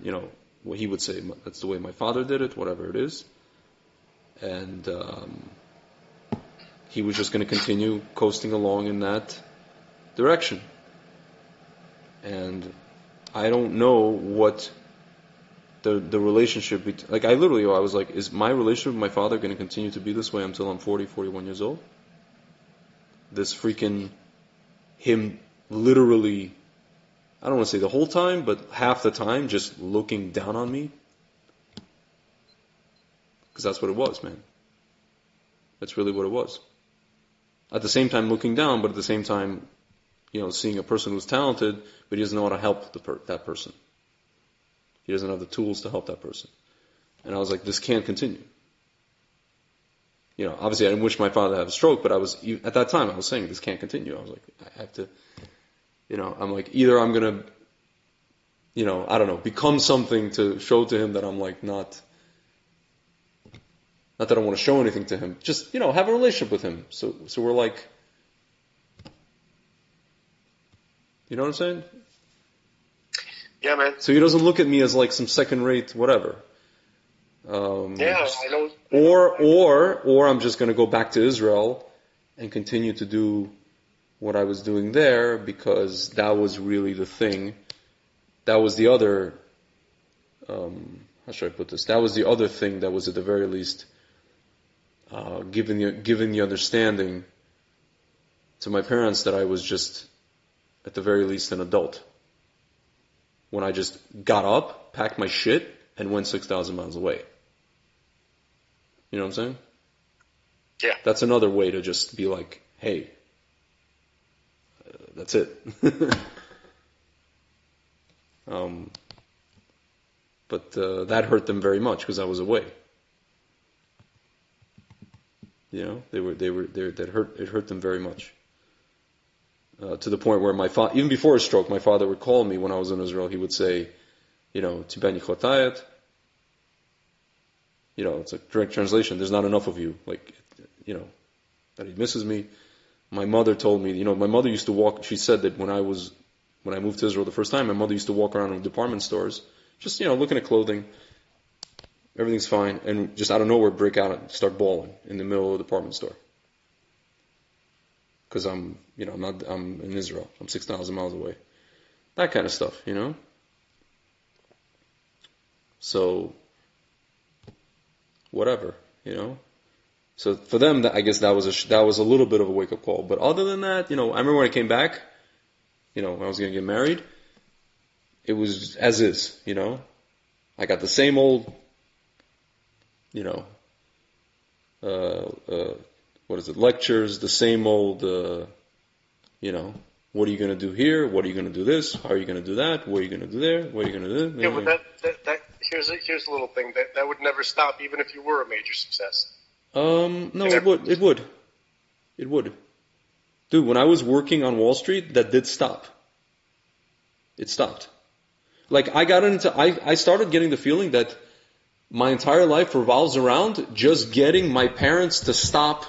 what he would say, that's the way my father did it, whatever it is. And he was just going to continue coasting along in that direction. And I don't know what the relationship, I was like, is my relationship with my father going to continue to be this way until I'm 40, 41 years old? This freaking, him literally, I don't want to say the whole time, but half the time just looking down on me. Because that's what it was, man. That's really what it was. at the same time looking down, but at the same time, seeing a person who's talented, but he doesn't know how to help that person. He doesn't have the tools to help that person. And I was like, this can't continue. Obviously I didn't wish my father to have a stroke, but at that time I was saying this can't continue. I was like, I have to, I'm like, either I'm going to, I don't know, become something to show to him that I'm like not that I want to show anything to him, just, have a relationship with him. So we're like, you know what I'm saying? Yeah, man. So he doesn't look at me as like some second-rate whatever. Yeah, I know. Or I'm just going to go back to Israel and continue to do what I was doing there because that was really the thing. That was the other, how should I put this? That was the other thing that was at the very least giving the understanding to my parents that I was just, at the very least, an adult. When I just got up, packed my shit, and went 6,000 miles away. You know what I'm saying? Yeah. That's another way to just be like, hey, that's it. But that hurt them very much because I was away. It hurt them very much. To the point where even before his stroke, my father would call me when I was in Israel. He would say, Tibeni chotayet. It's a direct translation. There's not enough of you. Like, that he misses me. My mother told me, my mother used to walk. She said that when I moved to Israel the first time, my mother used to walk around in department stores, just, looking at clothing. Everything's fine. And just out of nowhere, break out and start bawling in the middle of the department store. Because I'm in Israel. I'm 6,000 miles away. That kind of stuff, So, whatever, So for them, I guess that was a little bit of a wake-up call. But other than that, I remember when I came back, when I was going to get married, it was as is, I got the same old, lectures, the same old, what are you going to do here? What are you going to do this? How are you going to do that? What are you going to do there? What are you going to do? Yeah, but here's a little thing. That would never stop even if you were a major success. No, it would. Dude, when I was working on Wall Street, that did stop. It stopped. Like, I started getting the feeling that my entire life revolves around just getting my parents to stop,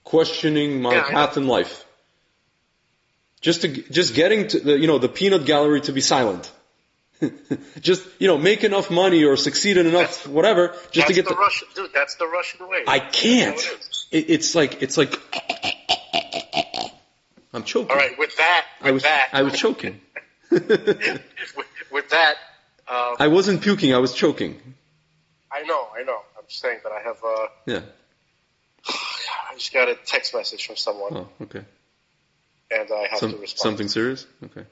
questioning my path in life. Just getting to the peanut gallery to be silent. Just, make enough money or succeed in enough, whatever, just to get that's the Russian way. I can't. It's like, I'm choking. All right, with that. I was choking. with that. I wasn't puking, I was choking. I know. I'm just saying that I have, yeah. I just got a text message from someone. Oh, okay. And I have to respond. Something serious? Okay.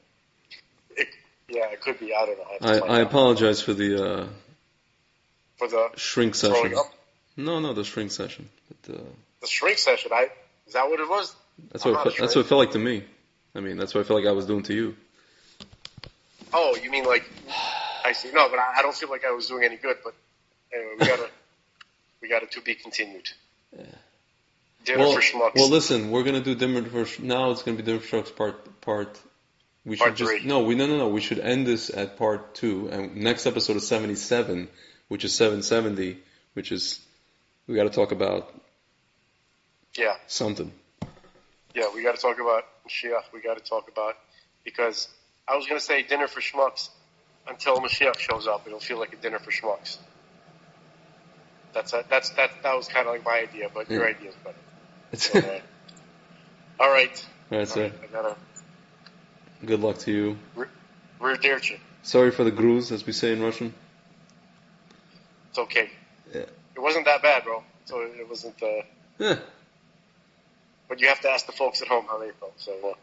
It could be. I don't know. I apologize for the shrink throwing session. Up? No, the shrink session. But, the shrink session. Is that what it was? That's what it felt like to me. I mean, that's what I felt like I was doing to you. Oh, you mean like? I see. No, but I don't feel like I was doing any good. But anyway, we got it to be continued. Yeah. Dinner for Schmucks. Well, listen, we're gonna do dinner for now. It's gonna be dinner for Schmucks part. We should just 3. no. We should end this at part 2, and next episode is 77, which is 770, which is we got to talk about. Yeah. Something. Yeah, we got to talk about Mashiach. We got to talk about because I was gonna say dinner for Schmucks until Mashiach shows up. It'll feel like a dinner for Schmucks. That was kind of like my idea, but your idea is better. So, all right. All right, sir. I gotta. Good luck to you. Rderchi. Sorry for the gruz, as we say in Russian. It's okay. Yeah. It wasn't that bad, bro. So it wasn't. Yeah. But you have to ask the folks at home how they felt. So.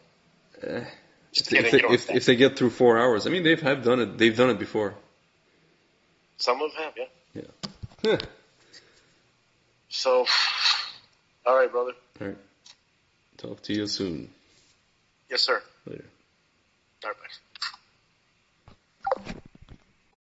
If they get through 4 hours, I mean, they've done it. They've done it before. Some of them have, yeah. Yeah. So, all right, brother. All right. Talk to you soon. Yes, sir. Later. All right, bye.